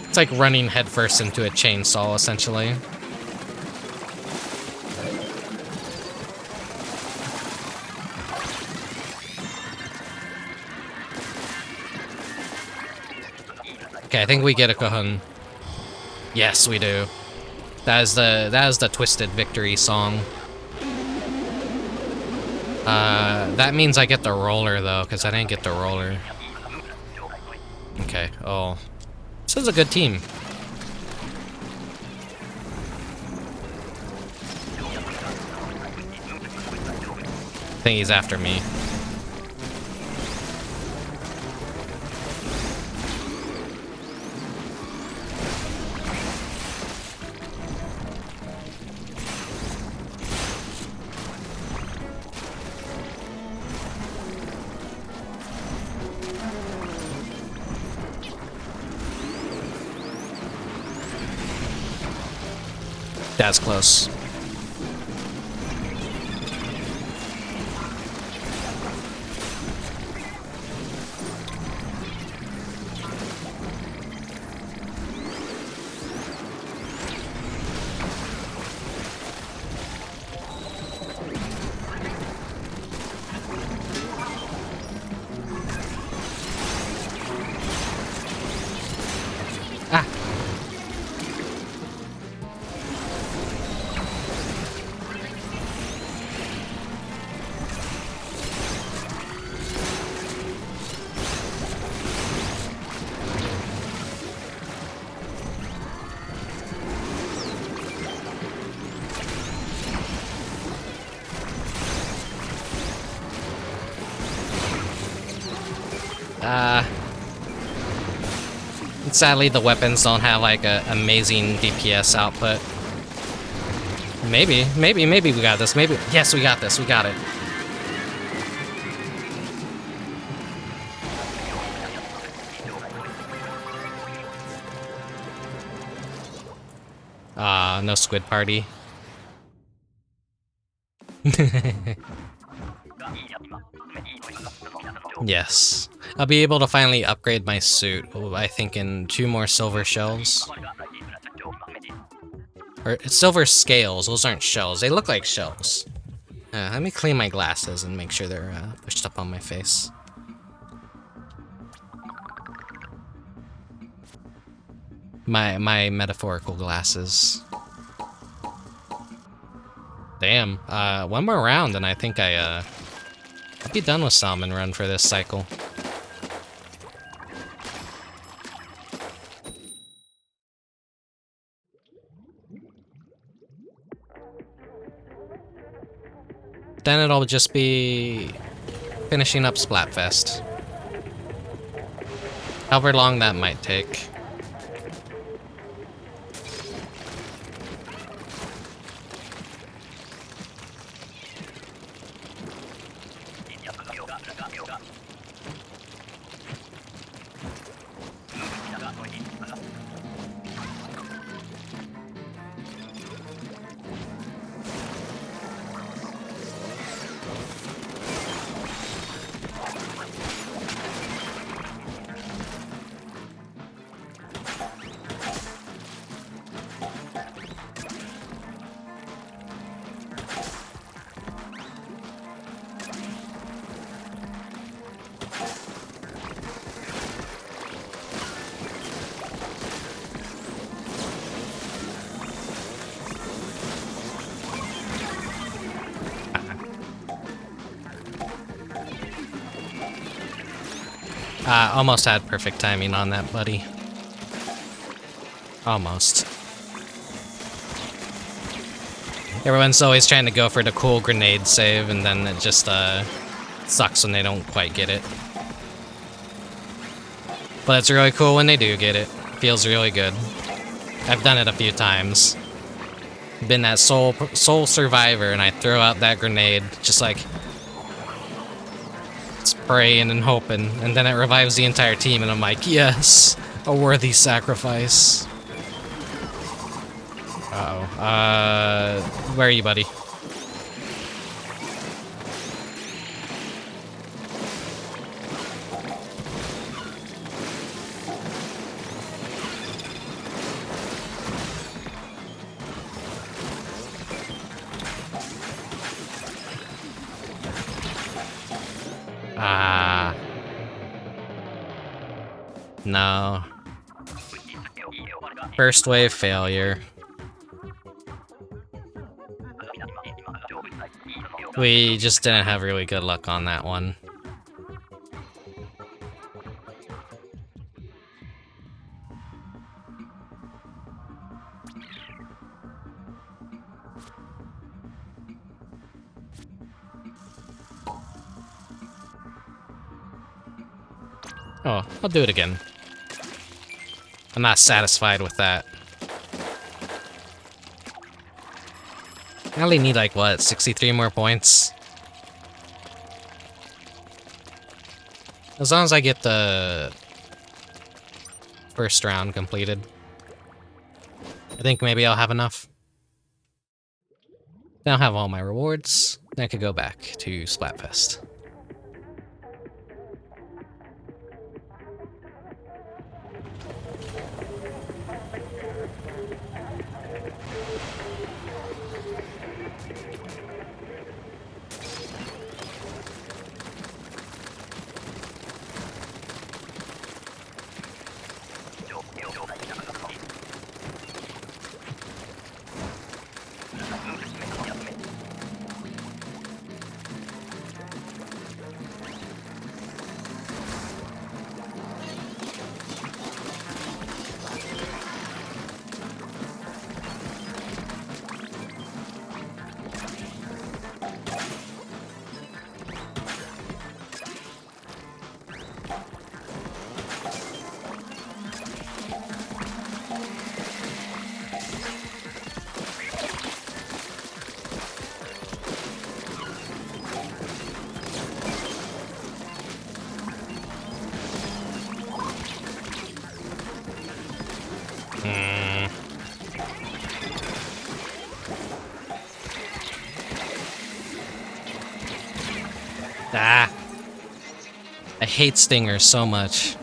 It's like running headfirst into a chainsaw, essentially. Okay, I think we get a Cajon. Yes, we do. That is the Twisted Victory song. That means I get the roller though, because I didn't get the roller. Okay. Oh, this is a good team. I think he's after me. That's close. Sadly, the weapons don't have like a amazing DPS output. Maybe we got this. Maybe, yes, we got this. We got it. No squid party. Yes. I'll be able to finally upgrade my suit, I think, in 2 more silver shells. Or silver scales, those aren't shells. They look like shells. Let me clean my glasses and make sure they're pushed up on my face. My metaphorical glasses. Damn, 1 more round and I think I'll be done with Salmon Run for this cycle. Then it'll just be finishing up Splatfest. However long that might take. Almost had perfect timing on that, buddy. Almost. Everyone's always trying to go for the cool grenade save, and then it just sucks when they don't quite get it. But it's really cool when they do get it. Feels really good. I've done it a few times. Been that sole survivor, and I throw out that grenade, just like praying and hoping, and then it revives the entire team, and I'm like, yes, a worthy sacrifice. Uh-oh. Where are you, buddy? No. First wave failure. We just didn't have really good luck on that one. Oh, I'll do it again. I'm not satisfied with that. I only need, like, what, 63 more points? As long as I get the first round completed. I think maybe I'll have enough. Then I'll have all my rewards. Then I could go back to Splatfest. Ah! I hate stingers so much.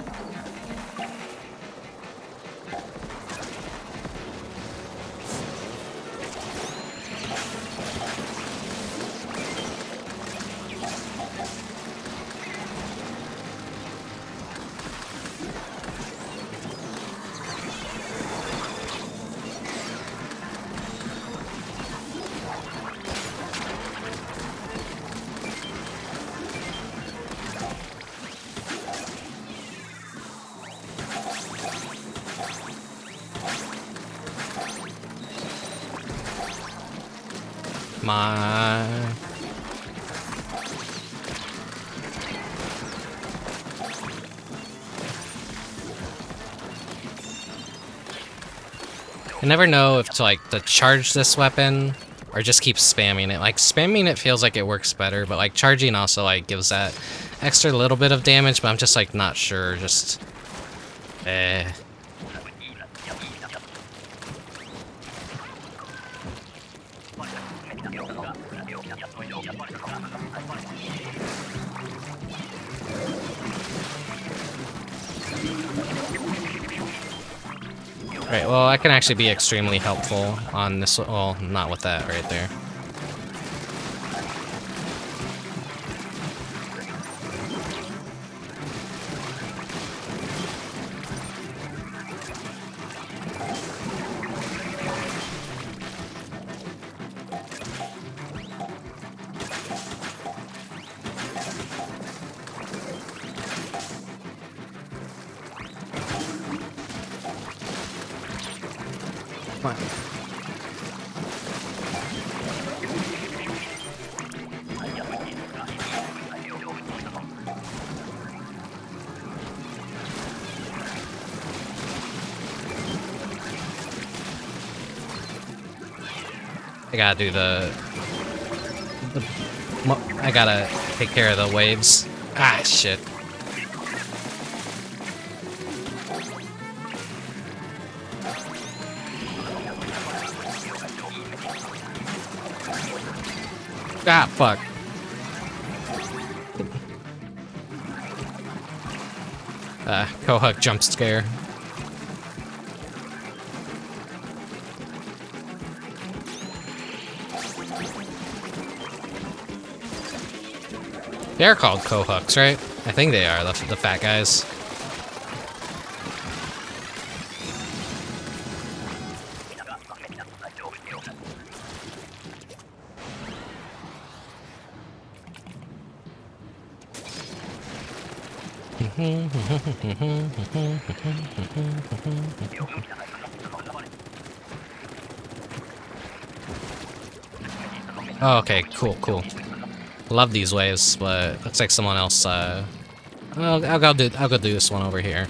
I never know if to like to charge this weapon or just keep spamming it. Like spamming it feels like it works better, but like charging also like gives that extra little bit of damage, but I'm just like not sure. Just Right, well, I can actually be extremely helpful on this. Well, not with that right there. Come on. I gotta do I gotta take care of the waves. Ah, shit. Ah, fuck. Kohuk jump scare. They're called Kohuks, right? I think they are, the fat guys. Oh, okay, cool. Love these waves, but looks like someone else. I'll go do this one over here.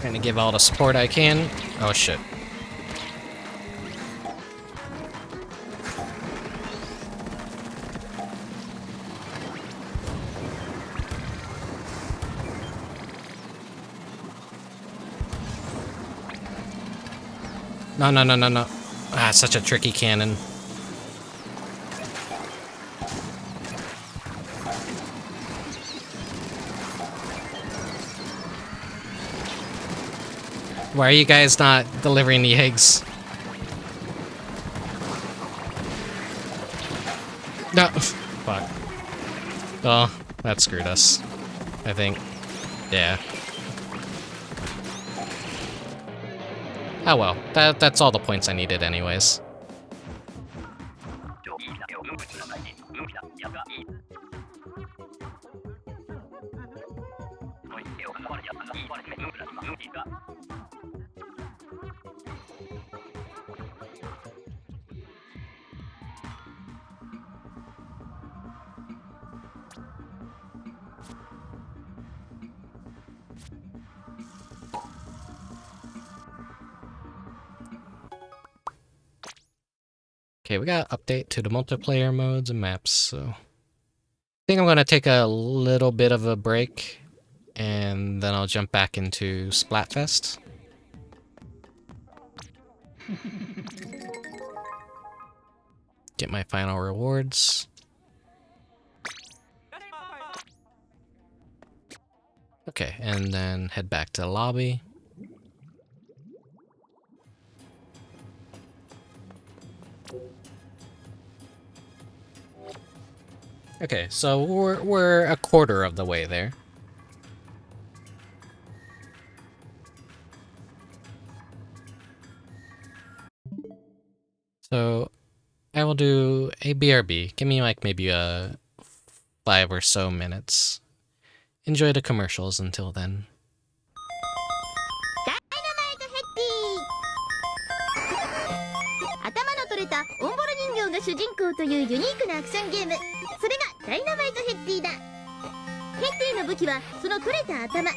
Trying to give all the support I can. Oh shit. No. Ah, such a tricky cannon. Why are you guys not delivering the eggs? No. Fuck. Oh, that screwed us. I think. Yeah. Oh well, that's all the points I needed anyways. Okay, we got update to the multiplayer modes and maps, so I think I'm gonna take a little bit of a break and then I'll jump back into Splatfest. Get my final rewards. Okay, and then head back to the lobby. Okay, so we're a quarter of the way there. So I will do a BRB. Give me like maybe 5 or so minutes. Enjoy the commercials until then. Dynamite Hetty! 頭の取れたオンボロ人形が主人公というユニークなアクションゲーム。それがダイナマイトヘッティだ。ヘッティの武器はその取れた頭。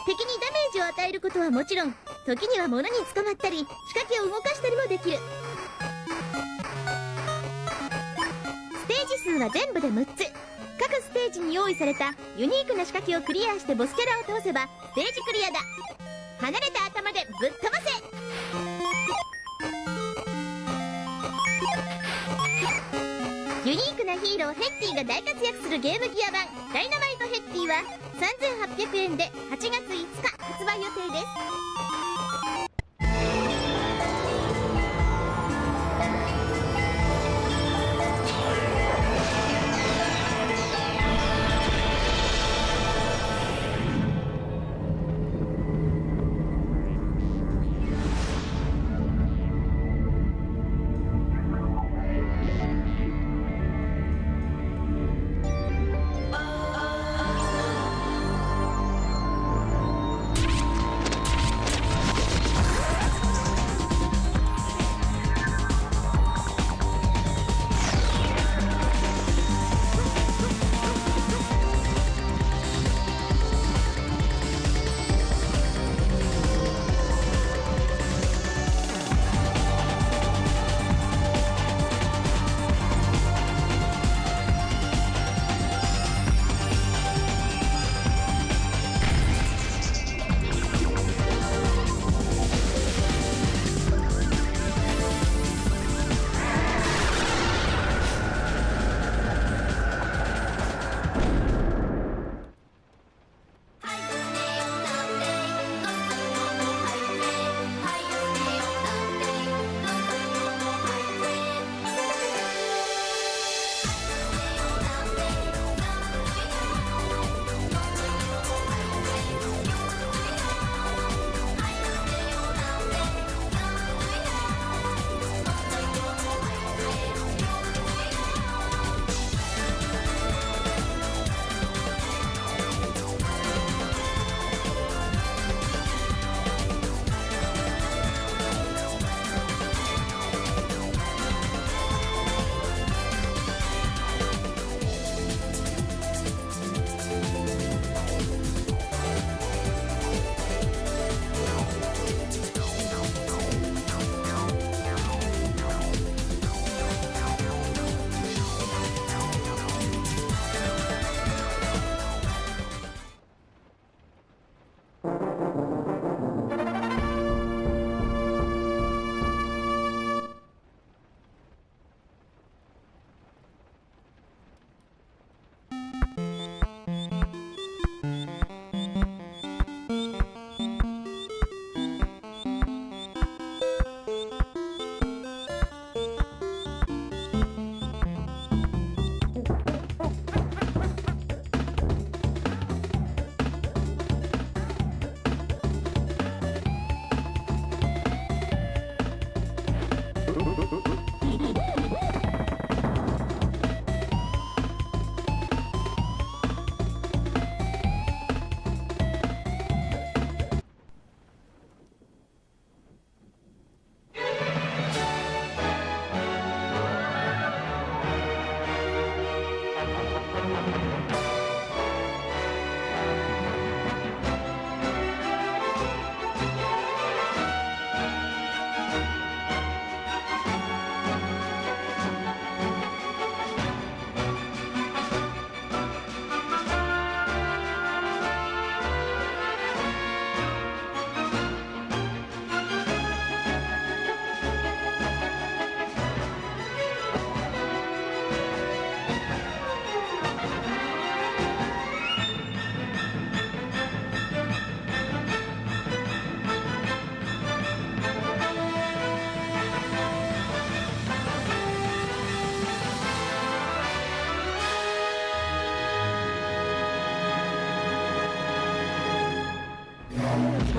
敵にダメージを与えることはもちろん、時には物に捕まったり仕掛けを動かしたりもできる。ステージ数は全部で6つ。各ステージに用意されたユニークな仕掛けをクリアしてボスキャラを倒せばステージクリアだ。離れた頭でぶっ飛ばせ。ユニークなヒーローヘッティが大活躍するゲームギア版ダイナマイトヘッティは3800円で8月5日発売予定です。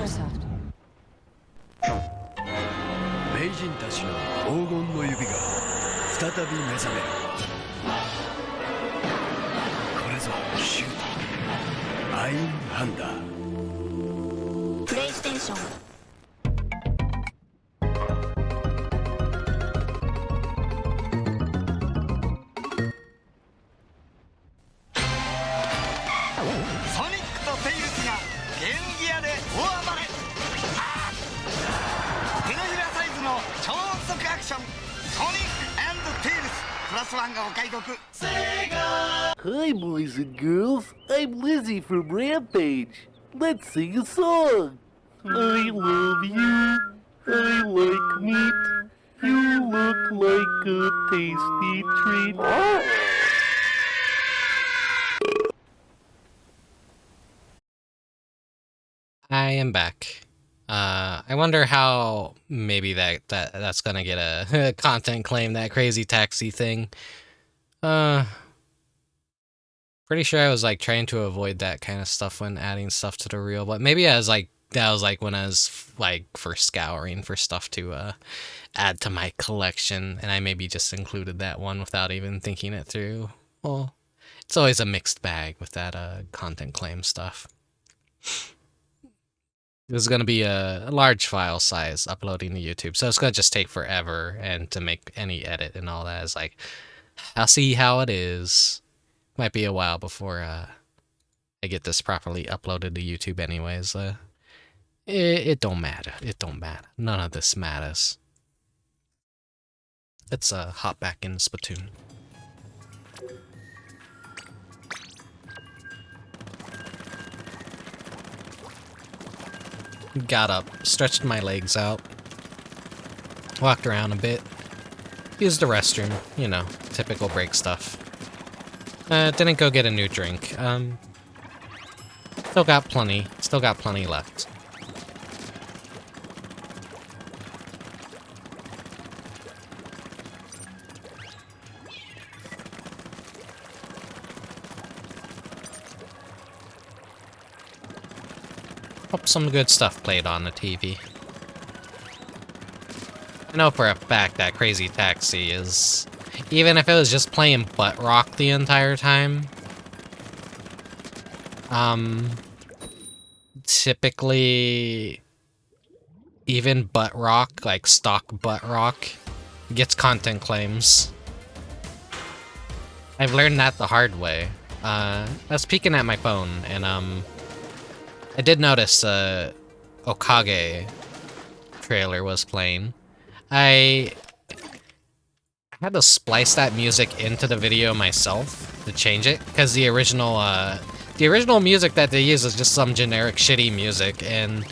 名人たちの黄金の指が再び目覚める。これぞシュートアインハンダー。プレイステーション。ソニックとテイルスがゲームギアで大暴れ。手のひらサイズの超音速アクションソニック&テイルスプラスワンがお買い得。 Hi, boys and girls. I'm Lizzie from Rampage. Let's sing a song. I love you. I like meat. You look like a tasty treat. I am back. I wonder how maybe that's gonna get a content claim, that crazy taxi thing. Pretty sure I was like trying to avoid that kind of stuff when adding stuff to the reel, but maybe I was like that was like when I was like first scouring for stuff to add to my collection, and I maybe just included that one without even thinking it through. Well, it's always a mixed bag with that content claim stuff. This is going to be a large file size uploading to YouTube, so it's going to just take forever, and to make any edit and all that is like, I'll see how it is. Might be a while before I get this properly uploaded to YouTube anyways. It don't matter. It don't matter. None of this matters. Let's hop back in Splatoon. Got up, stretched my legs out, walked around a bit, used the restroom, you know, typical break stuff. Didn't go get a new drink. Still got plenty left. Hope some good stuff played on the TV. I know for a fact that Crazy Taxi is... Even if it was just playing butt rock the entire time... Typically... Even butt rock, like stock butt rock, gets content claims. I've learned that the hard way. I was peeking at my phone, and I did notice Okage trailer was playing. I had to splice that music into the video myself to change it, because the original music that they use is just some generic shitty music, and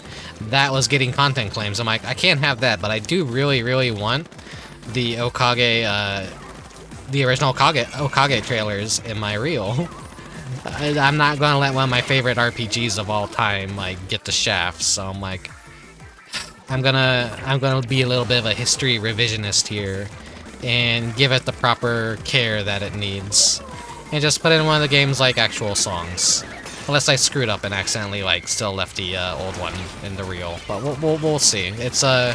that was getting content claims. I'm like, I can't have that, but I do really, really want the Okage, the original Okage trailers in my reel. I'm not gonna let one of my favorite RPGs of all time like get the shaft, so I'm like, I'm gonna be a little bit of a history revisionist here and give it the proper care that it needs, and just put in one of the game's like actual songs, unless I screwed up and accidentally like still left the old one in the reel. But we'll see. It's all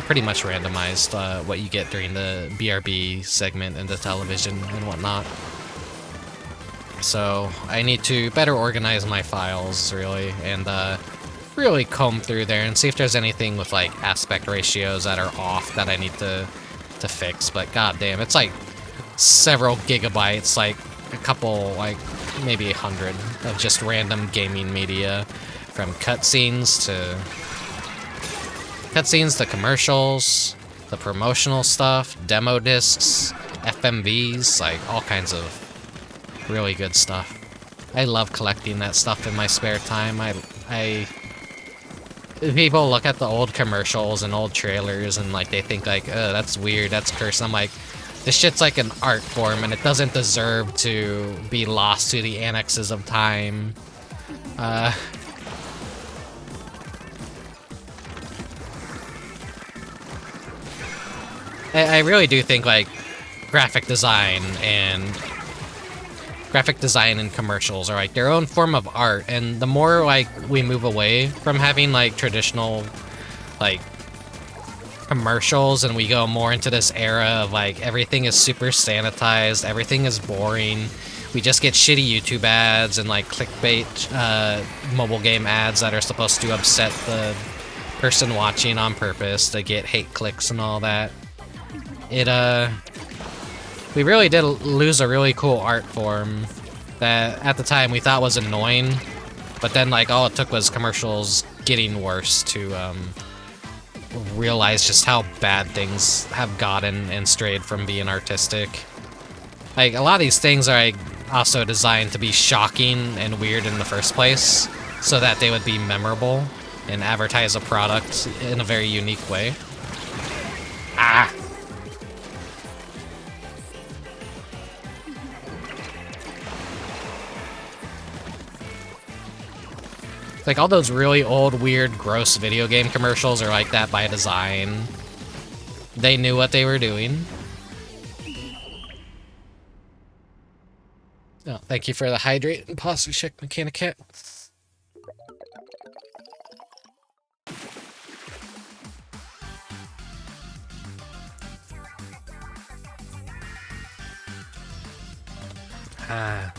pretty much randomized what you get during the BRB segment and the television and whatnot. So I need to better organize my files, really, and really comb through there and see if there's anything with like aspect ratios that are off that I need to fix. But goddamn, it's like several gigabytes, like a couple, like maybe 100 of just random gaming media, from cutscenes to commercials, the promotional stuff, demo discs, FMVs, like all kinds of really good stuff. I love collecting that stuff in my spare time. People look at the old commercials and old trailers and like they think like, oh, that's weird, that's cursed. I'm like, this shit's like an art form and it doesn't deserve to be lost to the annexes of time. I really do think like graphic design and graphic design and commercials are like their own form of art, and the more like we move away from having like traditional like commercials and we go more into this era of like everything is super sanitized, everything is boring, we just get shitty YouTube ads and like clickbait mobile game ads that are supposed to upset the person watching on purpose to get hate clicks and all that. We really did lose a really cool art form that at the time we thought was annoying, but then like all it took was commercials getting worse to realize just how bad things have gotten and strayed from being artistic. Like, a lot of these things are like also designed to be shocking and weird in the first place, so that they would be memorable and advertise a product in a very unique way. Ah! Like, all those really old, weird, gross video game commercials are like that by design. They knew what they were doing. Oh, thank you for the hydrate and possibly check mechanic kit. Ah.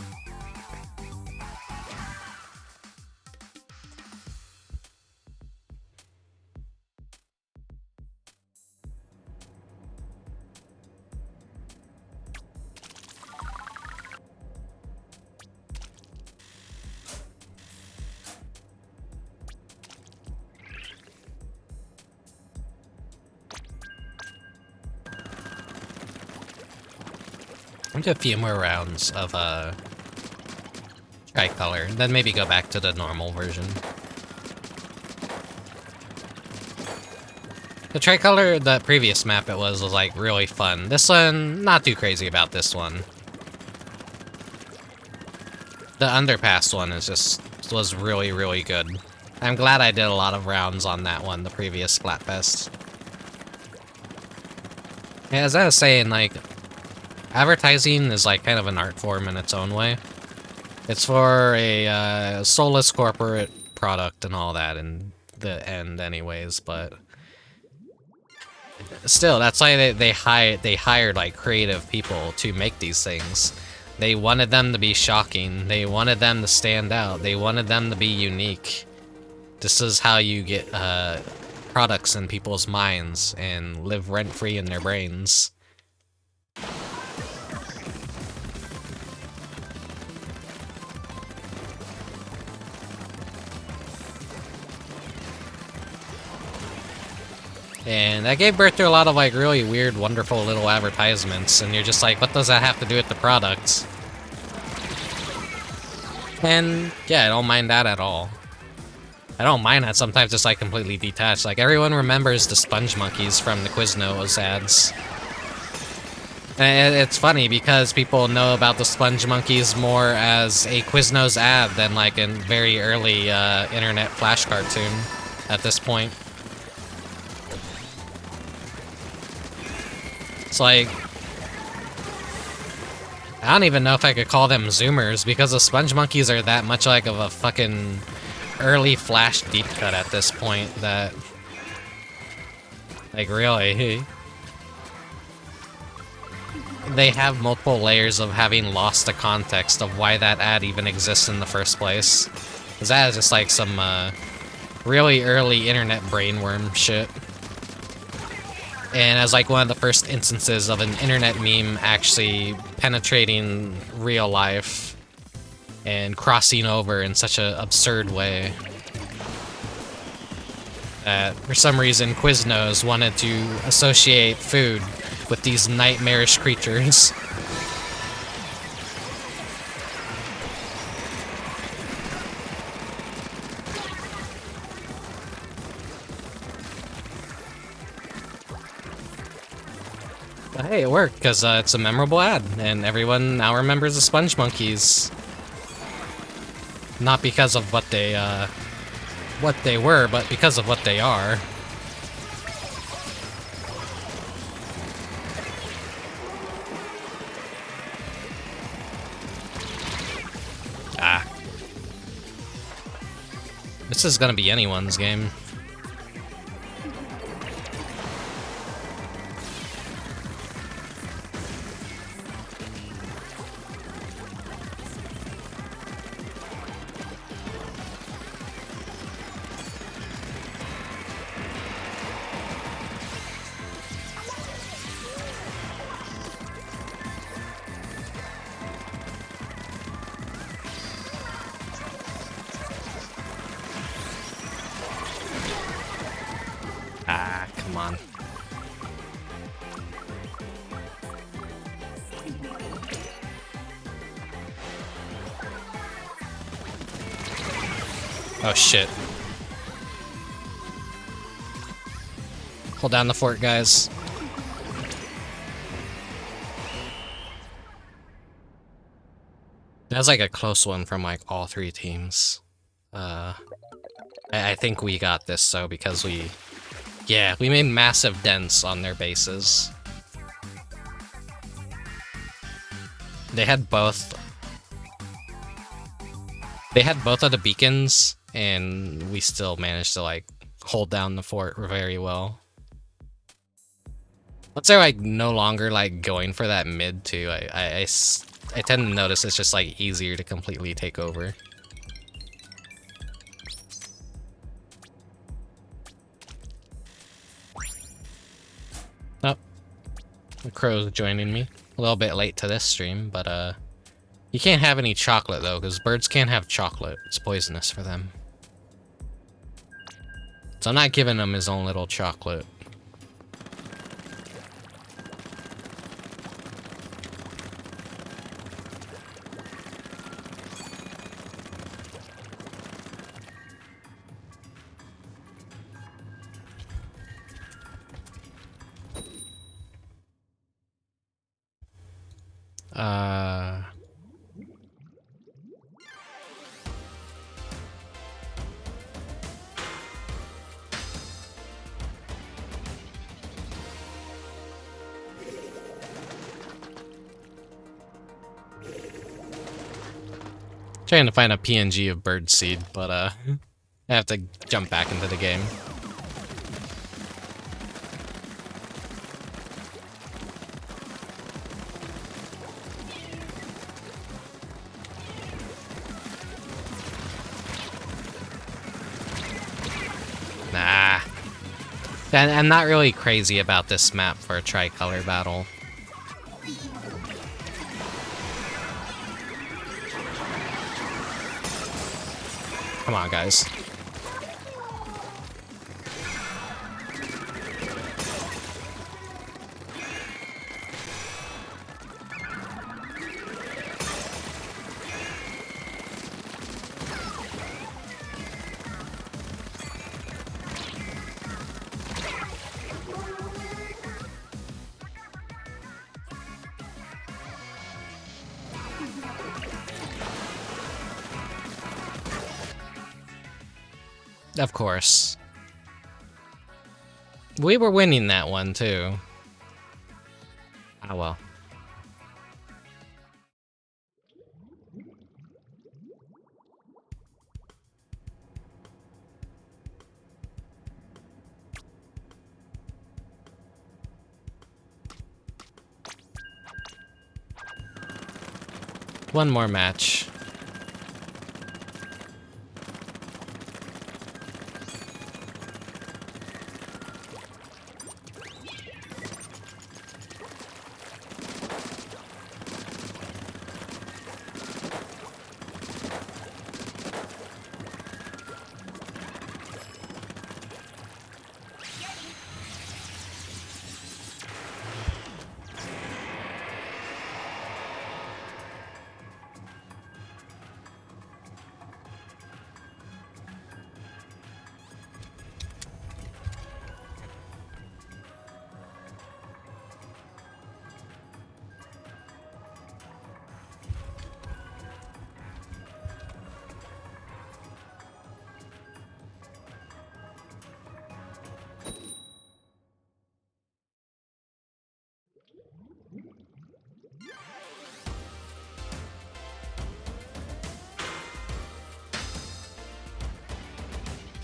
I'm gonna do a few more rounds of Tricolor, and then maybe go back to the normal version. The Tricolor, the previous map it was like really fun. This one, not too crazy about this one. The underpass one was really, really good. I'm glad I did a lot of rounds on that one, the previous Splatfest. Yeah, as I was saying, like, advertising is like kind of an art form in its own way. It's for a soulless corporate product and all that in the end anyways, but still, that's why they hired like creative people to make these things. They wanted them to be shocking, they wanted them to stand out, they wanted them to be unique. This is how you get products in people's minds and live rent-free in their brains. And that gave birth to a lot of like really weird, wonderful little advertisements, and you're just like, what does that have to do with the product? And yeah, I don't mind that at all. I don't mind that sometimes it's like completely detached. Like, everyone remembers the Sponge Monkeys from the Quiznos ads. And it's funny because people know about the Sponge Monkeys more as a Quiznos ad than like a very early internet flash cartoon at this point. It's like, I don't even know if I could call them Zoomers, because the Sponge Monkeys are that much like of a fucking early Flash deep cut at this point that, like, really, they have multiple layers of having lost the context of why that ad even exists in the first place. Because that is just like some really early internet brainworm shit. And as like one of the first instances of an internet meme actually penetrating real life and crossing over in such an absurd way that for some reason Quiznos wanted to associate food with these nightmarish creatures. But hey, it worked, because it's a memorable ad, and everyone now remembers the Sponge Monkeys. Not because of what they were, but because of what they are. This is gonna be anyone's game. Ah, come on. Oh shit. Hold down the fort, guys. That was like a close one from like all three teams. I think we got this though because we made massive dents on their bases. They had both of the beacons, and we still managed to like hold down the fort very well. Once they're like no longer like going for that mid too, I tend to notice it's just like easier to completely take over. Oh, the crow's joining me. A little bit late to this stream, but you can't have any chocolate though, because birds can't have chocolate. It's poisonous for them. So I'm not giving him his own little chocolate. Trying to find a PNG of birdseed, but I have to jump back into the game. Nah. I'm not really crazy about this map for a Tricolor Battle. Come on, guys. Of course. We were winning that one, too. Ah, well. One more match.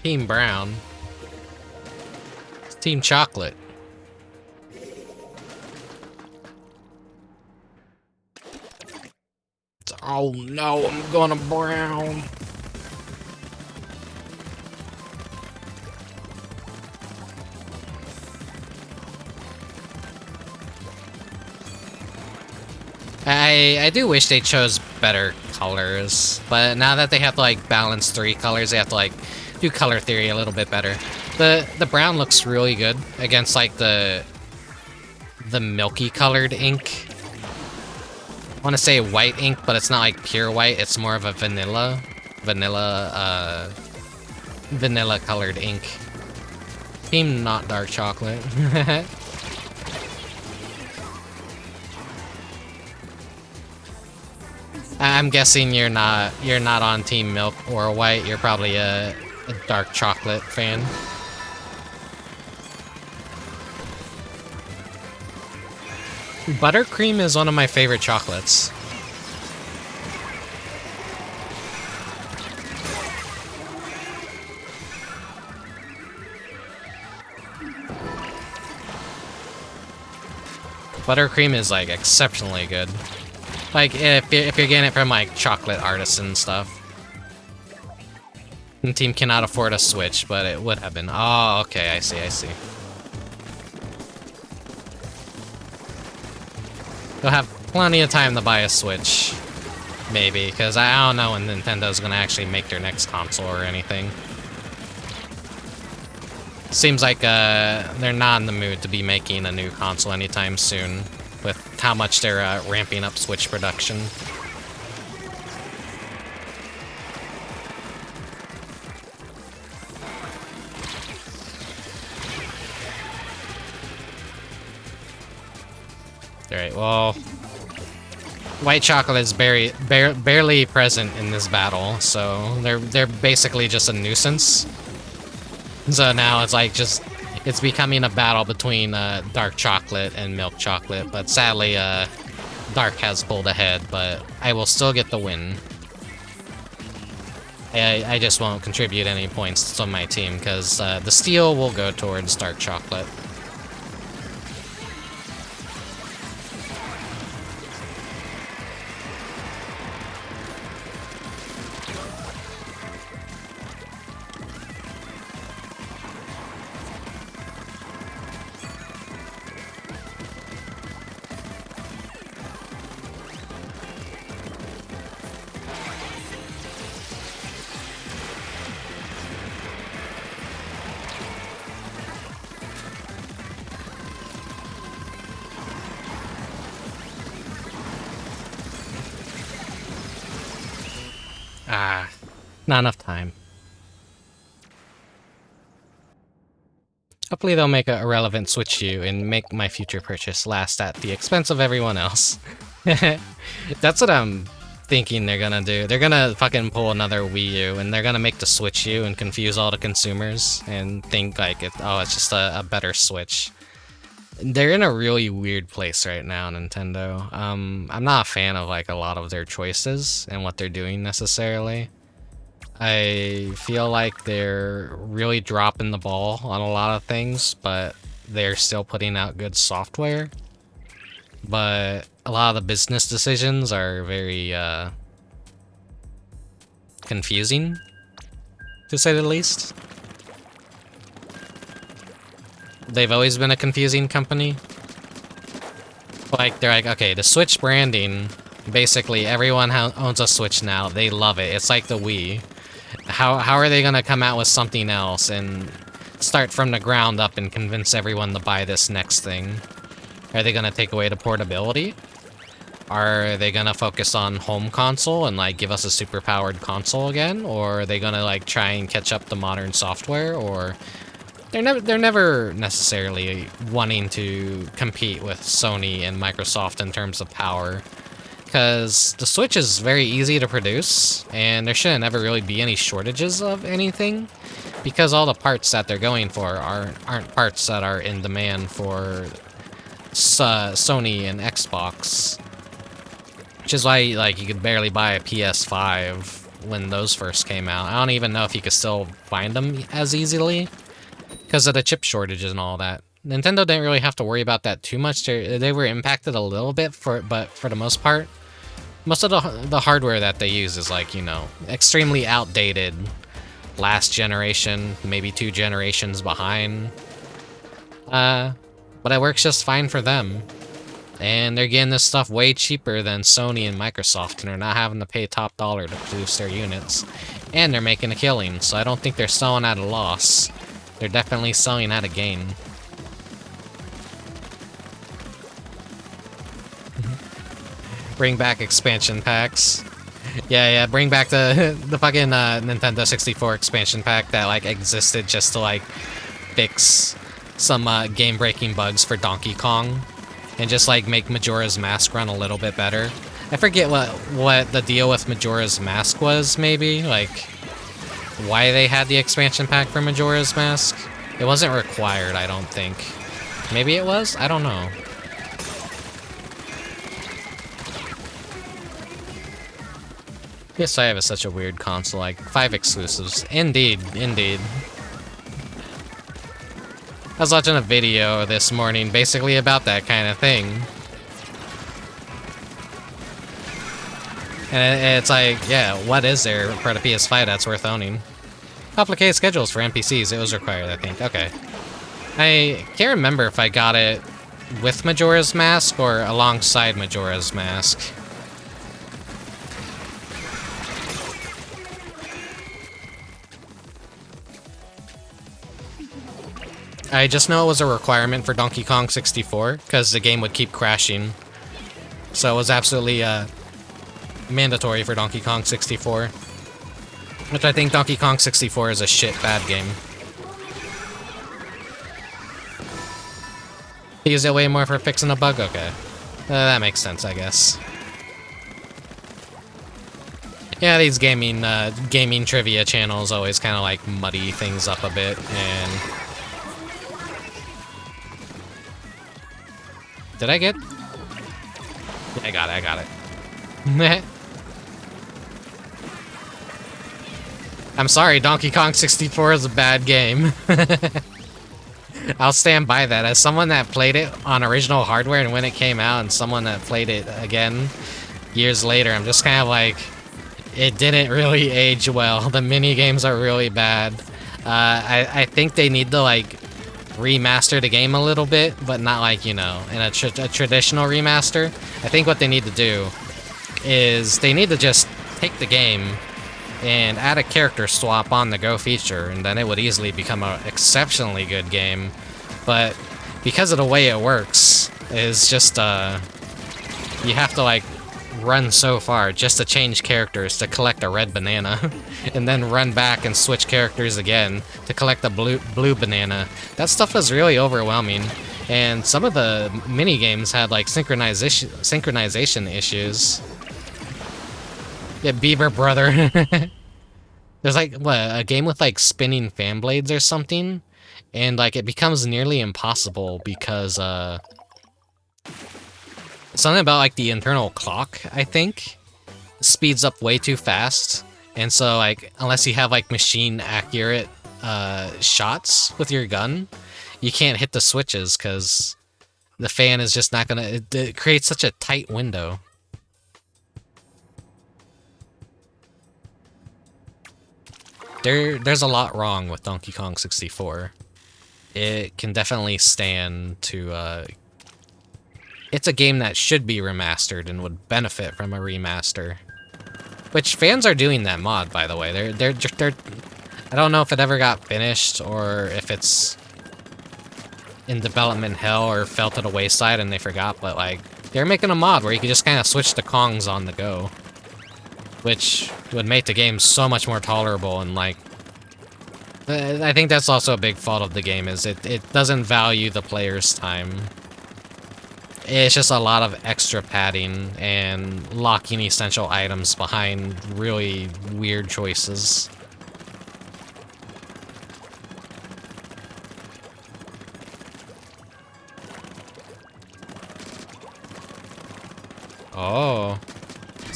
Team Brown. It's Team Chocolate. Oh no, I'm gonna brown. I do wish they chose better colors, but now that they have to like balance 3 colors, they have to like do color theory a little bit better. The brown looks really good against like the milky colored ink. I want to say white ink, but it's not like pure white. It's more of a vanilla colored ink. Team not dark chocolate. I'm guessing you're not on Team Milk or White. You're probably a dark chocolate fan. Buttercream is one of my favorite chocolates. Buttercream is like exceptionally good. Like if you're getting it from like chocolate artisan stuff. The team cannot afford a Switch, but it would have been. Oh, okay, I see. You'll have plenty of time to buy a Switch. Maybe, because I don't know when Nintendo's gonna actually make their next console or anything. Seems like they're not in the mood to be making a new console anytime soon, with how much they're ramping up Switch production. Alright, well, white chocolate is barely present in this battle, so they're basically just a nuisance. So now it's like it's becoming a battle between dark chocolate and milk chocolate, but sadly dark has pulled ahead, but I will still get the win. I just won't contribute any points to my team because the steal will go towards dark chocolate. Not enough time. Hopefully they'll make a irrelevant Switch U and make my future purchase last at the expense of everyone else. That's what I'm thinking they're gonna do. They're gonna fucking pull another Wii U and they're gonna make the Switch U and confuse all the consumers and think like, it's just a better Switch. They're in a really weird place right now, Nintendo. I'm not a fan of like a lot of their choices and what they're doing necessarily. I feel like they're really dropping the ball on a lot of things, but they're still putting out good software. But a lot of the business decisions are very confusing, to say the least. They've always been a confusing company. Like, they're like, okay, the Switch branding, basically everyone owns a Switch now. They love it. It's like the Wii. How are they gonna come out with something else and start from the ground up and convince everyone to buy this next thing? Are they gonna take away the portability? Are they gonna focus on home console and like give us a super powered console again? Or are they gonna like try and catch up to modern software? Or they're never necessarily wanting to compete with Sony and Microsoft in terms of power. Because the Switch is very easy to produce, and there shouldn't ever really be any shortages of anything, because all the parts that they're going for aren't parts that are in demand for Sony and Xbox. Which is why, like, you could barely buy a PS5 when those first came out. I don't even know if you could still find them as easily because of the chip shortages and all that. Nintendo didn't really have to worry about that too much. They were impacted a little bit, but for the most part, most of the hardware that they use is like, you know, extremely outdated. Last generation, maybe 2 generations behind. But it works just fine for them. And they're getting this stuff way cheaper than Sony and Microsoft, and they're not having to pay top dollar to produce their units. And they're making a killing, so I don't think they're selling at a loss. They're definitely selling at a gain. Bring back expansion packs. Yeah, bring back the fucking Nintendo 64 expansion pack that like existed just to like fix some game-breaking bugs for Donkey Kong, and just like make Majora's Mask run a little bit better. I forget what the deal with Majora's Mask was. Maybe like why they had the expansion pack for Majora's Mask. It wasn't required, I don't think. Maybe it was. I don't know. PS5 is such a weird console, like 5 exclusives. Indeed. I was watching a video this morning basically about that kind of thing. And it's like, yeah, what is there for the PS5 that's worth owning? Complicated schedules for NPCs, it was required, I think. Okay. I can't remember if I got it with Majora's Mask or alongside Majora's Mask. I just know it was a requirement for Donkey Kong 64, because the game would keep crashing. So it was absolutely mandatory for Donkey Kong 64. Which I think Donkey Kong 64 is a shit bad game. He used it way more for fixing a bug? Okay. That makes sense, I guess. Yeah, these gaming trivia channels always kind of like muddy things up a bit, and... Did I get? Yeah, I got it. I'm sorry, Donkey Kong 64 is a bad game. I'll stand by that. As someone that played it on original hardware and when it came out, and someone that played it again years later, I'm just kind of like, it didn't really age well. The mini games are really bad. I think they need to like remaster the game a little bit, but not like, you know, in a traditional remaster. I think what they need to do is they need to just take the game and add a character swap on the Go feature, and then it would easily become an exceptionally good game. But because of the way it works, is just you have to like run so far just to change characters to collect a red banana, and then run back and switch characters again to collect a blue banana. That stuff was really overwhelming, and some of the mini games had like synchronization issues. Yeah, Beaver Brother. There's like what, a game with like spinning fan blades or something, and like it becomes nearly impossible because something about like the internal clock, I think, speeds up way too fast, and so like unless you have like machine accurate shots with your gun, you can't hit the switches because the fan is just not gonna. It creates such a tight window. There's a lot wrong with Donkey Kong 64. It can definitely stand to, it's a game that should be remastered and would benefit from a remaster. Which, fans are doing that mod, by the way. They're I don't know if it ever got finished, or if it's in development hell, or fell to the wayside and they forgot, but, like, they're making a mod where you can just kind of switch the Kongs on the go. Which would make the game so much more tolerable, and like, I think that's also a big fault of the game, is it doesn't value the player's time. It's just a lot of extra padding and locking essential items behind really weird choices.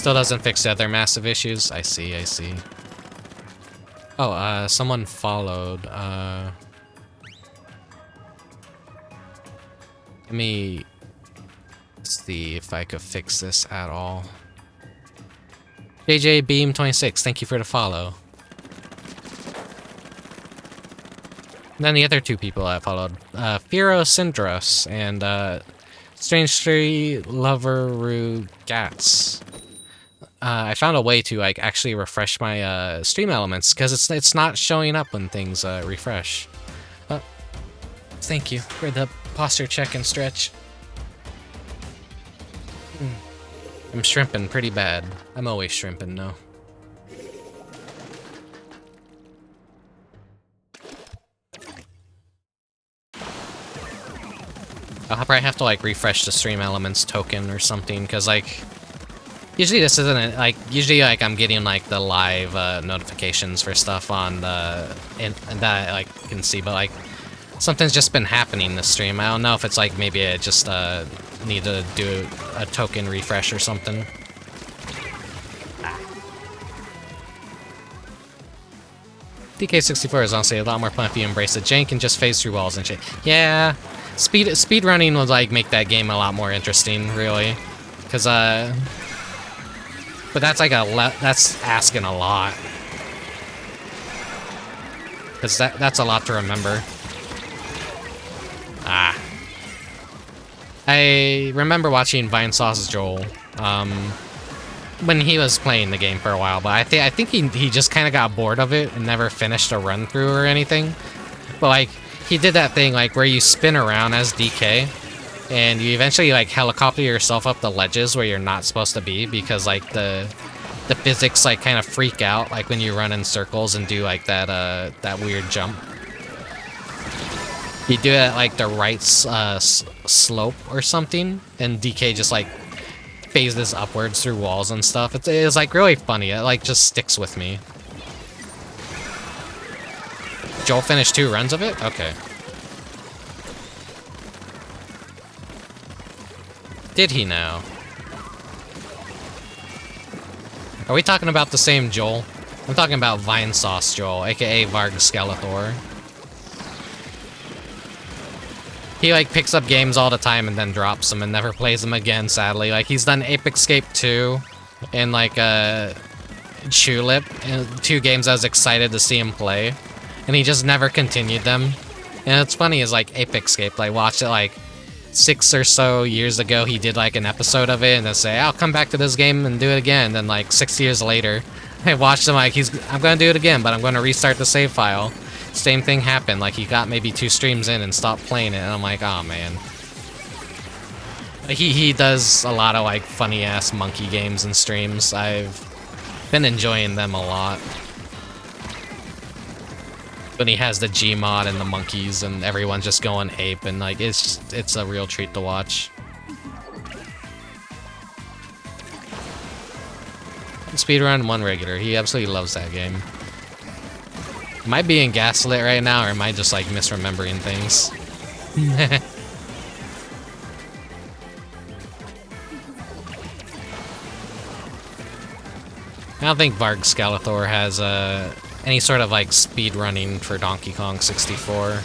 Still doesn't fix the other massive issues. I see, I see. Oh, someone followed. Let me see if I could fix this at all. JJ Beam 26, thank you for the follow. And then the other two people I followed, Firo Syndros and Strange Tree Lover Gats. I found a way to like actually refresh my stream elements because it's not showing up when things refresh. Oh, thank you for the posture check and stretch. I'm shrimping pretty bad. I'm always shrimping, though. I'll probably have to, like, refresh the stream elements token or something, because, like, usually this isn't, like, usually, like, I'm getting, like, the live notifications for stuff on the, and that I, like, can see, but, like, something's just been happening in the stream. I don't know if it's, like, maybe I just, need to do a token refresh or something. DK64 is honestly a lot more fun if you embrace the jank and just phase through walls and shit. Yeah, speed running would like make that game a lot more interesting, really. Cause but that's like that's asking a lot. Cause that's a lot to remember. Ah. I remember watching Vinesauce Joel when he was playing the game for a while, but I think he just kind of got bored of it and never finished a run through or anything. But like he did that thing like where you spin around as DK and you eventually like helicopter yourself up the ledges where you're not supposed to be because like the physics like kind of freak out like when you run in circles and do like that weird jump. You do it at like the right slope or something, and DK just like phases upwards through walls and stuff. It's like really funny. It like just sticks with me. Joel finished 2 runs of it? Okay. Did he now? Are we talking about the same Joel? I'm talking about Vinesauce Joel, aka Varg Skeletor. He, like, picks up games all the time and then drops them and never plays them again, sadly. Like, he's done Ape Escape 2 and, like, Tulip, 2 games I was excited to see him play. And he just never continued them. And it's funny is, like, Ape Escape, I watched it, like, 6 or so years ago. He did, like, an episode of it and then say, I'll come back to this game and do it again. And then, like, 6 years later, I watched him, like, I'm gonna do it again, but I'm gonna restart the save file. Same thing happened, like he got maybe 2 streams in and stopped playing it, and I'm like, oh man. He does a lot of like funny ass monkey games and streams. I've been enjoying them a lot. When he has the Gmod and the monkeys and everyone's just going ape and like it's a real treat to watch. Speedrun 1 regular, he absolutely loves that game. Am I being gaslit right now, or am I just, like, misremembering things? I don't think Varg Skeletor has, any sort of, like, speed running for Donkey Kong 64.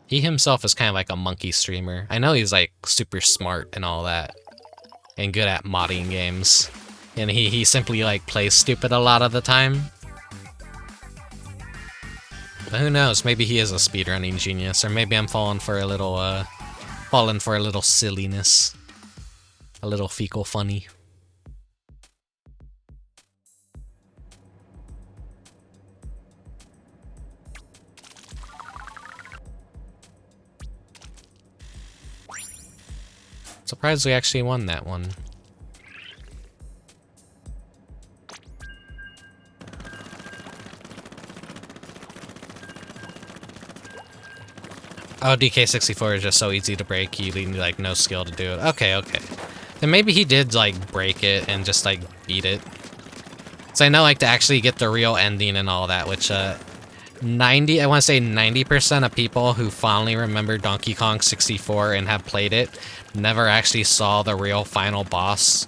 He himself is kind of like a monkey streamer. I know he's, like, super smart and all that. And good at modding games. And he simply, like, plays stupid a lot of the time. But who knows, maybe he is a speedrunning genius, or maybe I'm falling for a little silliness. A little fecal funny. Surprised we actually won that one. Oh, DK64 is just so easy to break, you need like no skill to do it. Okay, okay. Then maybe he did like break it and just like beat it. So I know like to actually get the real ending and all that, which I want to say 90% of people who fondly remember Donkey Kong 64 and have played it never actually saw the real final boss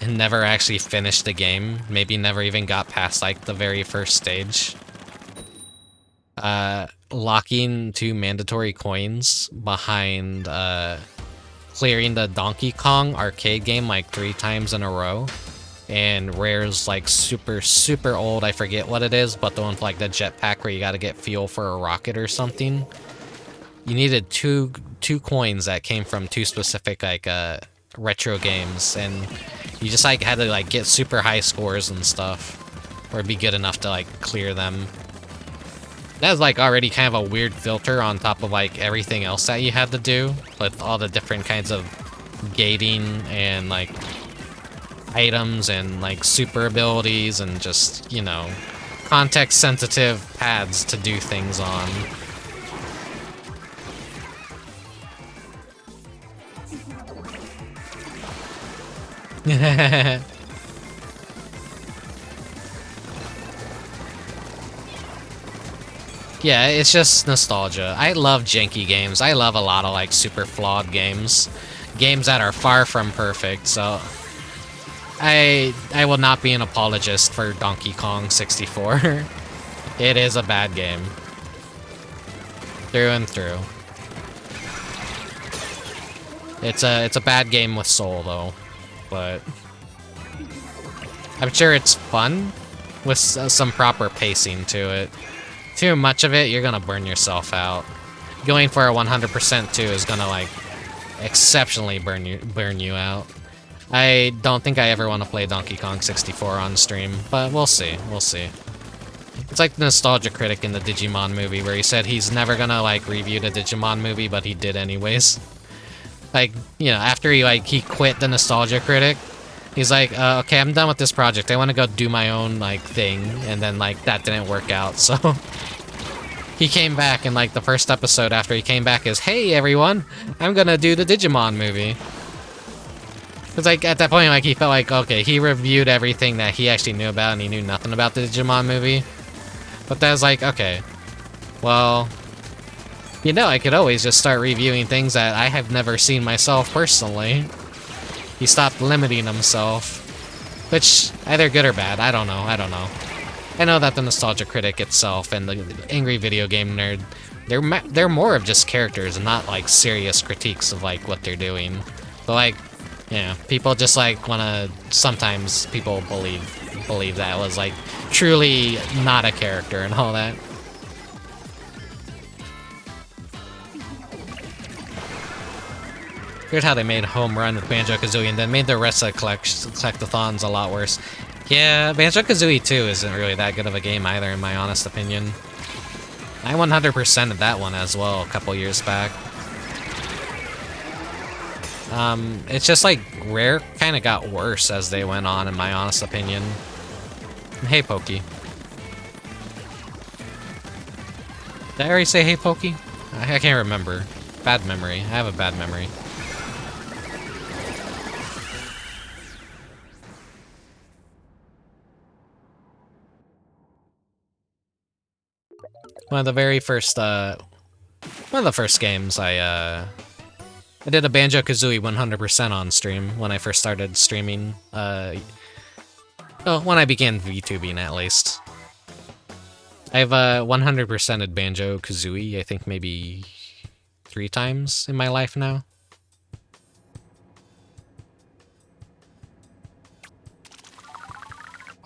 and never actually finished the game. Maybe never even got past like the very first stage. Locking 2 mandatory coins behind clearing the Donkey Kong arcade game like 3 times in a row. And Rare's like super old, I forget what it is, but the one with like the jetpack where you gotta get fuel for a rocket or something. You needed two coins that came from 2 specific like retro games, and you just like had to like get super high scores and stuff, or be good enough to like clear them. That's like already kind of a weird filter on top of like everything else that you had to do, with all the different kinds of gating and like items and like super abilities and just, you know, context sensitive pads to do things on. Yeah, it's just nostalgia. I love janky games. I love a lot of like super flawed games. Games that are far from perfect, so I will not be an apologist for Donkey Kong 64. It is a bad game. Through and through. It's a bad game with soul though, but I'm sure it's fun with some proper pacing to it. Too much of it, you're gonna burn yourself out. Going for a 100% too is gonna like exceptionally burn you out. I don't think I ever want to play Donkey Kong 64 on stream, but we'll see. We'll see. It's like the nostalgia critic in the Digimon movie where he said he's never gonna like review the Digimon movie, but he did anyways. Like, you know, after he quit the nostalgia critic, he's like, okay, I'm done with this project. I want to go do my own like thing, and then like that didn't work out, so he came back, and like the first episode after he came back is, hey everyone, I'm gonna do the Digimon movie. It's like at that point, like he felt like, okay, he reviewed everything that he actually knew about, and he knew nothing about the Digimon movie. But that was like, okay, well, you know, I could always just start reviewing things that I have never seen myself personally. He stopped limiting himself, which either good or bad. I don't know. I know that the nostalgia critic itself and the angry video game nerd, they're more of just characters and not like serious critiques of like what they're doing. But like, yeah, people just like wanna. Sometimes people believe that was like truly not a character and all that. Weird how they made Home Run with Banjo-Kazooie and then made the rest of the collectathons a lot worse. Yeah, Banjo-Kazooie 2 isn't really that good of a game either, in my honest opinion. I 100%ed that one as well a couple years back. It's just like Rare kind of got worse as they went on, in my honest opinion. Hey, Pokey. Did I already say hey, Pokey? I can't remember. Bad memory. I have a bad memory. One of the first games I did a Banjo-Kazooie 100% on stream when I first started streaming. When I began VTubing, at least. I've 100%ed Banjo-Kazooie, I think maybe 3 times in my life now.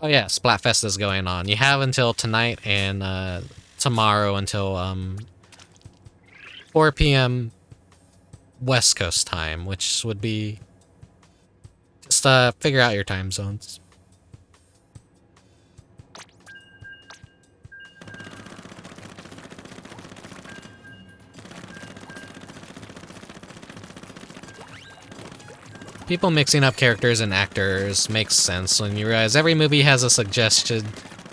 Oh yeah, Splatfest is going on. You have until tonight and tomorrow until 4 p.m. West Coast time, which would be just figure out your time zones. People mixing up characters and actors makes sense when you realize every movie has a suggested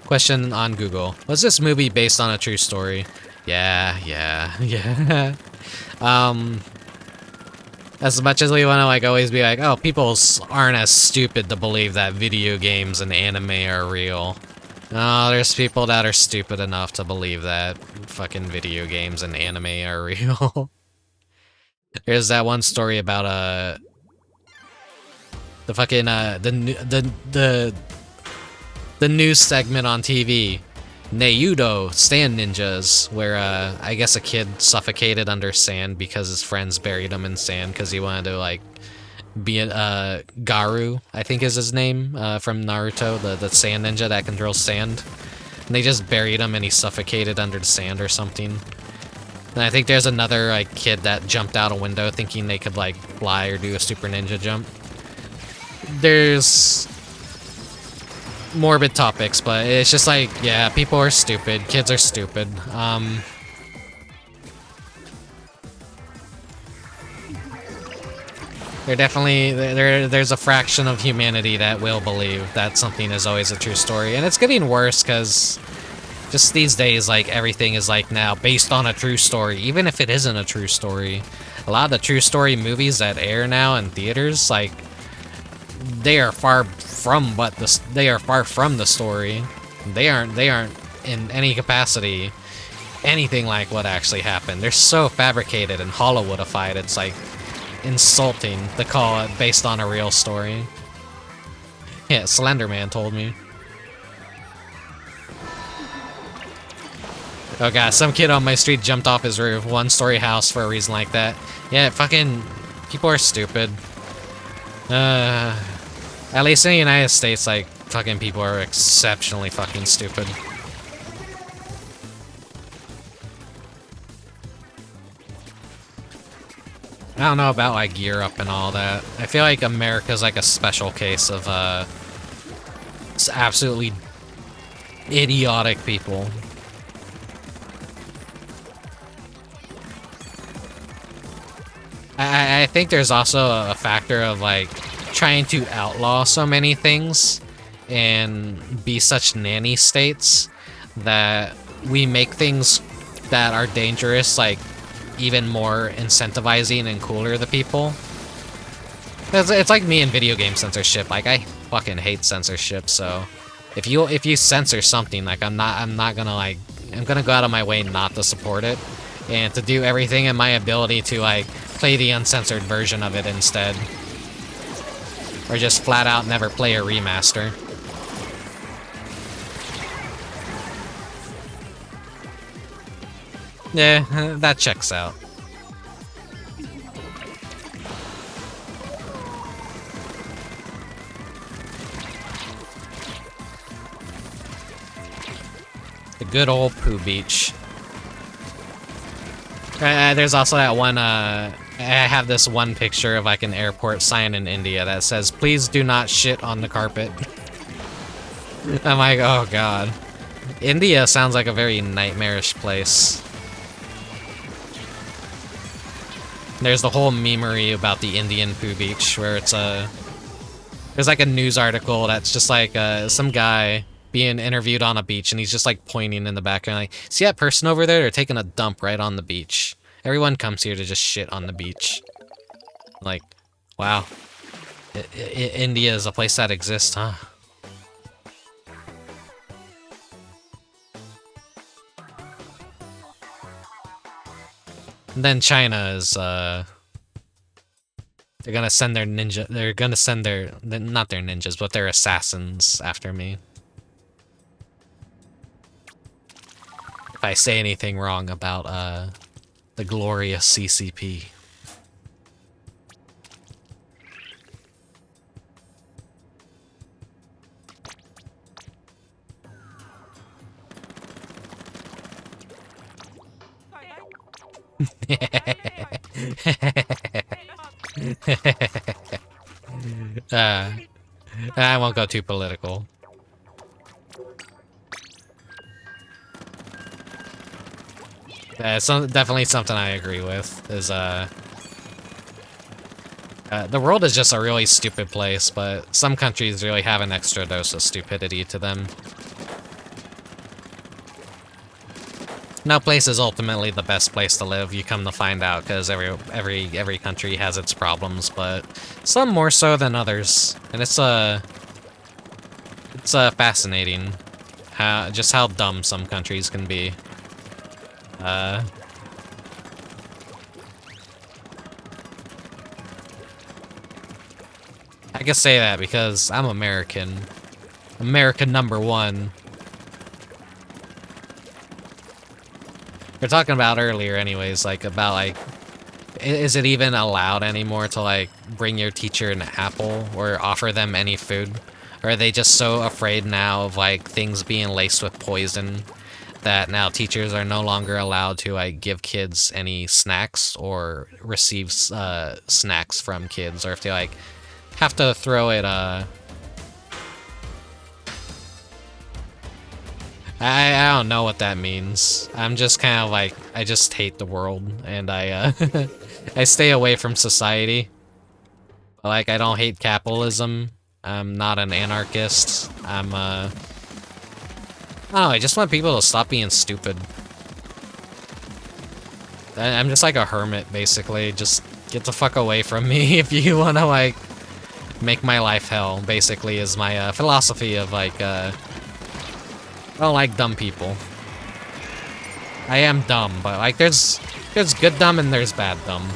question on Google. Was this movie based on a true story? Yeah. As much as we want to like always be like, oh, people aren't as stupid to believe that video games and anime are real. Oh, there's people that are stupid enough to believe that fucking video games and anime are real. There's that one story about the fucking the news segment on TV, Nayudo Sand Ninjas, where I guess a kid suffocated under sand because his friends buried him in sand because he wanted to like be Garu, I think is his name, from Naruto, the sand ninja that controls sand. And they just buried him and he suffocated under the sand or something. And I think there's another like kid that jumped out a window thinking they could like fly or do a super ninja jump. There's morbid topics, but it's just like, yeah, people are stupid, kids are stupid. They're definitely, there's a fraction of humanity that will believe that something is always a true story, and it's getting worse because just these days, like, everything is like now based on a true story, even if it isn't a true story. A lot of the true story movies that air now in theaters, like, they are far from the story. They aren't in any capacity anything like what actually happened. They're so fabricated and Hollywoodified, it's like insulting to call it based on a real story. Yeah, Slenderman told me. Oh god, some kid on my street jumped off his roof, one-story house for a reason like that. Yeah, fucking people are stupid. At least in the United States, like, fucking people are exceptionally fucking stupid. I don't know about, like, Gear Up and all that. I feel like America's, like, a special case of, it's absolutely idiotic people. I think there's also a factor of, like, trying to outlaw so many things and be such nanny states that we make things that are dangerous, like, even more incentivizing and cooler to people. It's like me in video game censorship. Like, I fucking hate censorship, so if you censor something, like, I'm gonna go out of my way not to support it and to do everything in my ability to, like, play the uncensored version of it instead. Or just flat out never play a remaster. Yeah, that checks out. The good old Poo Beach. There's also that one, I have this one picture of like an airport sign in India that says, "Please do not shit on the carpet." I'm like, oh god. India sounds like a very nightmarish place. There's the whole memery about the Indian Poo Beach, where it's there's like a news article that's just like some guy being interviewed on a beach, and he's just like pointing in the background like, see that person over there? They're taking a dump right on the beach. Everyone comes here to just shit on the beach. Like, wow. India is a place that exists, huh? And then China is, they're gonna send their ninja, they're gonna send their, not their ninjas, but their assassins after me. If I say anything wrong about, the glorious CCP. I won't go too political. It's definitely something I agree with, is, the world is just a really stupid place, but some countries really have an extra dose of stupidity to them. No place is ultimately the best place to live, you come to find out, because every country has its problems, but some more so than others. And it's fascinating. just how dumb some countries can be. I can say that because I'm American. American #1. We're talking about earlier anyways, like, about, like, is it even allowed anymore to, like, bring your teacher an apple or offer them any food? Or are they just so afraid now of, like, things being laced with poison that now teachers are no longer allowed to, like, give kids any snacks or receive snacks from kids, or if they, like, have to throw it, I don't know what that means. I'm just kind of like, I just hate the world, and I I stay away from society. Like, I don't hate capitalism. I'm not an anarchist. I'm I don't know, I just want people to stop being stupid. I'm just like a hermit, basically. Just get the fuck away from me if you want to, like, make my life hell, basically, is my philosophy of, like, I don't like dumb people. I am dumb, but, like, there's good dumb and there's bad dumb.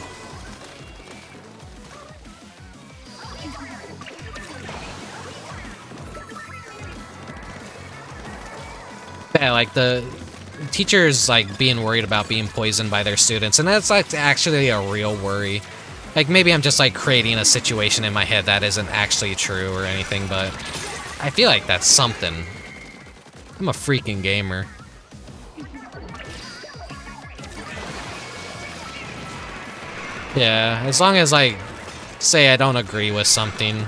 Yeah, like, the teachers, like, being worried about being poisoned by their students, and that's, like, actually a real worry. Like, maybe I'm just, like, creating a situation in my head that isn't actually true or anything, but I feel like that's something. I'm a freaking gamer. Yeah, as long as, like, say I don't agree with something,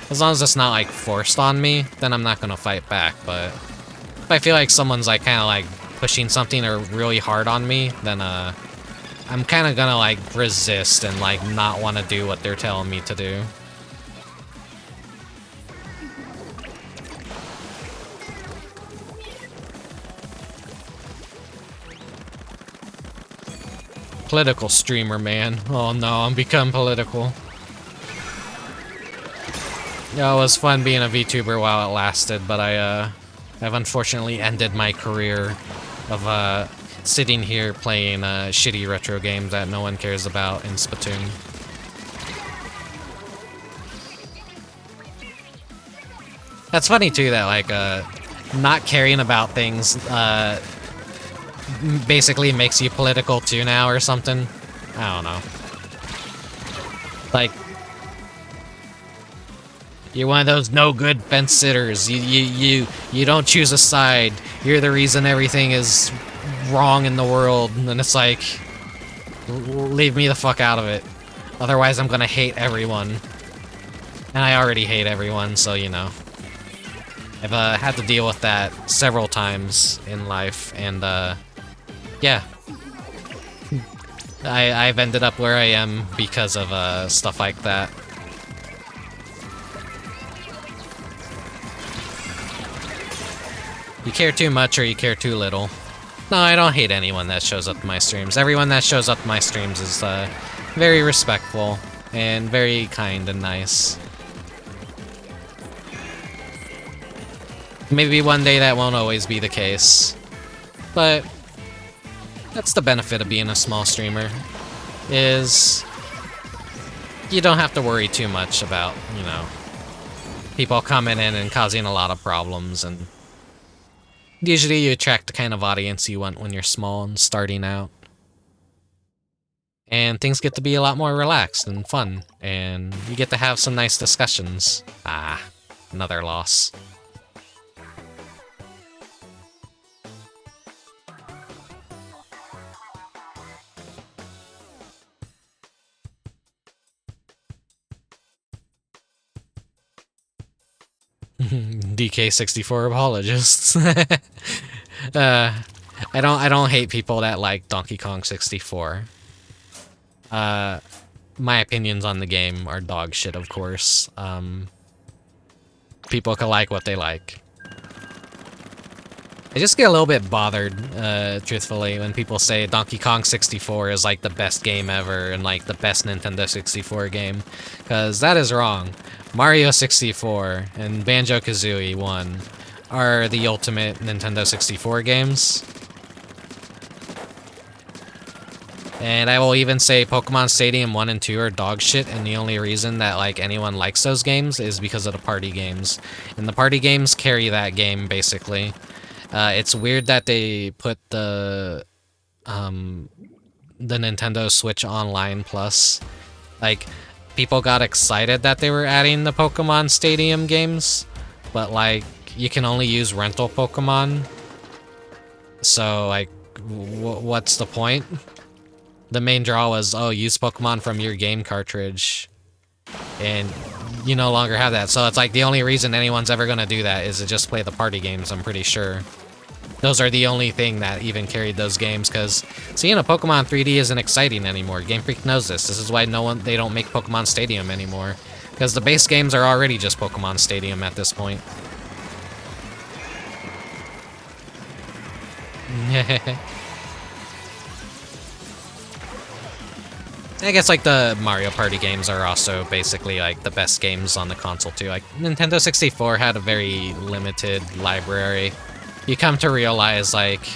as long as it's not, like, forced on me, then I'm not gonna fight back, but if I feel like someone's, like, kind of, like, pushing something or really hard on me, then, I'm kind of gonna, like, resist and, like, not want to do what they're telling me to do. Political streamer, man. Oh no, I'm become political. Yeah, it was fun being a VTuber while it lasted, but I've unfortunately ended my career of, sitting here playing, shitty retro games that no one cares about in Splatoon. That's funny, too, that, like, not caring about things, basically makes you political too now or something. I don't know. Like, you're one of those no good fence sitters. You don't choose a side. You're the reason everything is wrong in the world, and it's like, leave me the fuck out of it. Otherwise I'm gonna hate everyone. And I already hate everyone, so you know. I've had to deal with that several times in life, and yeah. I've ended up where I am because of stuff like that. You care too much or you care too little. No, I don't hate anyone that shows up to my streams. Everyone that shows up to my streams is very respectful and very kind and nice. Maybe one day that won't always be the case, but that's the benefit of being a small streamer, is you don't have to worry too much about, you know, people coming in and causing a lot of problems, and usually you attract the kind of audience you want when you're small and starting out. And things get to be a lot more relaxed and fun, and you get to have some nice discussions. Ah, another loss. DK64 apologists. I don't hate people that like Donkey Kong 64. My opinions on the game are dog shit, of course. People can like what they like. I just get a little bit bothered, truthfully, when people say Donkey Kong 64 is like the best game ever and like the best Nintendo 64 game, because that is wrong. Mario 64 and Banjo-Kazooie 1 are the ultimate Nintendo 64 games. And I will even say Pokemon Stadium 1 and 2 are dog shit, and the only reason that like anyone likes those games is because of the party games. And the party games carry that game, basically. It's weird that they put the Nintendo Switch Online Plus. Like, people got excited that they were adding the Pokemon Stadium games, but like, you can only use rental Pokemon. So like, what's the point? The main draw was, oh, use Pokemon from your game cartridge, and you no longer have that. So it's like the only reason anyone's ever gonna do that is to just play the party games, I'm pretty sure. Those are the only thing that even carried those games, because seeing a Pokemon 3D isn't exciting anymore. Game Freak knows this. This is why they don't make Pokemon Stadium anymore, because the base games are already just Pokemon Stadium at this point. I guess like the Mario Party games are also basically like the best games on the console too. Like Nintendo 64 had a very limited library. You come to realize like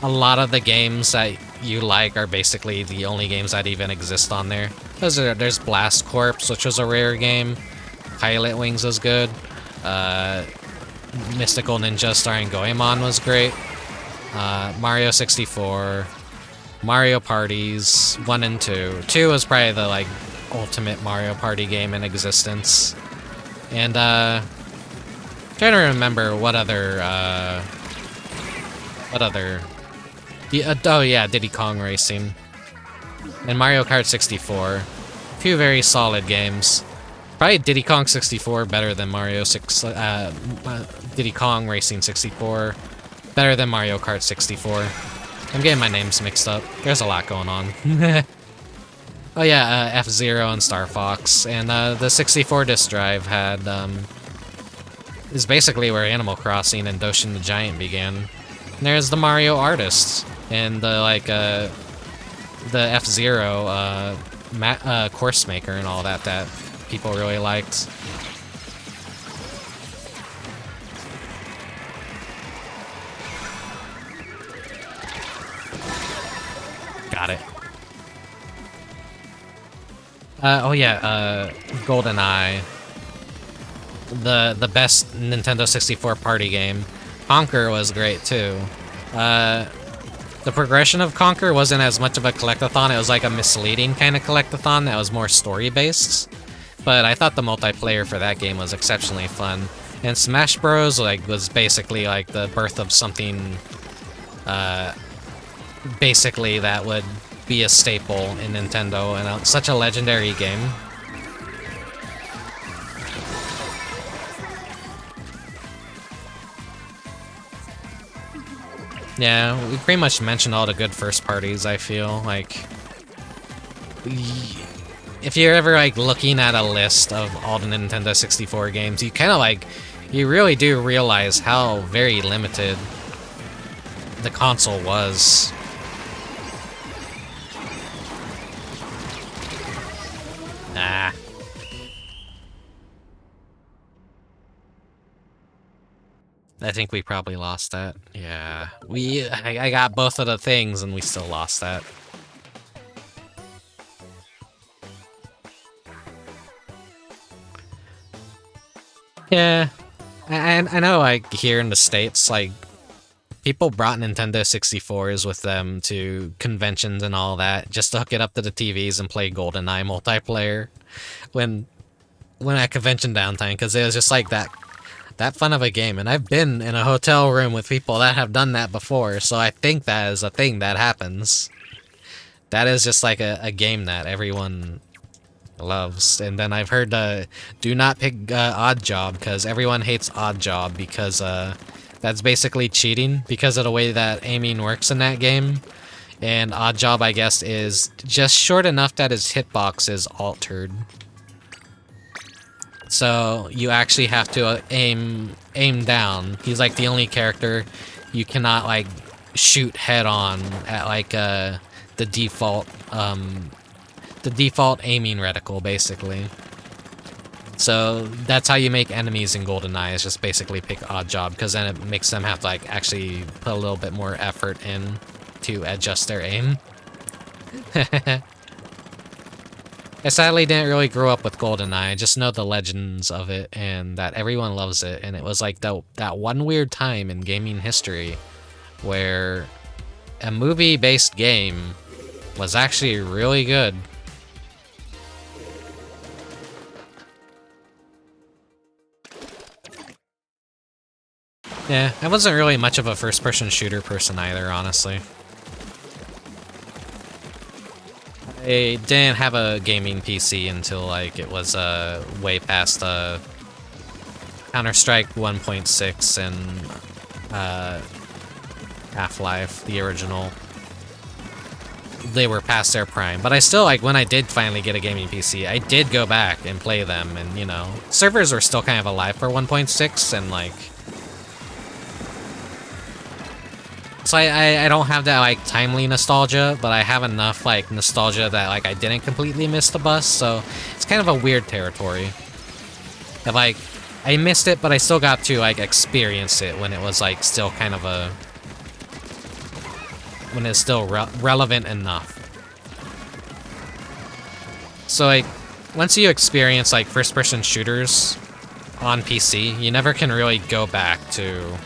a lot of the games that you like are basically the only games that even exist on there. There's Blast Corps, which was a rare game. Pilot Wings was good. Mystical Ninja starring Goemon was great. Mario 64. Mario Parties 1 and 2. 2 was probably the like ultimate Mario Party game in existence. And trying to remember what other oh yeah, Diddy Kong Racing and Mario Kart 64. Two very solid games. Probably Diddy Kong 64 better than Diddy Kong Racing 64 better than Mario Kart 64. I'm getting my names mixed up. There's a lot going on. Oh yeah, F-Zero and Star Fox. And the 64 disc drive had, is basically where Animal Crossing and Doshin the Giant began. And there's the Mario Artists. And the, like, the F-Zero, Course Maker and all that people really liked. Got it. Oh yeah, GoldenEye. The best Nintendo 64 party game. Conker was great too. The progression of Conker wasn't as much of a collectathon, it was like a misleading kind of collectathon that was more story-based. But I thought the multiplayer for that game was exceptionally fun. And Smash Bros. Like was basically like the birth of something basically that would be a staple in Nintendo, and such a legendary game. Yeah, we pretty much mentioned all the good first parties, I feel. Like, if you're ever like looking at a list of all the Nintendo 64 games, you kind of like, you really do realize how very limited the console was. Nah. I think we probably lost that. Yeah. I got both of the things and we still lost that. Yeah. I know like here in the States, like people brought Nintendo 64s with them to conventions and all that, just to hook it up to the TVs and play GoldenEye multiplayer when at convention downtime, because it was just like that fun of a game. And I've been in a hotel room with people that have done that before, so I think that is a thing that happens. That is just like a game that everyone loves. And then I've heard do not pick Odd Job, because everyone hates Odd Job because that's basically cheating because of the way that aiming works in that game. And Odd Job, I guess, is just short enough that his hitbox is altered. So you actually have to aim down. He's like the only character you cannot like shoot head on at like the default aiming reticle, basically. So that's how you make enemies in GoldenEye, is just basically pick odd job, because then it makes them have to like actually put a little bit more effort in to adjust their aim. I sadly didn't really grow up with GoldenEye. I just know the legends of it and that everyone loves it. And it was like that one weird time in gaming history where a movie-based game was actually really good. Yeah, I wasn't really much of a first-person shooter person either, honestly. I didn't have a gaming PC until, like, it was way past Counter-Strike 1.6 and Half-Life, the original. They were past their prime. But I still, like, when I did finally get a gaming PC, I did go back and play them, and, you know, servers were still kind of alive for 1.6, and, like... So I don't have that, like, timely nostalgia, but I have enough, like, nostalgia that, like, I didn't completely miss the bus, so it's kind of a weird territory. That, like, I missed it, but I still got to, like, experience it when it was, like, still kind of a... when it's still relevant enough. So, like, once you experience, like, first-person shooters on PC, you never can really go back to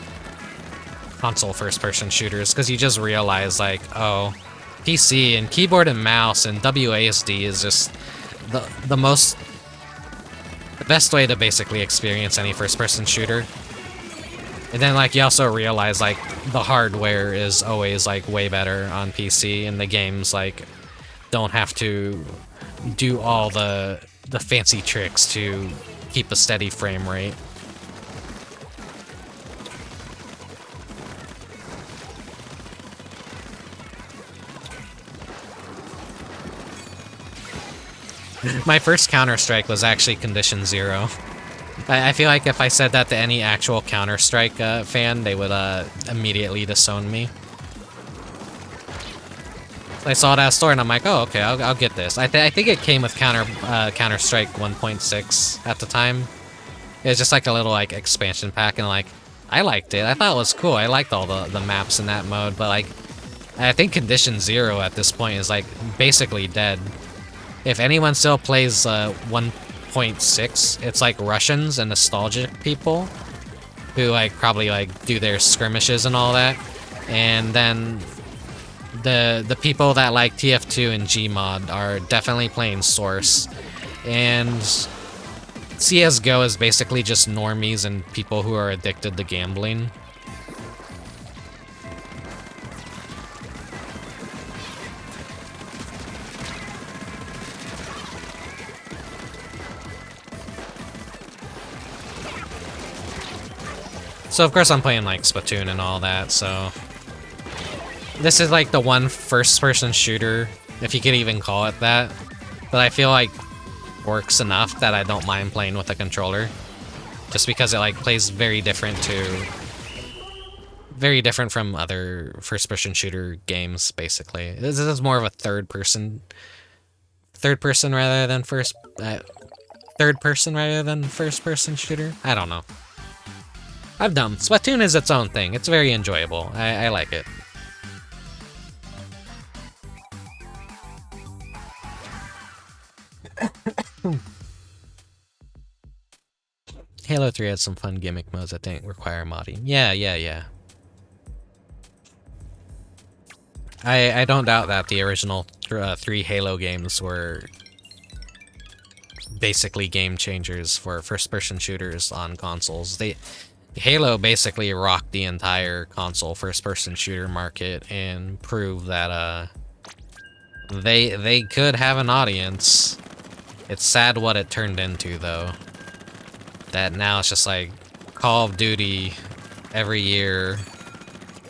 console first-person shooters, because you just realize, like, oh, PC and keyboard and mouse and WASD is just the best way to basically experience any first-person shooter. And then, like, you also realize, like, the hardware is always, like, way better on PC, and the games, like, don't have to do all the fancy tricks to keep a steady frame rate. My first Counter-Strike was actually Condition Zero. I feel like if I said that to any actual Counter-Strike fan, they would immediately disown me. I saw it at a store and I'm like, oh, okay, I'll get this. I think it came with Counter-Strike 1.6 at the time. It was just like a little like expansion pack, and like I liked it. I thought it was cool. I liked all the maps in that mode, but like I think Condition Zero at this point is like basically dead. If anyone still plays 1.6, it's like Russians and nostalgic people who like probably like do their skirmishes and all that, and then the people that like TF2 and Gmod are definitely playing Source, and CSGO is basically just normies and people who are addicted to gambling. So of course I'm playing like Splatoon and all that, so this is like the one first-person shooter, if you could even call it that I feel like works enough that I don't mind playing with a controller, just because it like plays very different from other first-person shooter games. Basically, this is more of a third person rather than first-person shooter. I don't know. I'm dumb. Splatoon is its own thing. It's very enjoyable. I like it. Halo 3 had some fun gimmick modes that didn't require modding. Yeah. I don't doubt that the original 3 Halo games were basically game changers for first-person shooters on consoles. Halo basically rocked the entire console first-person shooter market and proved that they could have an audience. It's sad what it turned into, though. That now it's just like Call of Duty every year.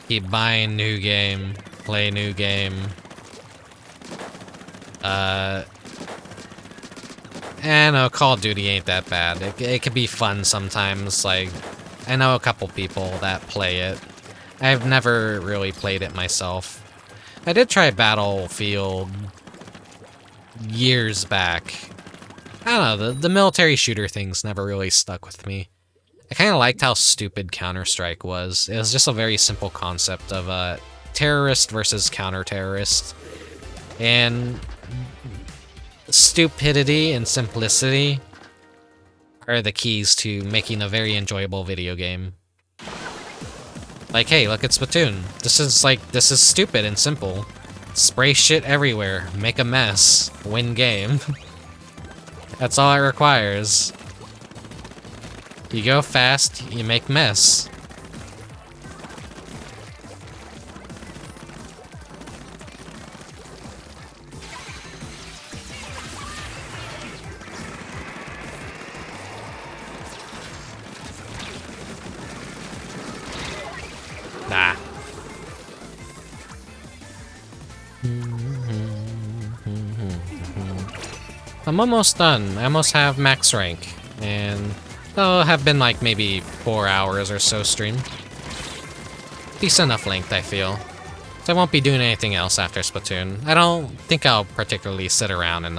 Keep buying new game, play new game. No, Call of Duty ain't that bad. It can be fun sometimes. Like, I know a couple people that play it. I've never really played it myself. I did try Battlefield years back. I don't know, the military shooter things never really stuck with me. I kind of liked how stupid Counter-Strike was. It was just a very simple concept of terrorist versus counter-terrorist. And stupidity and simplicity are the keys to making a very enjoyable video game. Like, hey, look at Splatoon. This is stupid and simple. Spray shit everywhere, make a mess, win game. That's all it requires. You go fast, you make mess. Nah. I'm almost done. I almost have max rank, and I'll have been like maybe 4 hours or so stream. Decent enough length, I feel. So I won't be doing anything else after Splatoon. I don't think I'll particularly sit around and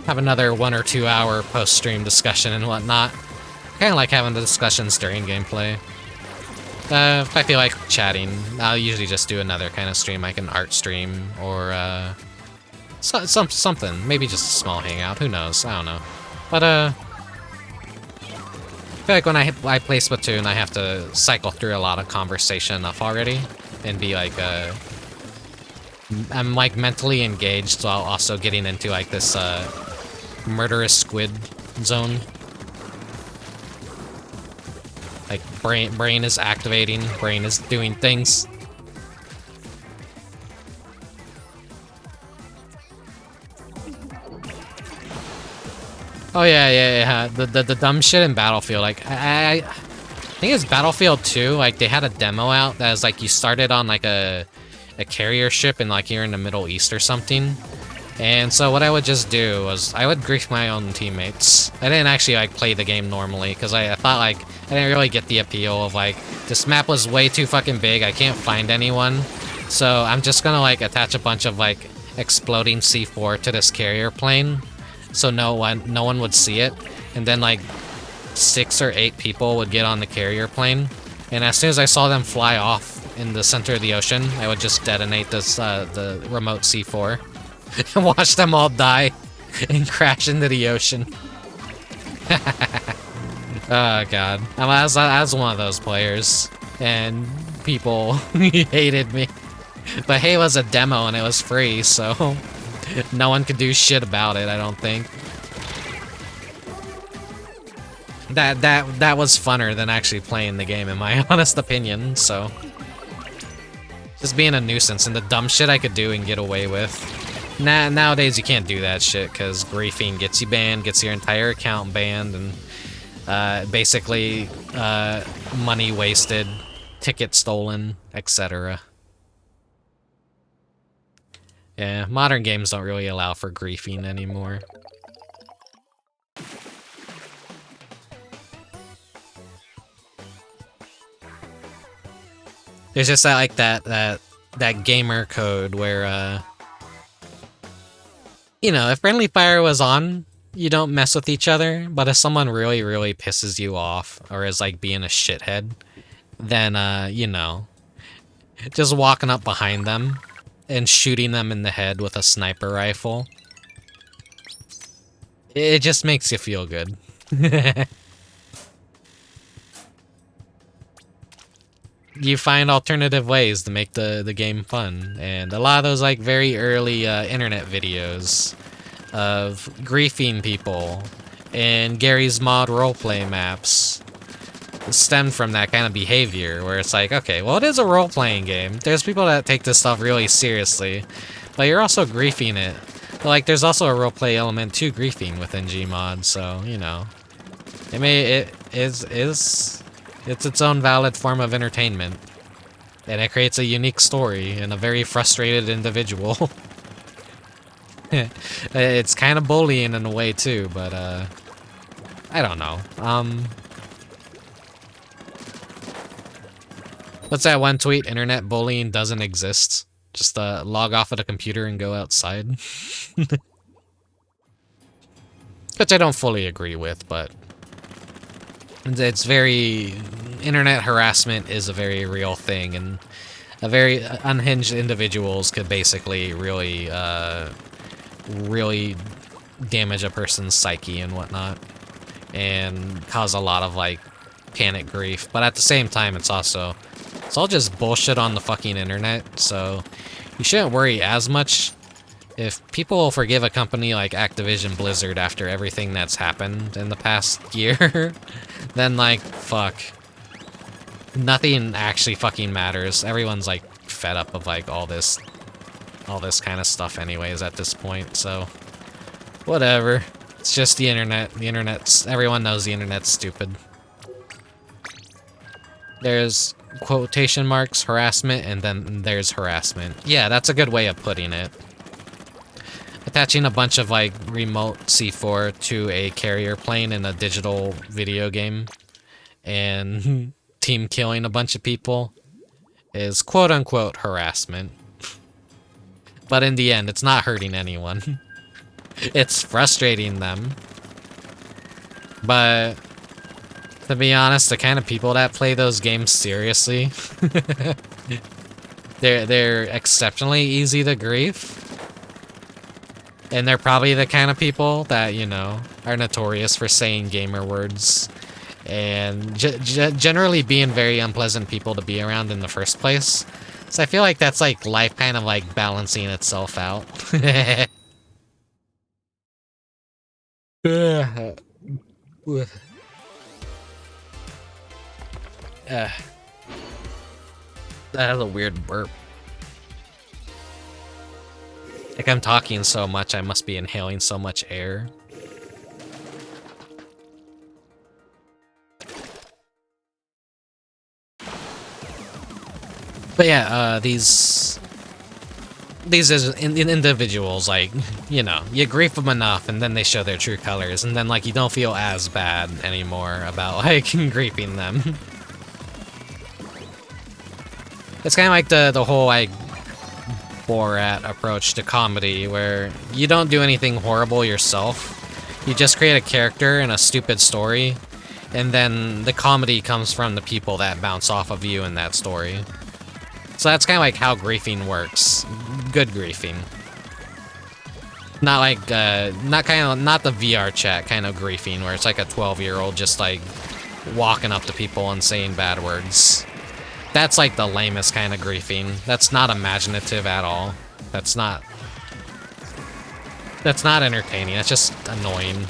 have another 1 or 2 hour post-stream discussion and whatnot. I kind of like having the discussions during gameplay. If I feel like chatting, I'll usually just do another kind of stream, like an art stream, or something. Maybe just a small hangout, who knows, I don't know. But I feel like when I play Splatoon, I have to cycle through a lot of conversation enough already, and be like, I'm like mentally engaged while also getting into like this murderous squid zone. Like, brain is activating, brain is doing things. Oh yeah. The dumb shit in Battlefield. Like, I think it's Battlefield 2. Like, they had a demo out that was like you started on like a carrier ship and like you're in the Middle East or something. And so what I would just do was I would grief my own teammates. I didn't actually like play the game normally because I thought like I didn't really get the appeal of like this map was way too fucking big. I can't find anyone. So I'm just gonna like attach a bunch of like exploding C4 to this carrier plane so no one would see it. And then like 6 or 8 people would get on the carrier plane. And as soon as I saw them fly off in the center of the ocean, I would just detonate this the remote C4. And watch them all die and crash into the ocean. Oh god. I was one of those players, and people hated me. But hey, it was a demo and it was free, so no one could do shit about it, I don't think. That was funner than actually playing the game, in my honest opinion, so. Just being a nuisance and the dumb shit I could do and get away with. Nowadays you can't do that shit because griefing gets you banned, gets your entire account banned, and basically money wasted, ticket stolen, etc. Yeah, modern games don't really allow for griefing anymore. There's just that gamer code where you know, if friendly fire was on, you don't mess with each other, but if someone really, really pisses you off, or is like being a shithead, then, you know, just walking up behind them and shooting them in the head with a sniper rifle, it just makes you feel good. You find alternative ways to make the game fun, and a lot of those like very early internet videos of griefing people and Gary's Mod roleplay maps stemmed from that kind of behavior, where it's like, okay, well, it is a role-playing game. There's people that take this stuff really seriously, but you're also griefing it. But like, there's also a roleplay element to griefing within Gmod, so, you know, it's its own valid form of entertainment. And it creates a unique story and a very frustrated individual. It's kind of bullying in a way too, but I don't know. What's that one tweet? Internet bullying doesn't exist. Just log off of the computer and go outside. which I don't fully agree with, but it's very... Internet harassment is a very real thing, and a very unhinged individuals could basically really, really damage a person's psyche and whatnot, and cause a lot of, like, panic grief. But at the same time, it's all just bullshit on the fucking internet, so you shouldn't worry as much. If people forgive a company like Activision Blizzard after everything that's happened in the past year, then, like, fuck. Nothing actually fucking matters. Everyone's, like, fed up of, like, all this kind of stuff anyways at this point, so whatever. It's just the internet. Everyone knows the internet's stupid. There's quotation marks, harassment, and then there's harassment. Yeah, that's a good way of putting it. Attaching a bunch of, like, remote C4 to a carrier plane in a digital video game and team killing a bunch of people is quote-unquote harassment. But in the end, it's not hurting anyone. It's frustrating them. But to be honest, the kind of people that play those games seriously, they're exceptionally easy to grief. And they're probably the kind of people that, you know, are notorious for saying gamer words and generally being very unpleasant people to be around in the first place. So I feel like that's, like, life kind of, like, balancing itself out. That was a weird burp. Like, I'm talking so much, I must be inhaling so much air. But yeah, these individuals, like, you know, you grief them enough and then they show their true colors, and then, like, you don't feel as bad anymore about, like, griefing them. It's kind of like the whole, like, Borat approach to comedy, where you don't do anything horrible yourself. You just create a character and a stupid story, and then the comedy comes from the people that bounce off of you in that story. So that's kind of like how griefing works. Good griefing. Not like, not the VR chat kind of griefing, where it's like a 12-year-old just, like, walking up to people and saying bad words. That's like the lamest kind of griefing. That's not imaginative at all. That's not entertaining. That's just annoying.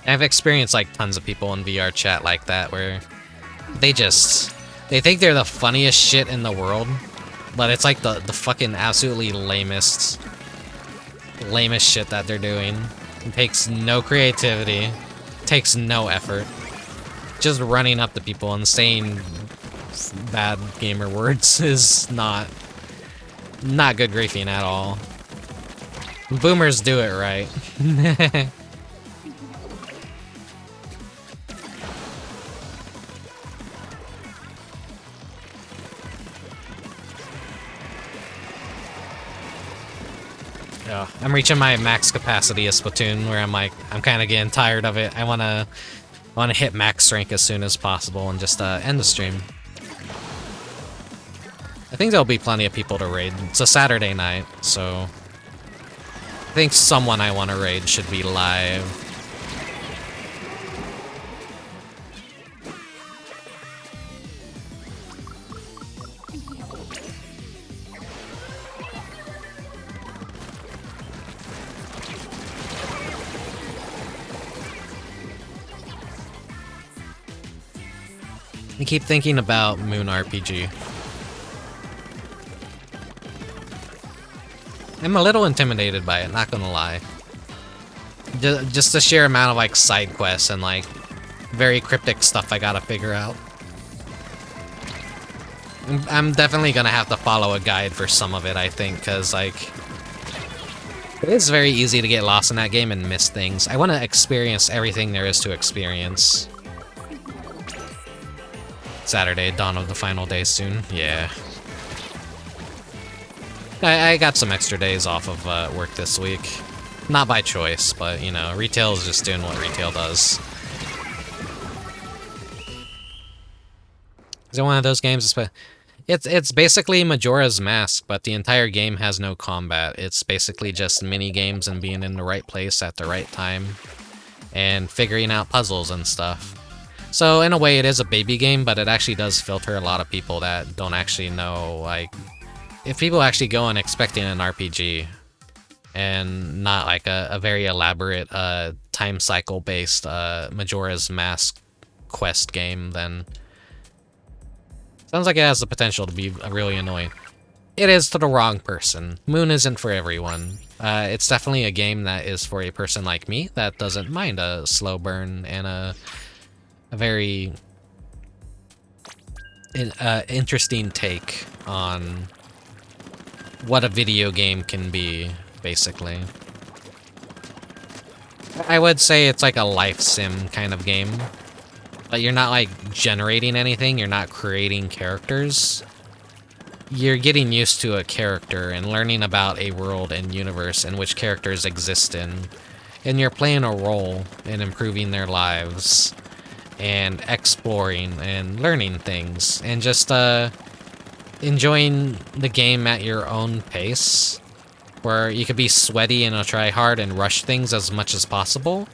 I've experienced, like, tons of people in VR chat like that, where they think they're the funniest shit in the world, but it's like the fucking absolutely lamest shit that they're doing. It takes no creativity, takes no effort. Just running up to people and saying bad gamer words is not good griefing at all. Boomers do it right. Yeah, I'm reaching my max capacity of Splatoon, where I'm kind of getting tired of it. I wanna hit max rank as soon as possible and just end the stream. I think there'll be plenty of people to raid. It's a Saturday night, so I think someone I want to raid should be live. I keep thinking about Moon RPG. I'm a little intimidated by it, not gonna lie. Just the sheer amount of, like, side quests and, like, very cryptic stuff I gotta figure out. I'm definitely gonna have to follow a guide for some of it, I think, because, like, it is very easy to get lost in that game and miss things. I want to experience everything there is to experience. Saturday, dawn of the final day soon. Yeah. I got some extra days off of work this week. Not by choice, but, you know, retail is just doing what retail does. Is it one of those games? It's basically Majora's Mask, but the entire game has no combat. It's basically just mini games and being in the right place at the right time and figuring out puzzles and stuff. So in a way, it is a baby game, but it actually does filter a lot of people that don't actually know, like, if people actually go in expecting an RPG and not like a very elaborate time cycle based Majora's Mask quest game, then sounds like it has the potential to be really annoying. It is to the wrong person. Moon isn't for everyone. It's definitely a game that is for a person like me that doesn't mind a slow burn and a very interesting take on what a video game can be, basically. I would say it's like a life sim kind of game. But you're not, like, generating anything, you're not creating characters. You're getting used to a character and learning about a world and universe in which characters exist in. And you're playing a role in improving their lives and exploring and learning things. And just enjoying the game at your own pace. Where you could be sweaty and try hard and rush things as much as possible.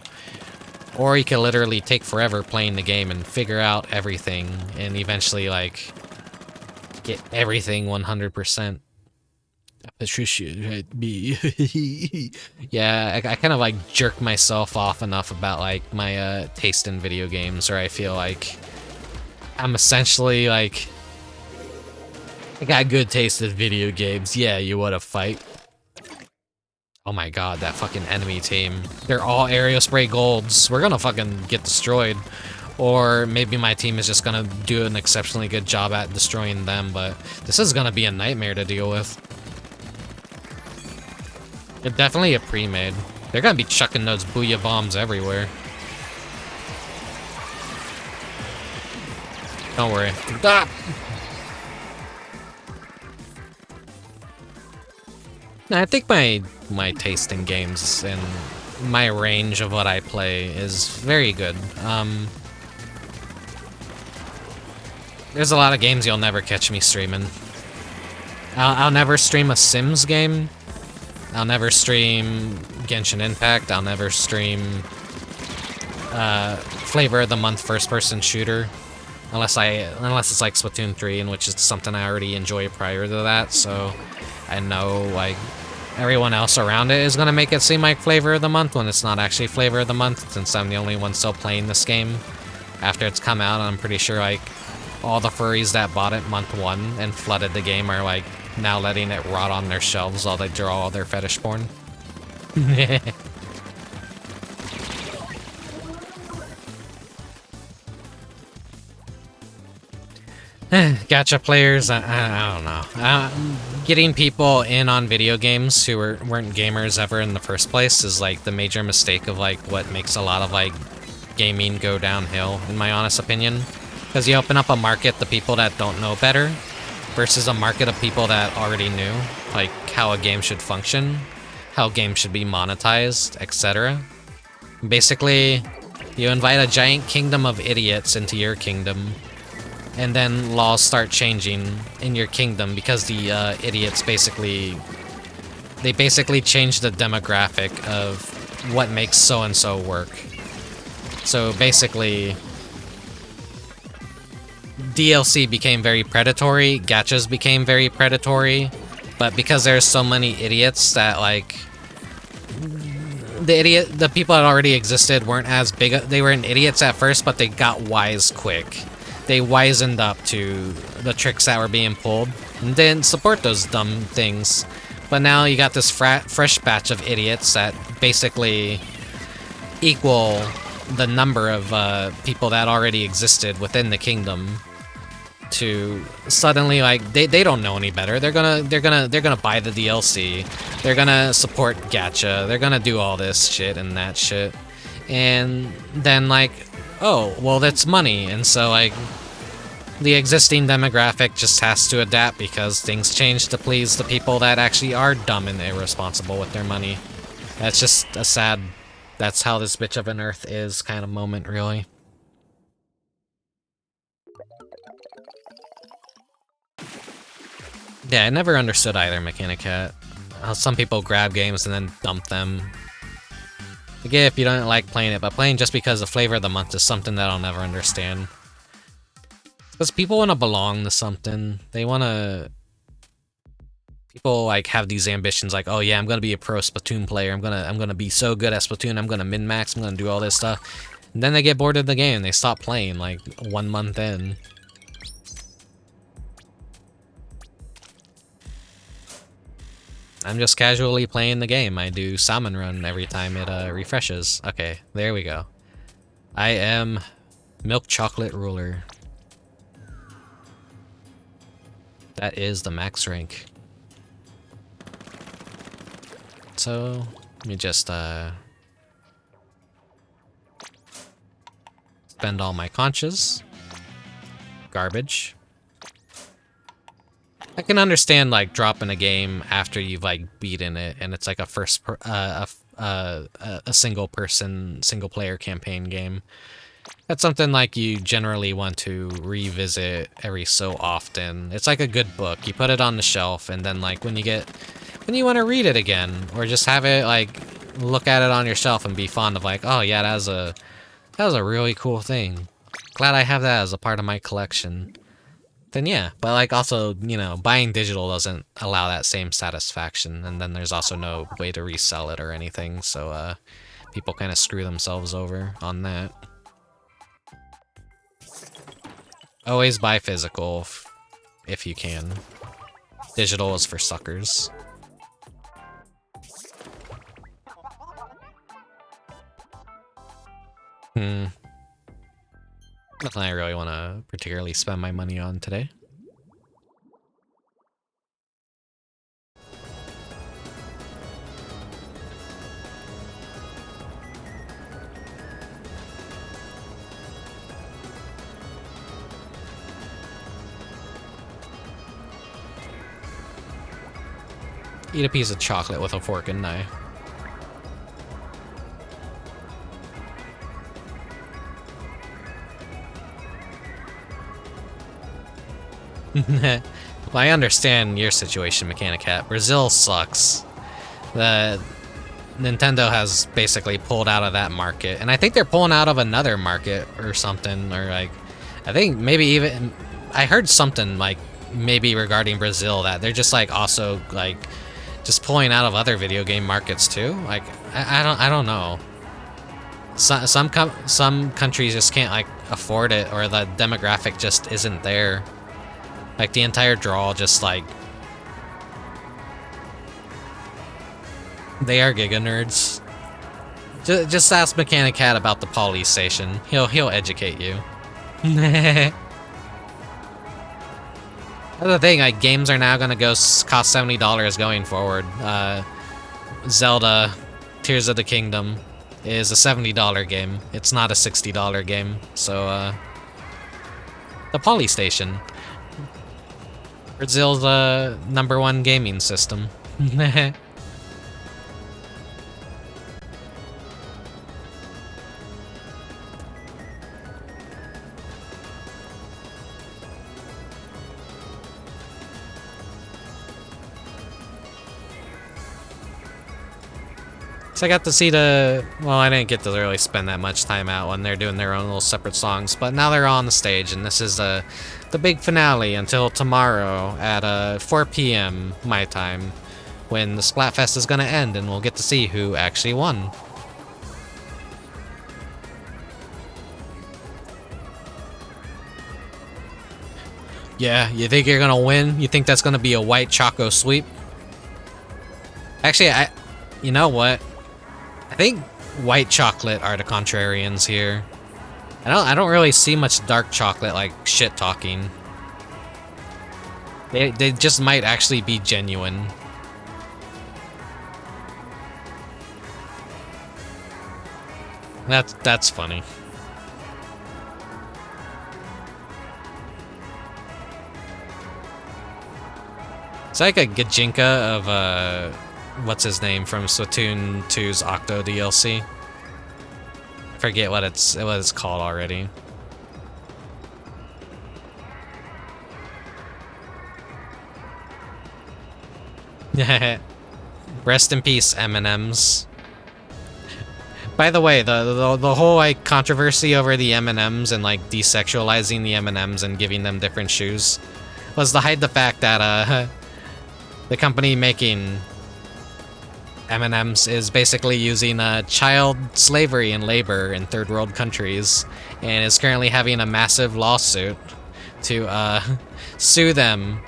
Or you can literally take forever playing the game and figure out everything and eventually, like, get everything 100%. Patricia, me. Yeah, I kind of, like, jerk myself off enough about, like, my taste in video games, where I feel like I'm essentially, like, I got good taste in video games. Yeah, you wanna fight? Oh my god, that fucking enemy team. They're all Aerial Spray Golds. We're gonna fucking get destroyed. Or maybe my team is just gonna do an exceptionally good job at destroying them, but this is gonna be a nightmare to deal with. It's definitely a pre-made. They're gonna be chucking those booyah bombs everywhere. Don't worry. Stop! I think my taste in games and my range of what I play is very good. There's a lot of games you'll never catch me streaming. I'll never stream a Sims game. I'll never stream Genshin Impact. I'll never stream Flavor of the Month first-person shooter. Unless it's like Splatoon 3, in which is something I already enjoy prior to that, so I know, like, everyone else around it is gonna make it seem like Flavor of the Month when it's not actually Flavor of the Month, since I'm the only one still playing this game after it's come out. I'm pretty sure, like, all the furries that bought it month 1 and flooded the game are, like, now letting it rot on their shelves while they draw all their fetish porn. Gacha players, I don't know. Getting people in on video games who weren't gamers ever in the first place is, like, the major mistake of, like, what makes a lot of, like, gaming go downhill, in my honest opinion. Because you open up a market to people that don't know better versus a market of people that already knew, like, how a game should function, how games should be monetized, etc. Basically, you invite a giant kingdom of idiots into your kingdom, and then laws start changing in your kingdom because the idiots basically change the demographic of what makes so-and-so work. So basically, DLC became very predatory, gachas became very predatory, but because there's so many idiots that, like, the people that already existed weren't as big, they were idiots at first, but they got wise quick. They wisened up to the tricks that were being pulled and didn't support those dumb things. But now you got this fresh batch of idiots that basically equal the number of people that already existed within the kingdom. To suddenly, like, they don't know any better. They're gonna buy the DLC. They're gonna support gacha. They're gonna do all this shit and that shit. And then, like, oh, well, that's money, and so, like, the existing demographic just has to adapt because things change to please the people that actually are dumb and irresponsible with their money. That's just a sad, that's how this bitch of an Earth is kind of moment, really. Yeah, I never understood either, Mechanicat. How some people grab games and then dump them. I get if you don't like playing it, but playing just because the flavor of the month is something that I'll never understand. Because people want to belong to something. They want to... People like have these ambitions like, oh yeah, I'm gonna be a pro Splatoon player. I'm gonna be so good at Splatoon. I'm gonna min-max. I'm gonna do all this stuff. And then they get bored of the game. They stop playing like 1 month in. I'm just casually playing the game. I do Salmon Run every time it refreshes. Okay, there we go. I am Milk Chocolate Ruler. That is the max rank. So, let me just spend all my conches. Garbage. I can understand like dropping a game after you've like beaten it, and it's like a a single person, single player campaign game. That's something like you generally want to revisit every so often. It's like a good book. You put it on the shelf, and then like when you want to read it again, or just have it like look at it on your shelf and be fond of like, oh yeah, that was a really cool thing. Glad I have that as a part of my collection. Then yeah, but like also, you know, buying digital doesn't allow that same satisfaction, and then there's also no way to resell it or anything, so people kind of screw themselves over on that. Always buy physical if you can. Digital is for suckers. Nothing I really want to particularly spend my money on today. Eat a piece of chocolate with a fork and knife. Well, I understand your situation, Mechanicat. Brazil sucks. Nintendo has basically pulled out of that market, and I think they're pulling out of another market or something, or like, I think maybe even, I heard something like maybe regarding Brazil that they're just like also like just pulling out of other video game markets too. Like, I don't know. Some countries just can't like afford it, or the demographic just isn't there. Like the entire draw just like, they are Giga nerds. Just ask Mechanicat about the Poly Station. He'll educate you. That's the thing, like games are now gonna cost $70 going forward. Zelda Tears of the Kingdom is a $70 game. It's not a $60 game. So the Poly Station. Brazil's #1 gaming system. So I got to see well, I didn't get to really spend that much time out when they're doing their own little separate songs, but now they're on the stage, and this is the big finale until tomorrow at 4 p.m. my time, when the Splatfest is gonna end, and we'll get to see who actually won. Yeah, you think you're gonna win? You think that's gonna be a white Choco sweep? Actually, you know what? I think white chocolate are the contrarians here. I don't really see much dark chocolate like shit talking. They just might actually be genuine. That's funny. It's like a Gajinka what's his name from Splatoon 2's Octo DLC. Forget what it's called already. Rest in peace, M&Ms. By the way, the whole like controversy over the M&Ms and like desexualizing the M&Ms and giving them different shoes was to hide the fact that the company making M&Ms is basically using child slavery and labor in third world countries, and is currently having a massive lawsuit to sue them.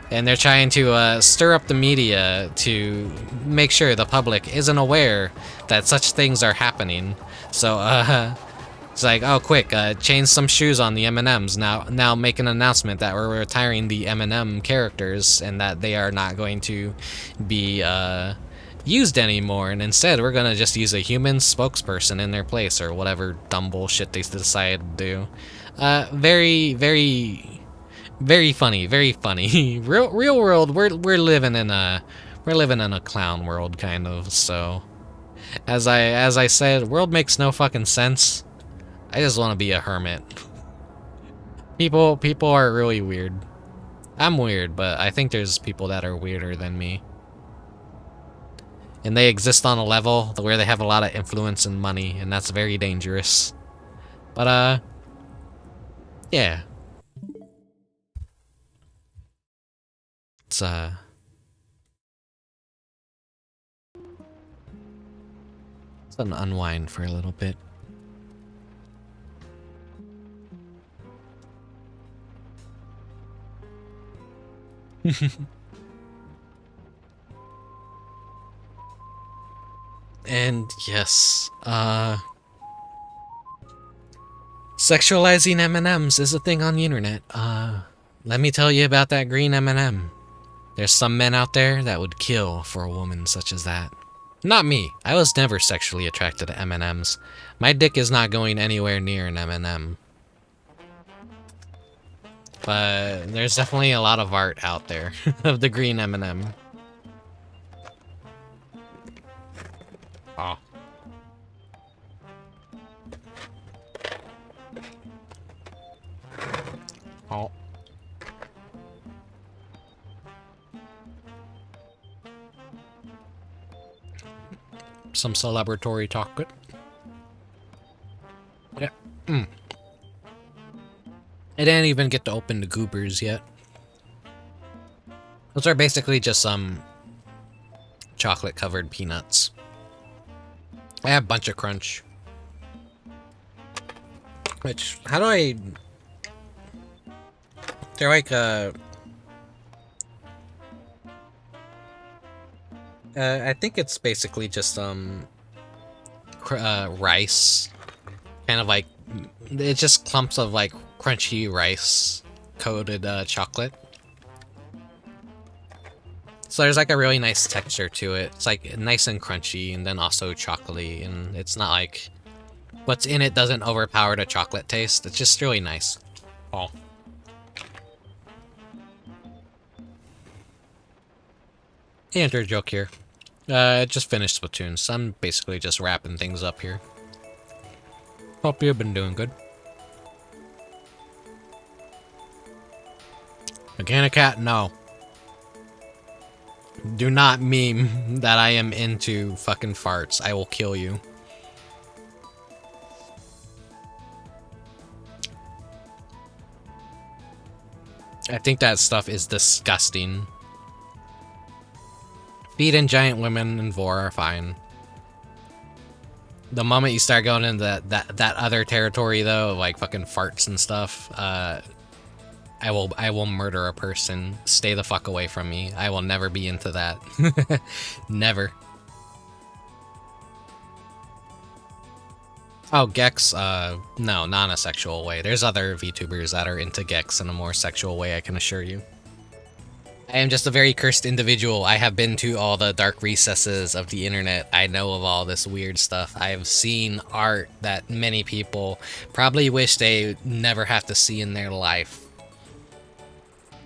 And they're trying to stir up the media to make sure the public isn't aware that such things are happening. So it's like, oh, quick, change some shoes on the M&Ms. Now make an announcement that we're retiring the M&M characters and that they are not going to be used anymore. And instead, we're gonna just use a human spokesperson in their place or whatever dumb bullshit they decide to do. Very funny, very funny. real world, we're living in a clown world kind of. So as I said, world makes no fucking sense. I just want to be a hermit. People are really weird. I'm weird, but I think there's people that are weirder than me. And they exist on a level where they have a lot of influence and money, and that's very dangerous. But yeah. It's an unwind for a little bit. And yes, sexualizing M&Ms is a thing on the internet. Let me tell you about that green M&M. There's some men out there that would kill for a woman such as that. Not me. I was never sexually attracted to M&Ms. My dick is not going anywhere near an M&M. But there's definitely a lot of art out there of the green M&M. Oh. Oh. Some celebratory chocolate. Yeah. I didn't even get to open the goobers yet. Those are basically just some chocolate covered peanuts. I have a bunch of crunch. Which, how do I... They're like, I think it's basically just, rice. Kind of like, it's just clumps of, like, crunchy rice coated, chocolate. So there's, like, a really nice texture to it. It's, like, nice and crunchy, and then also chocolatey, and it's not like what's in it doesn't overpower the chocolate taste. It's just really nice. Oh. Enter joke here. I just finished Splatoon, so I'm basically just wrapping things up here. Hope you've been doing good. Mechanic Cat, no. Do not meme that I am into fucking farts. I will kill you. I think that stuff is disgusting. Feet and giant women and vor are fine. The moment you start going into that other territory though, like fucking farts and stuff, I will murder a person. Stay the fuck away from me. I will never be into that. Never. Oh, Gex, no, not in a sexual way. There's other VTubers that are into Gex in a more sexual way, I can assure you. I am just a very cursed individual. I have been to all the dark recesses of the internet. I know of all this weird stuff. I have seen art that many people probably wish they never have to see in their life.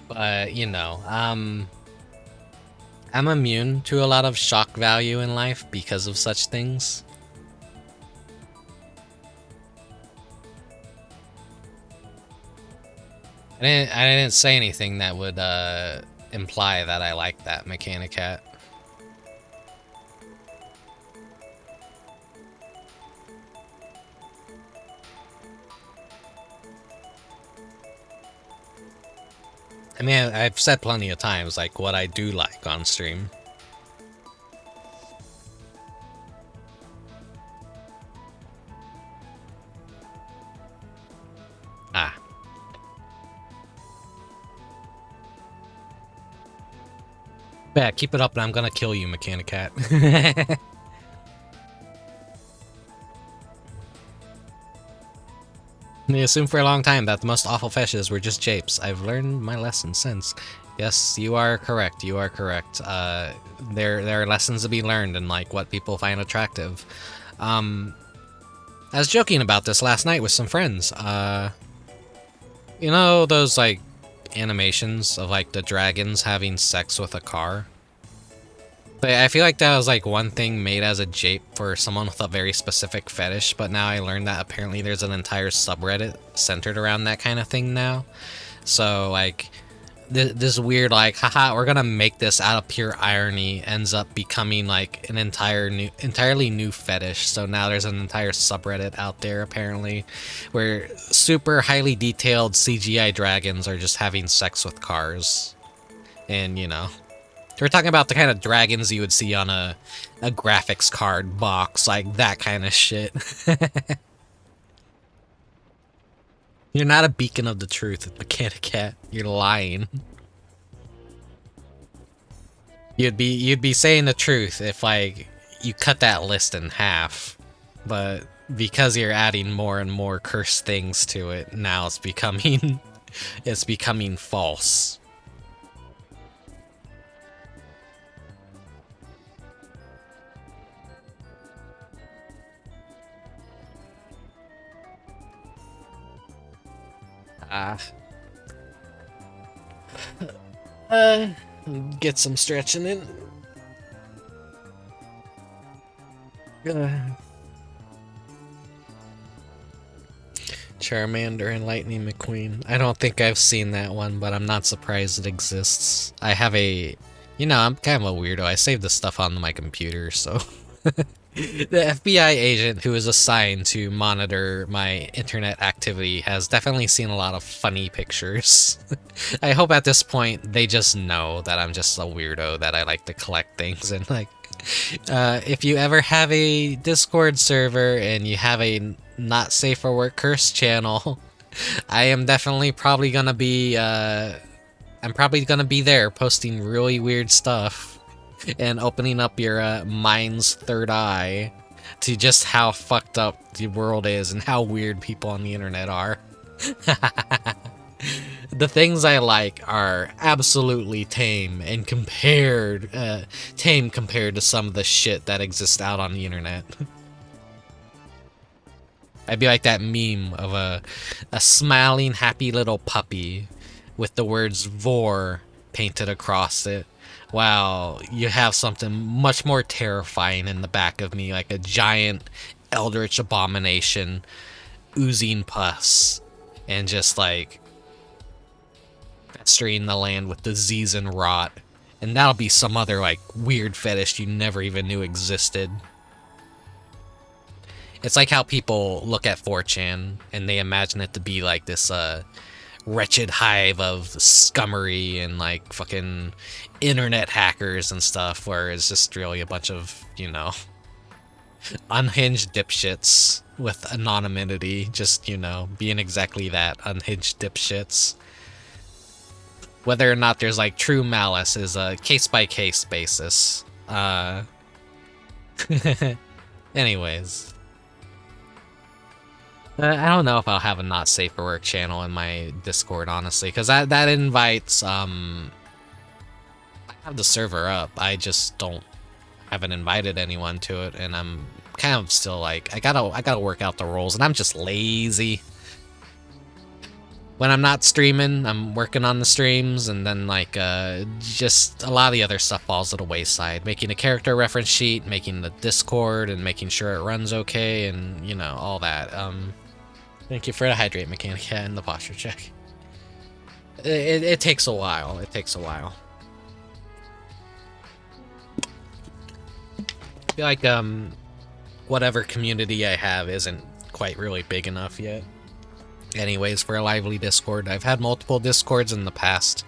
But, you know, I'm immune to a lot of shock value in life because of such things. I didn't say anything that would imply that I like that Mechanicat. I mean, I've said plenty of times, like, what I do like on stream. Ah. Yeah, keep it up and I'm gonna kill you, Mechanicat. They assumed for a long time that the most awful fetches were just japes. I've learned my lesson since. Yes, you are correct. You are correct. There are lessons to be learned in like what people find attractive. I was joking about this last night with some friends. You know those like animations of like the dragons having sex with a car? But I feel like that was like one thing made as a jape for someone with a very specific fetish, but now I learned that apparently there's an entire subreddit centered around that kind of thing now. So like this weird like, haha, we're gonna make this out of pure irony ends up becoming like an entirely new fetish. So now there's an entire subreddit out there apparently where super highly detailed CGI dragons are just having sex with cars. And you know, we're talking about the kind of dragons you would see on a graphics card box, like that kind of shit. You're not a beacon of the truth, Mechanicat. You're lying. You'd be saying the truth if like you cut that list in half, but because you're adding more and more cursed things to it, now it's becoming it's becoming false. Get some stretching in. Charmander and Lightning McQueen. I don't think I've seen that one, but I'm not surprised it exists. I have a... You know, I'm kind of a weirdo. I save this stuff on my computer, so... The FBI agent who is assigned to monitor my internet activity has definitely seen a lot of funny pictures. I hope at this point they just know that I'm just a weirdo, that I like to collect things, and like, if you ever have a Discord server and you have a not safe for work curse channel, I am definitely probably gonna be, I'm probably gonna be there posting really weird stuff. And opening up your mind's third eye to just how fucked up the world is and how weird people on the internet are. The things I like are absolutely tame and tame compared to some of the shit that exists out on the internet. I'd be like that meme of a smiling, happy little puppy with the words "vor" painted across it. Wow, you have something much more terrifying in the back of me, like a giant eldritch abomination oozing pus and just like festering the land with disease and rot. And that'll be some other like weird fetish you never even knew existed. It's like how people look at 4chan and they imagine it to be like this wretched hive of scummery and like fucking internet hackers and stuff, where it's just really a bunch of, you know, unhinged dipshits with anonymity, just, you know, being exactly that, unhinged dipshits. Whether or not there's like true malice is a case-by-case basis. Anyways. I don't know if I'll have a not safe for work channel in my Discord, honestly, because that invites, I have the server up, I just haven't invited anyone to it, and I'm kind of still like, I gotta work out the roles, and I'm just lazy. when I'm not streaming, I'm working on the streams, and then like just a lot of the other stuff falls to the wayside. Making a character reference sheet, making the Discord, and making sure it runs okay, and you know, all that. Thank you for the hydrate mechanic and the posture check. It takes a while. It takes a while. I feel like whatever community I have isn't quite really big enough yet. Anyways, for a lively Discord, I've had multiple Discords in the past,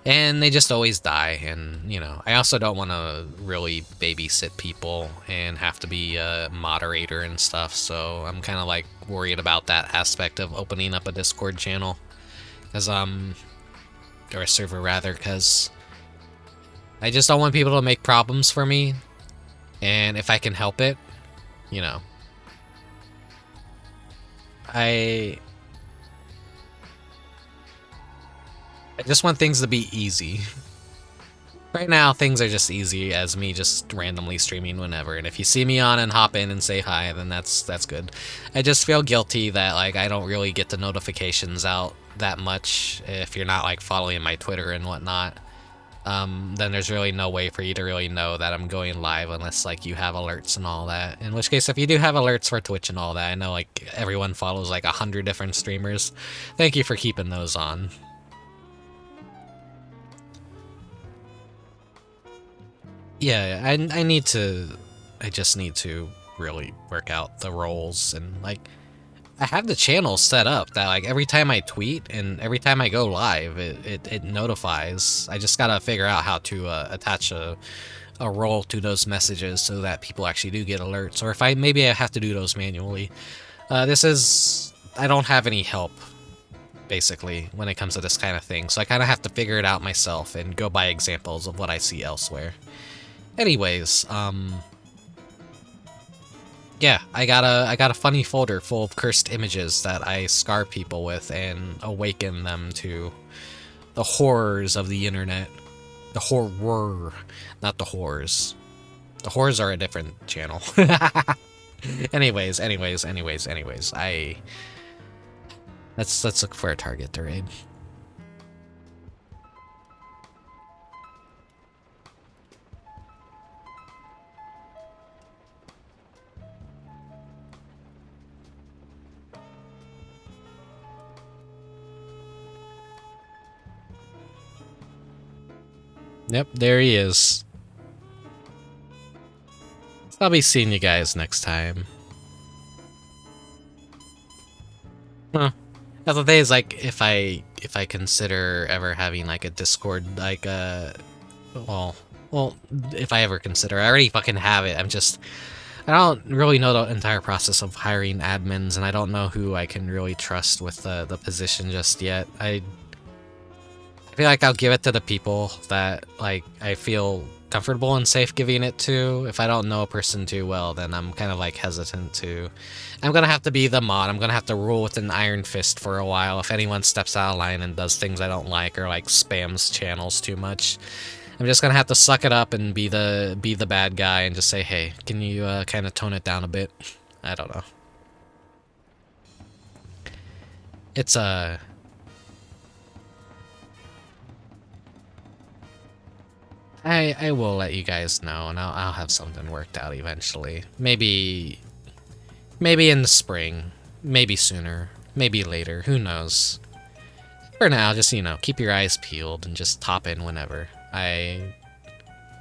and they just always die. And you know, I also don't want to really babysit people and have to be a moderator and stuff. So I'm kind of like worried about that aspect of opening up a Discord channel, because or a server rather, because I just don't want people to make problems for me. And if I can help it, you know, I just want things to be easy. Right now, things are just easy as me just randomly streaming whenever. And if you see me on and hop in and say hi, then that's good. I just feel guilty that like I don't really get the notifications out that much if you're not like following my Twitter and whatnot. Then there's really no way for you to really know that I'm going live unless like you have alerts and all that. In which case, if you do have alerts for Twitch and all that, I know like everyone follows like 100 different streamers. Thank you for keeping those on. Yeah, I just need to really work out the roles, and like I have the channel set up that like every time I tweet and every time I go live, it notifies. I just gotta figure out how to attach a role to those messages so that people actually do get alerts, or if maybe I have to do those manually. I don't have any help basically when it comes to this kind of thing, so I kind of have to figure it out myself and go by examples of what I see elsewhere. Anyways, yeah, I got a funny folder full of cursed images that I scar people with and awaken them to the horrors of the internet. The horror, not the whores. The whores are a different channel. anyways, let's look for a target to raid. Yep, there he is. I'll be seeing you guys next time. Huh. Now the thing is, like, if I consider ever having like a Discord, like well, if I ever consider, I already fucking have it. I don't really know the entire process of hiring admins, and I don't know who I can really trust with the position just yet. I feel like I'll give it to the people that like I feel comfortable and safe giving it to. If I don't know a person too well, then I'm kind of like hesitant to. I'm gonna have to be the mod. I'm gonna have to rule with an iron fist for a while. If anyone steps out of line and does things I don't like or like spams channels too much, I'm just gonna have to suck it up and be the bad guy and just say, hey, can you kind of tone it down a bit? I don't know. It's I will let you guys know, and I'll have something worked out eventually. Maybe in the spring, maybe sooner, maybe later, who knows. For now, just, you know, keep your eyes peeled and just hop in whenever.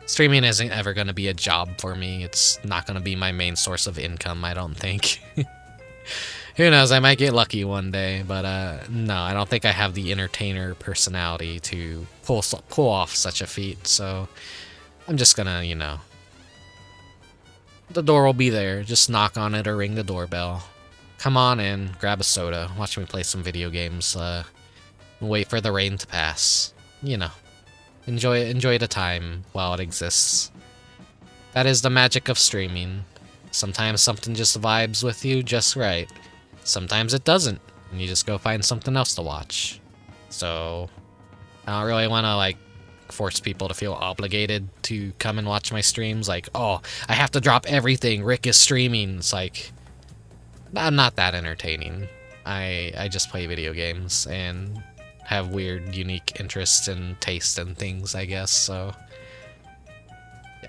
Streaming isn't ever going to be a job for me. It's not going to be my main source of income, I don't think. Who knows, I might get lucky one day, but no, I don't think I have the entertainer personality to pull off such a feat, so I'm just gonna, you know, the door will be there, just knock on it or ring the doorbell. Come on in, grab a soda, watch me play some video games, and wait for the rain to pass. You know, enjoy the time while it exists. That is the magic of streaming. Sometimes something just vibes with you just right. Sometimes it doesn't, and you just go find something else to watch. So, I don't really want to, like, force people to feel obligated to come and watch my streams. Like, oh, I have to drop everything, Rick is streaming. It's like, I'm not that entertaining. I just play video games and have weird, unique interests and taste and things, I guess. So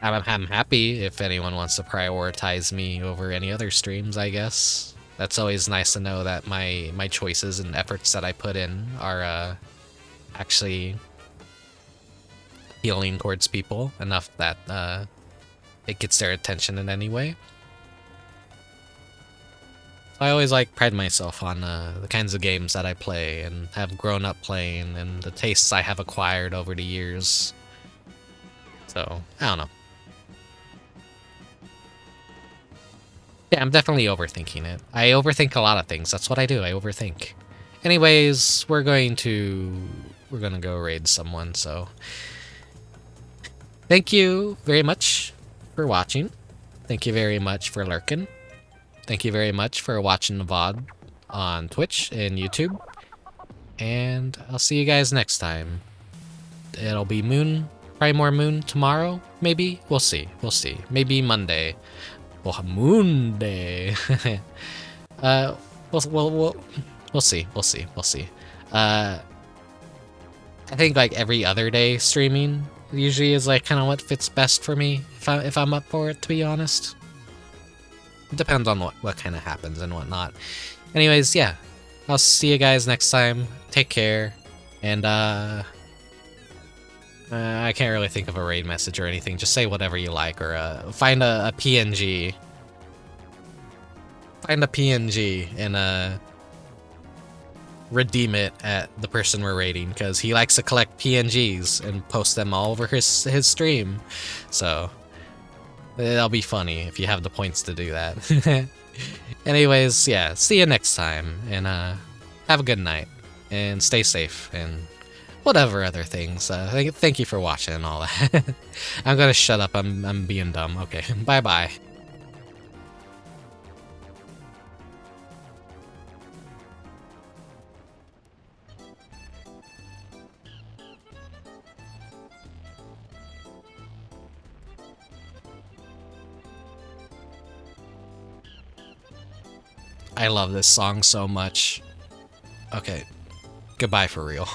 I'm happy if anyone wants to prioritize me over any other streams, I guess. That's always nice to know that my choices and efforts that I put in are actually appealing towards people enough that it gets their attention in any way. I always pride myself on the kinds of games that I play and have grown up playing and the tastes I have acquired over the years. So, I don't know. Yeah, I'm definitely overthinking it. I overthink a lot of things. That's what I do. I overthink. Anyways, we're gonna go raid someone, so thank you very much for watching. Thank you very much for lurking. Thank you very much for watching the VOD on Twitch and YouTube. And I'll see you guys next time. It'll be Moon. Probably more Moon tomorrow, maybe? We'll see. We'll see. Maybe Monday. Well, Moon Day. We'll see. We'll see. We'll see. I think every other day streaming usually is kind of what fits best for me if I'm up for it, to be honest. It depends on what kind of happens and whatnot. Anyways, yeah. I'll see you guys next time. Take care. And I can't really think of a raid message or anything. Just say whatever you like, or find a PNG. Find a PNG and redeem it at the person we're raiding, because he likes to collect PNGs and post them all over his stream. So it'll be funny if you have the points to do that. Anyways, yeah, see you next time, and have a good night, and stay safe, and whatever other things. Thank you for watching and all that. I'm gonna shut up. I'm being dumb. Okay, bye-bye. I love this song so much. Okay, goodbye for real.